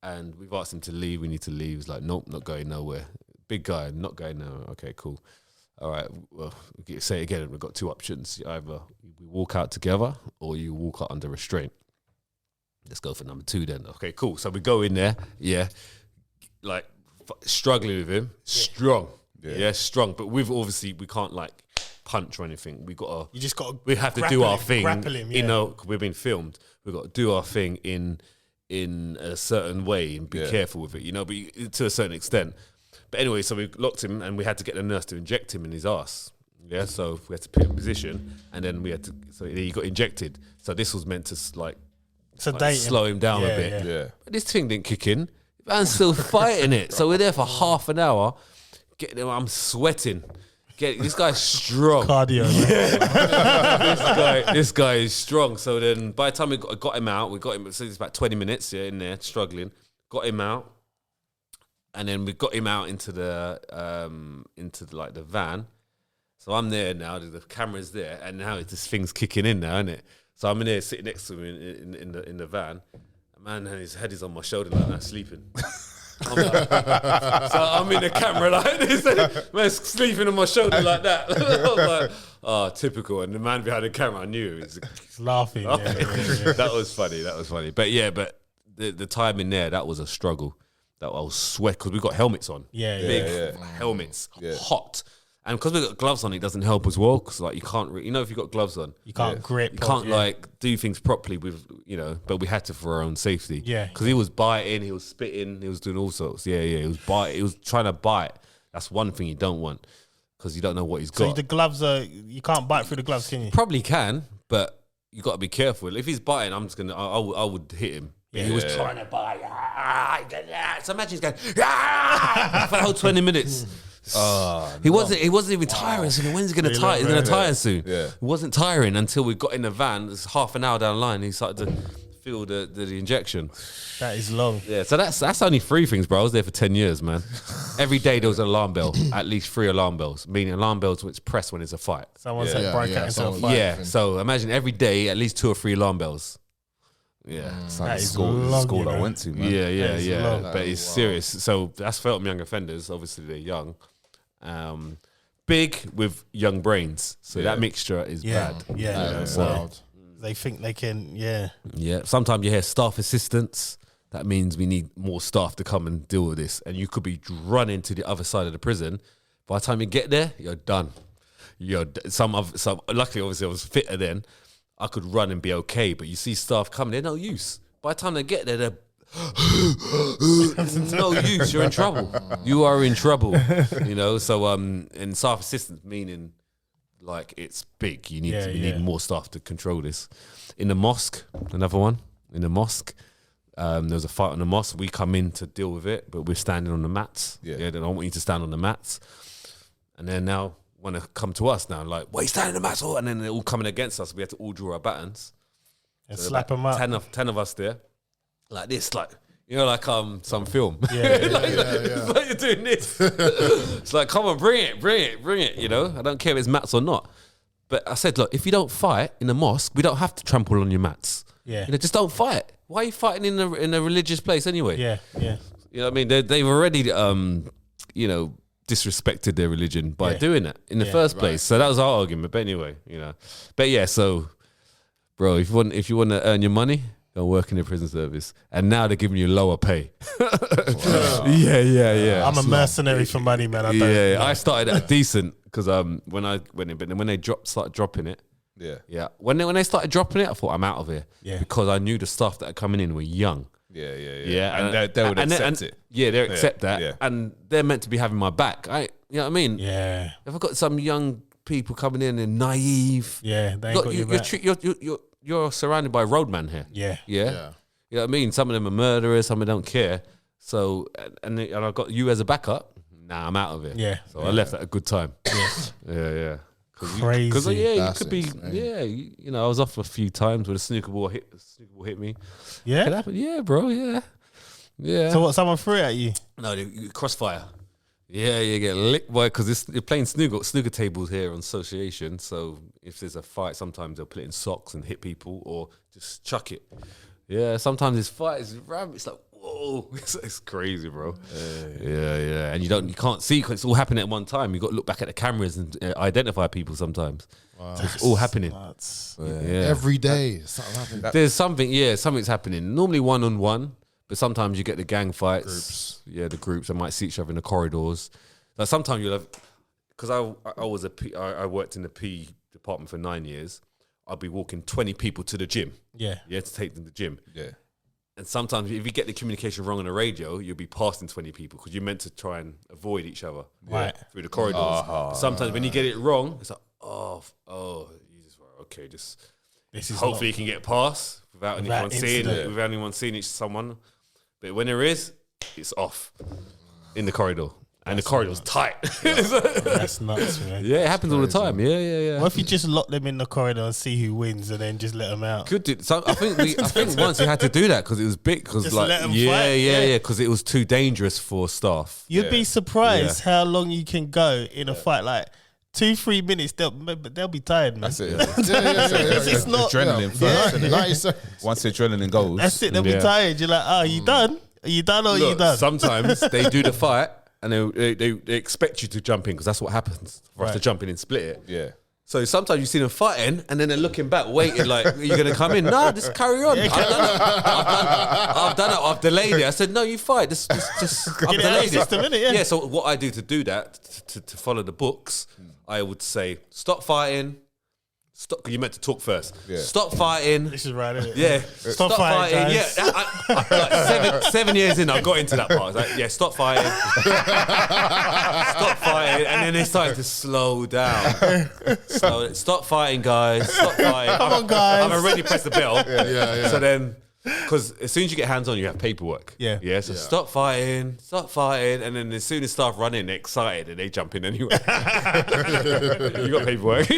and we've asked him to leave. We need to leave. He's like, nope, not going nowhere. Big guy, not going nowhere. Okay, cool. All right, well, say it again. We've got 2 options. Either we walk out together, or you walk out under restraint. Let's go for number 2 then. Okay, cool. So we go in there, like struggling with him, strong, strong. But obviously we can't like punch or anything. We have to do our thing. Grapple him, We've been filmed. We've got to do our thing in a certain way and be careful with it, but to a certain extent. But anyway, so we locked him, and we had to get the nurse to inject him in his ass. Yeah, so we had to put him in position, and then so he got injected. So this was meant to like slow him down a bit. Yeah. But this thing didn't kick in. Man's still fighting it. So we're there for half an hour. I'm sweating. This guy's strong. Cardio. This guy is strong. So then by the time we got him out, so it's about 20 minutes in there, struggling. Got him out. And then we got him out into the van. So I'm there now, the camera's there, and now this thing's kicking in now, isn't it? So I'm in there sitting next to him in the van. Man, his head is on my shoulder like that, sleeping. So I'm in the camera like this, man, sleeping on my shoulder like that. I was like, oh, typical. And the man behind the camera, I knew it was laughing. That was funny. But the time in there, that was a struggle. That I was sweat because we got helmets on. Big helmets, hot. And because we've got gloves on, it doesn't help as well. Because like you can't, if you've got gloves on, you can't grip. You can't like do things properly with, But we had to for our own safety. Yeah. Because he was biting, he was spitting, he was doing all sorts. Yeah. He was biting. He was trying to bite. That's one thing you don't want because you don't know what he's got. So the gloves you can't bite through the gloves, can you? Probably can, but you got to be careful. If he's biting, I would hit him. He was trying to bite. So imagine he's going for the whole 20 minutes. He wasn't even tiring. So when's he going to tire? He's going to tire soon. Yeah. He wasn't tiring until we got in the van. It's half an hour down the line. He started to feel the injection. That is long. Yeah, so that's only 3 things, bro. I was there for 10 years, man. Every day there was an alarm bell, at least 3 alarm bells, meaning alarm bells which press when there's a fight. Someone said break out into a fight. Yeah, so imagine every day at least 2 or 3 alarm bells. Yeah, it's like the school I went to, man. Yeah. But it's serious. So that's felt on young offenders. Obviously, they're young. Big with young brains. So that mixture is bad. Yeah. Wild. They think they can, Yeah. Sometimes you hear staff assistants. That means we need more staff to come and deal with this. And you could be running to the other side of the prison. By the time you get there, you're done. Luckily, obviously, I was fitter then. I could run and be okay, but you see staff coming, they're no use. By the time they get there, they're no use. You're in trouble. You are in trouble. So and staff assistants meaning like it's big. You need more staff to control this. In the mosque, another one. In the mosque, there was a fight on the mosque. We come in to deal with it, but we're standing on the mats. They don't want you to stand on the mats. And then now want to come to us now, like, "What, you standing in the mats?" And then they're all coming against us. We had to all draw our batons. And So slap them up. 10 of us there, like this, like, you know, like some film. Yeah. It's like you're doing this. It's like, come on, bring it. You know, I don't care if it's mats or not. But I said, look, if you don't fight in the mosque, we don't have to trample on your mats. Yeah. You know, just don't fight. Why are you fighting in a religious place anyway? Yeah. You know what I mean? They've already, you know, disrespected their religion by doing it in the first place. So that was our argument. But anyway, you know. But yeah, so, bro, if you want to earn your money, go work in the prison service. And now they're giving you lower pay. Yeah. I'm a mercenary for money, man. I started at decent because when I went in, but then when they started dropping it, when they started dropping it, I thought, I'm out of here, because I knew the staff that are coming in were young. And they would accept it. Yeah, they accept that, yeah. and they're meant to be having my back. You know what I mean? Yeah. If I've got some young people coming in and naive, They ain't got your back. You're surrounded by roadmen here. Yeah. You know what I mean? Some of them are murderers, some of them don't care. So, and I've got you as a backup. Nah, I'm out of it. Yeah. So I left at a good time. Yeah. Crazy. Because you That's could be, insane. you know, I was off a few times where the snooker ball hit me. Yeah. Could happen. Yeah, bro. Yeah. So what? Someone threw it at you? No, crossfire. Yeah, you get licked by, because you're playing snooker tables here on association. So if there's a fight, sometimes they'll put it in socks and hit people, or just chuck it. Yeah, sometimes this fight is it's like, whoa, it's crazy, bro. Yeah, and you can't see because it's all happening at one time. You got to look back at the cameras and identify people sometimes. Wow. So it's all happening. Every day, something happening. There's something's happening. Normally 1-on-1. But sometimes you get the gang fights. Yeah, the groups. I might see each other in the corridors. Like sometimes you'll have, because I worked in the P department for 9 years. I'll be walking 20 people to the gym. Yeah, to take them to the gym. Yeah. And sometimes if you get the communication wrong on the radio, you'll be passing 20 people because you're meant to try and avoid each other through the corridors. But sometimes when you get it wrong, it's like, okay, just hopefully you can get past without anyone seeing someone. But when there is, it's off in the corridor. And the corridor's tight. That's nuts, man. Yeah, it happens all the time. Yeah. What if you just lock them in the corridor and see who wins, and then just let them out? Could do. So I think once we had to do that because it was big. Because let them fight. Because it was too dangerous for staff. You'd be surprised how long you can go in a fight. Like 2-3 minutes, they'll be tired, man. That's it. It's not adrenaline first. Once the adrenaline goes, that's it. They'll be tired. You're like, are you done? Are you done or are you done? Sometimes they do the fight. And they expect you to jump in because that's what happens for us to jump in and split it. Yeah. So sometimes you see them fighting and then they're looking back, waiting like, are you going to come in? No, just carry on. I've done it. I've delayed it. I said, no, you fight. Just I've delayed it. Yeah. So what I do to do that, to follow the books, I would say, stop fighting. Stop. You meant to talk first. Yeah. Stop fighting. This is right, isn't it? Yeah. Stop fighting. Guys. Yeah. I 7 years in, I got into that part. Like, yeah, stop fighting. Stop fighting. And then they started to slow down. Stop fighting, guys. Stop fighting. Come on, guys. I've already pressed the bell. Yeah. So then, because as soon as you get hands on, you have paperwork. Yeah. So stop fighting. And then as soon as staff run in, they're excited and they jump in anyway. You got paperwork.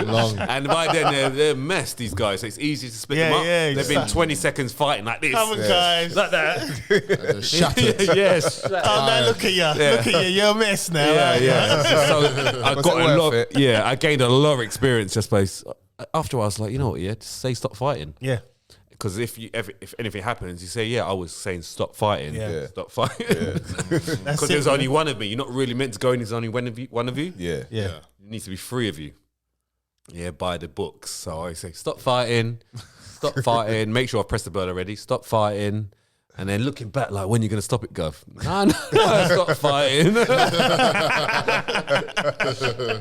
Long. And by then they're messed, these guys. So it's easy to split them up. They've been 20 seconds fighting like this. Come on, guys. Like that. Shattered. Yes. Oh, now look at you. Look at you. You're a mess now. Yeah. So I got a lot. I gained a lot of experience just by. After I was like, you know what? Yeah, just say stop fighting. Yeah. Because if anything happens, you say, I was saying stop fighting. Yeah. Stop fighting. Because there's only one of me. You're not really meant to go in. There's only one of you. Yeah. It needs to be 3 of you. Yeah, by the books. So I say, stop fighting. Stop fighting. Make sure I press the bell already. Stop fighting. And then looking back, like, when are you going to stop it, Gov? No, stop fighting.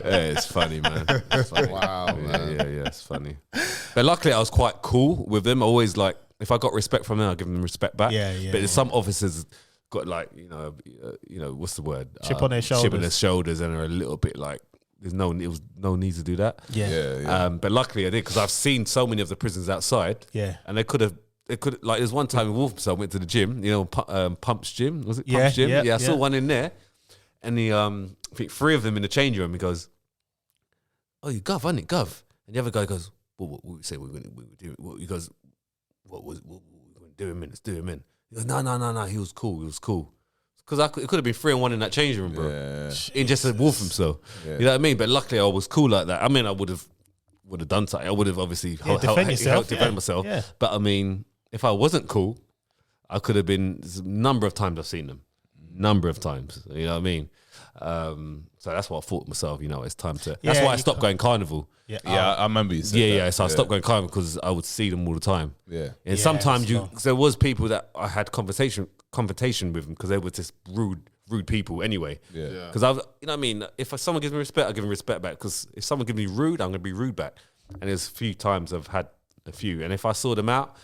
It's funny, man. It's funny. Wow, man. Yeah, it's funny. But luckily, I was quite cool with them. Always, like, if I got respect from them, I'll give them respect back. But there's some officers got, like, you know, what's the word? Chip on their shoulders. Chip on their shoulders and are a little bit like, it was no need to do that. But luckily I did, because I've seen so many of the prisons outside. Yeah. And they could have, like, there's one time in Wolverhampton, I went to the gym, you know, Pump's gym. Was it Pump's gym? Yeah, I saw one in there. and the I think 3 of them in the change room. He goes, "Oh, you Gov, aren't it, Gov?" And the other guy goes, "What we say we're going to do?" He goes, "What we're going to do him in? Let's do him in." He goes, "No. He was cool. Because it could have been 3 and 1 in that change room, bro. Yeah. He just said wolf himself. Yeah. You know what I mean? But luckily, I was cool like that. I mean, I would have done something. I would have obviously helped defend myself. Yeah. But I mean, if I wasn't cool, I could have been. There's a number of times I've seen them. Number of times. You know what I mean? So that's what I thought to myself. You know, it's time to. That's why I stopped going carnival. Yeah, I remember you said that. Yeah. So I stopped going carnival because I would see them all the time. Yeah. And sometimes there was people that I had conversation with them because they were just rude people anyway. Yeah. Because you know what I mean? If someone gives me respect, I give them respect back. Because if someone gives me rude, I'm going to be rude back. And there's a few times I've had a few. And if I saw them out,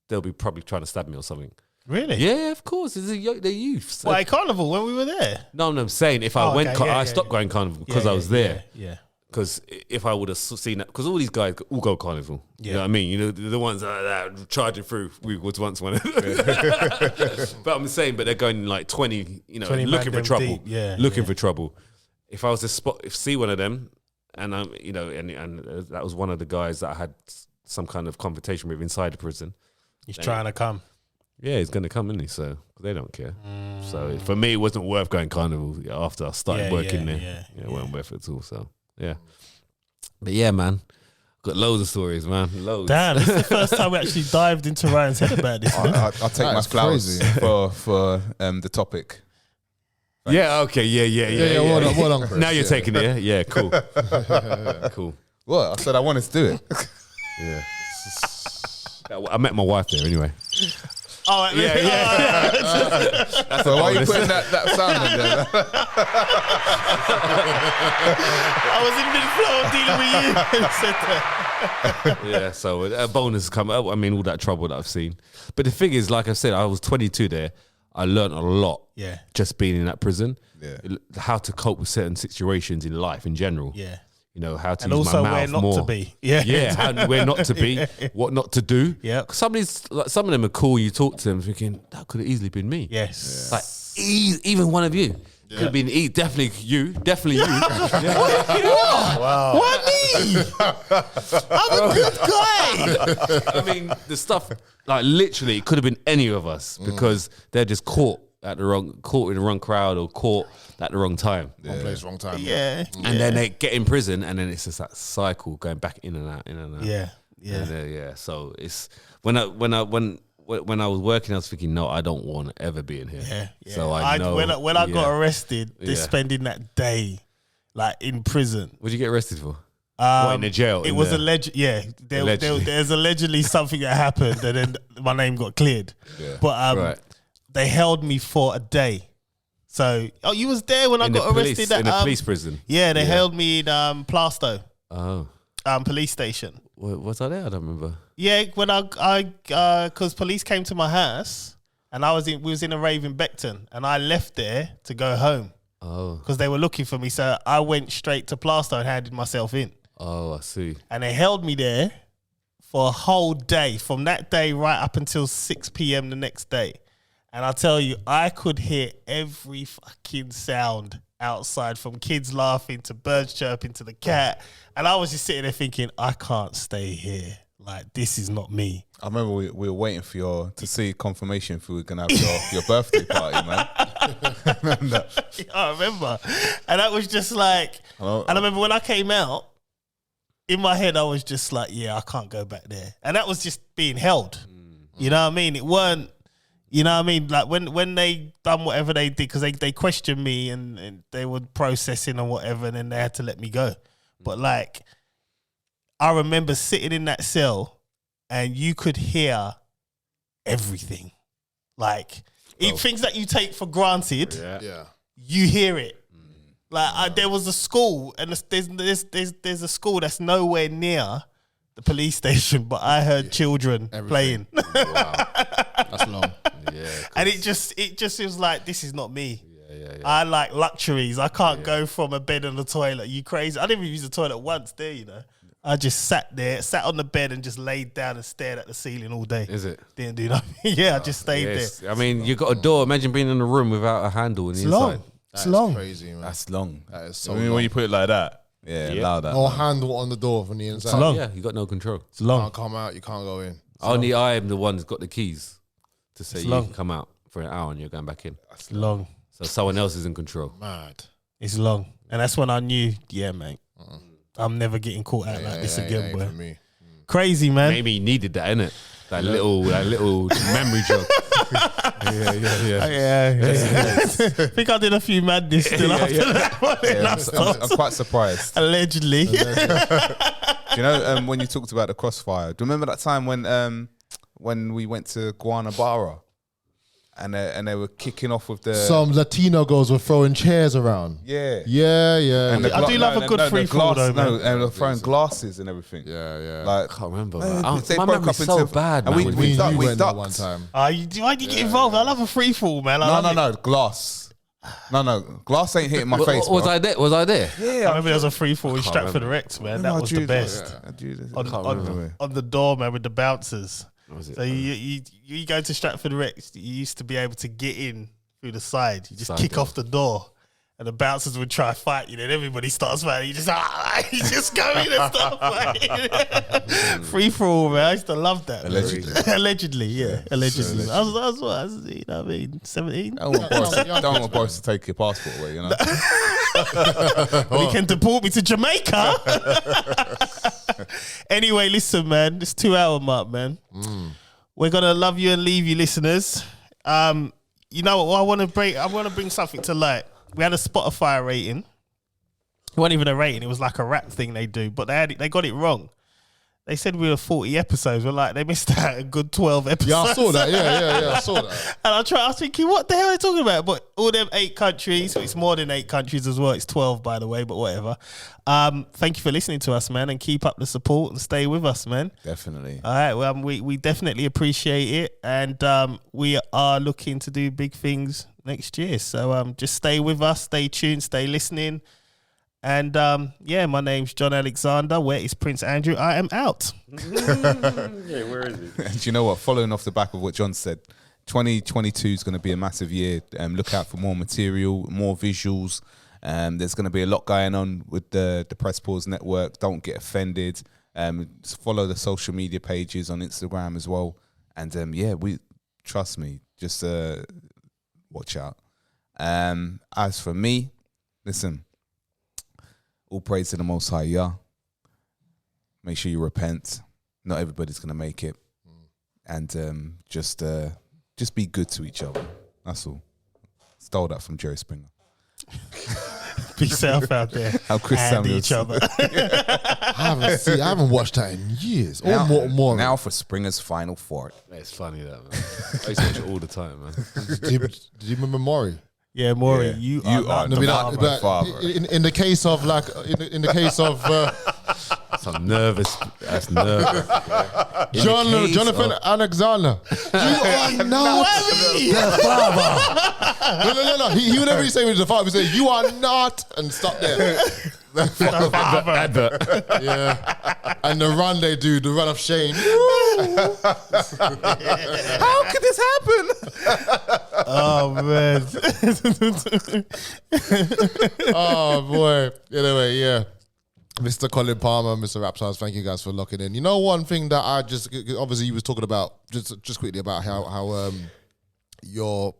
they'll be probably trying to stab me or something. Really? Yeah, of course. They're youths. Why carnival when we were there? No, I'm saying if I went, I stopped going carnival because I was there. Yeah. Because if I would have seen that, because all these guys all go carnival. You know what I mean? You know, the ones that charging through, we was once one. But I'm saying, they're going like 20, you know, 20 looking for trouble. Looking for trouble. If I was to see one of them, and you know, and that was one of the guys that I had some kind of confrontation with inside the prison. He's trying to come. Yeah, he's going to come, isn't he? So they don't care. So for me, it wasn't worth going carnival after I started working there. It wasn't worth it at all. So. Yeah. But yeah, man. Got loads of stories, man. Loads. Damn, this is the first time we actually dived into Ryan's head about this. I'll take my flowers for the topic. Thanks. Yeah, okay, yeah. Well done, Chris. Now you're taking it, yeah? Cool. Cool. Well, I said I wanted to do it. Yeah. I met my wife there anyway. Oh, yeah. So why are you putting that sound in there? I was in mid-flow dealing with you. Yeah, so a bonus come up. I mean, all that trouble that I've seen. But the thing is, like I said, I was 22 there. I learned a lot just being in that prison. Yeah. How to cope with certain situations in life in general. Yeah. You know, how to use my mouth more. And also where not to be. Yeah, where not to be, what not to do. Yeah. Some of them are cool, you talk to them thinking, that could have easily been me. Yes. Yeah. Like, even one of you. Yeah. Could have been definitely you. Wow. Why me? I'm a good guy. I mean, the stuff, like literally, it could have been any of us because they're just caught in the wrong crowd or caught at the wrong time. Wrong place, wrong time. Yeah. And then they get in prison and then it's just that cycle going back in and out. Yeah. Yeah. So it's when I was working, I was thinking, no, I don't want to ever be in here. Yeah. So I know when I got arrested, spending that day like in prison. What did you get arrested for? In the jail? It was alleged. Yeah, there's allegedly something that happened, and then my name got cleared. Yeah. But they held me for a day. So, you was there when I got arrested in the police prison. Yeah, they held me in Plaistow. Oh. Police station. Was I there? I don't remember. Yeah, when because police came to my house and we was in a rave in Beckton and I left there to go home. Oh. Because they were looking for me, so I went straight to Plaistow and handed myself in. Oh, I see. And they held me there for a whole day, from that day right up until 6 p.m. the next day. And I tell you, I could hear every fucking sound outside, from kids laughing to birds chirping to the cat. And I was just sitting there thinking, I can't stay here. Like, this is not me. I remember we were waiting for to see confirmation if we were going to have your birthday party, man. I remember. And that was just like, and I remember when I came out, in my head, I was just like, yeah, I can't go back there. And that was just being held. You know what I mean? It weren't, you know what I mean? Like when they done whatever they did, because they questioned me and they were processing and whatever, and then they had to let me go. But like, I remember sitting in that cell and you could hear everything. Like, things that you take for granted, you hear it. Like, there was a school, and there's a school that's nowhere near the police station, but I heard children playing. Wow. That's long. Yeah, and it just was like, this is not me. Yeah. I like luxuries. I can't go from a bed and a toilet. You crazy? I didn't even use the toilet once there, you know. I just sat on the bed and just laid down and stared at the ceiling all day. Is it? Didn't do nothing. I just stayed there. I mean, you got a door. Imagine being in a room without a handle on the inside. Long. It's long. Crazy, man. That's long. That is so I mean, long. when you put it like that, allow that. No handle on the door from the inside. It's long. Yeah, you got no control. It's long. You can't come out. You can't go in. Only I am the one that's got the keys to say It's you long. can come out for an hour and you're going back in. It's long. So someone else is in control. Mad. It's long. And that's when I knew, yeah, mate, I'm never getting caught out like this again, boy. For me. Crazy, man. Maybe he needed that, innit? That little memory jog. Yeah. I think I did a few madness still after that. I'm quite surprised. Allegedly. Do you know when you talked about the crossfire? Do you remember that time when we went to Guanabara and they were kicking off with the Some Latino girls were throwing chairs around. Yeah. And I do love a good free fall though, man. And they're throwing glasses and everything. yeah. Like, I can't remember. they My broke memory's up so into- bad, and man. we We ducked. went there one time. Why do you get involved? I love a free fall, man. No, glass. No, glass ain't hitting my face. Was bro. I there? Was I there? I remember there was a free fall in Stratford Rex, man. That was the best. On the door, man, with the bouncers. So you go to Stratford Rex, you used to be able to get in through the side. You just Side kick door. off the door. And the bouncers would try to fight you, then everybody starts fighting. You just go in and start fighting. Free for all, man. I used to love that. Allegedly, yeah. Allegedly. I was what? You know what I mean? 17? Don't want Boris to take your passport away, you know? But he can deport me to Jamaica. Anyway, listen, man. It's 2 hour mark, man. We're gonna love you and leave you, listeners. You know what? I want to bring something to light. We had a Spotify rating. It wasn't even a rating. It was like a rap thing they do, but they got it wrong. They said we were 40 episodes. We're like, they missed out a good 12 episodes. Yeah, I saw that. Yeah, I saw that. And I was thinking, what the hell are they talking about? But all them 8 countries, it's more than 8 countries as well. It's 12, by the way, but whatever. Thank you for listening to us, man, and keep up the support and stay with us, man. Definitely. All right, well, we definitely appreciate it, and we are looking to do big things next year. So just stay with us, stay tuned, stay listening. And my name's John Alexander. Where is Prince Andrew? I am out. Where is he? And do you know what? Following off the back of what John said, 2022 is going to be a massive year. Look out for more material, more visuals. There's going to be a lot going on with the Press Pause Network. Don't get offended. Follow the social media pages on Instagram as well. And we trust me, just watch out. As for me, listen, all praise to the Most High, yeah. Make sure you repent. Not everybody's going to make it. And just be good to each other. That's all. Stole that from Jerry Springer. Be safe out there. How Chris and Samuels. each other. I haven't watched that in years. More. Now for Springer's Final Four. It's funny that, man. I used to watch it all the time, man. Did you remember Maury? Yeah, Maury, Yeah. you You are are not the the father. father. In the case of in the case of I'm nervous. That's nervous. Jonathan Alexander, you are not the father. No. He would never say he was the father. He would say you are not, and stop there. Advert. Yeah, and the run they do, the run of shame. How could this happen? Oh, man. Oh boy. Anyway, yeah. Mr. Colin Palmer, Mr. Rapstars, thank you guys for locking in. You know, one thing that I just obviously you was talking about just quickly about how your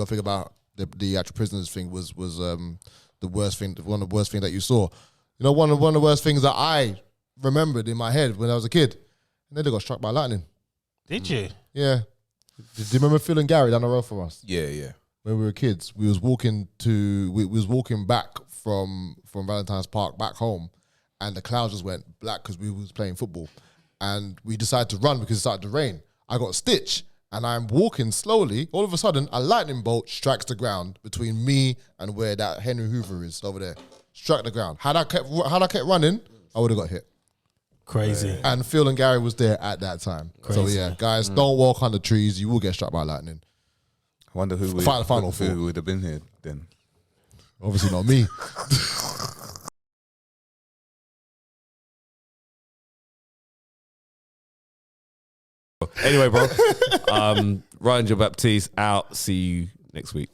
thing about the actual prisoners thing was the worst thing, one of the worst things that you saw. You know, one of the worst things that I remembered in my head when I was a kid, and then they got struck by lightning. Did you? Yeah. Do you remember Phil and Gary down the road from us? Yeah. When we were kids, we was walking back from Valentine's Park back home, and the clouds just went black because we was playing football, and we decided to run because it started to rain. I got a stitch, and I'm walking slowly. All of a sudden, a lightning bolt strikes the ground between me and where that Henry Hoover is over there. Struck the ground. Had I kept running, I would have got hit. Crazy. And Phil and Gary was there at that time. So yeah, guys, don't walk under trees. You will get struck by lightning. I wonder who Final would have been here then. Obviously not me. Anyway, bro. Ryan Joe Baptiste out. See you next week.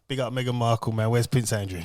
Big up Meghan Markle, man. Where's Prince Andrew?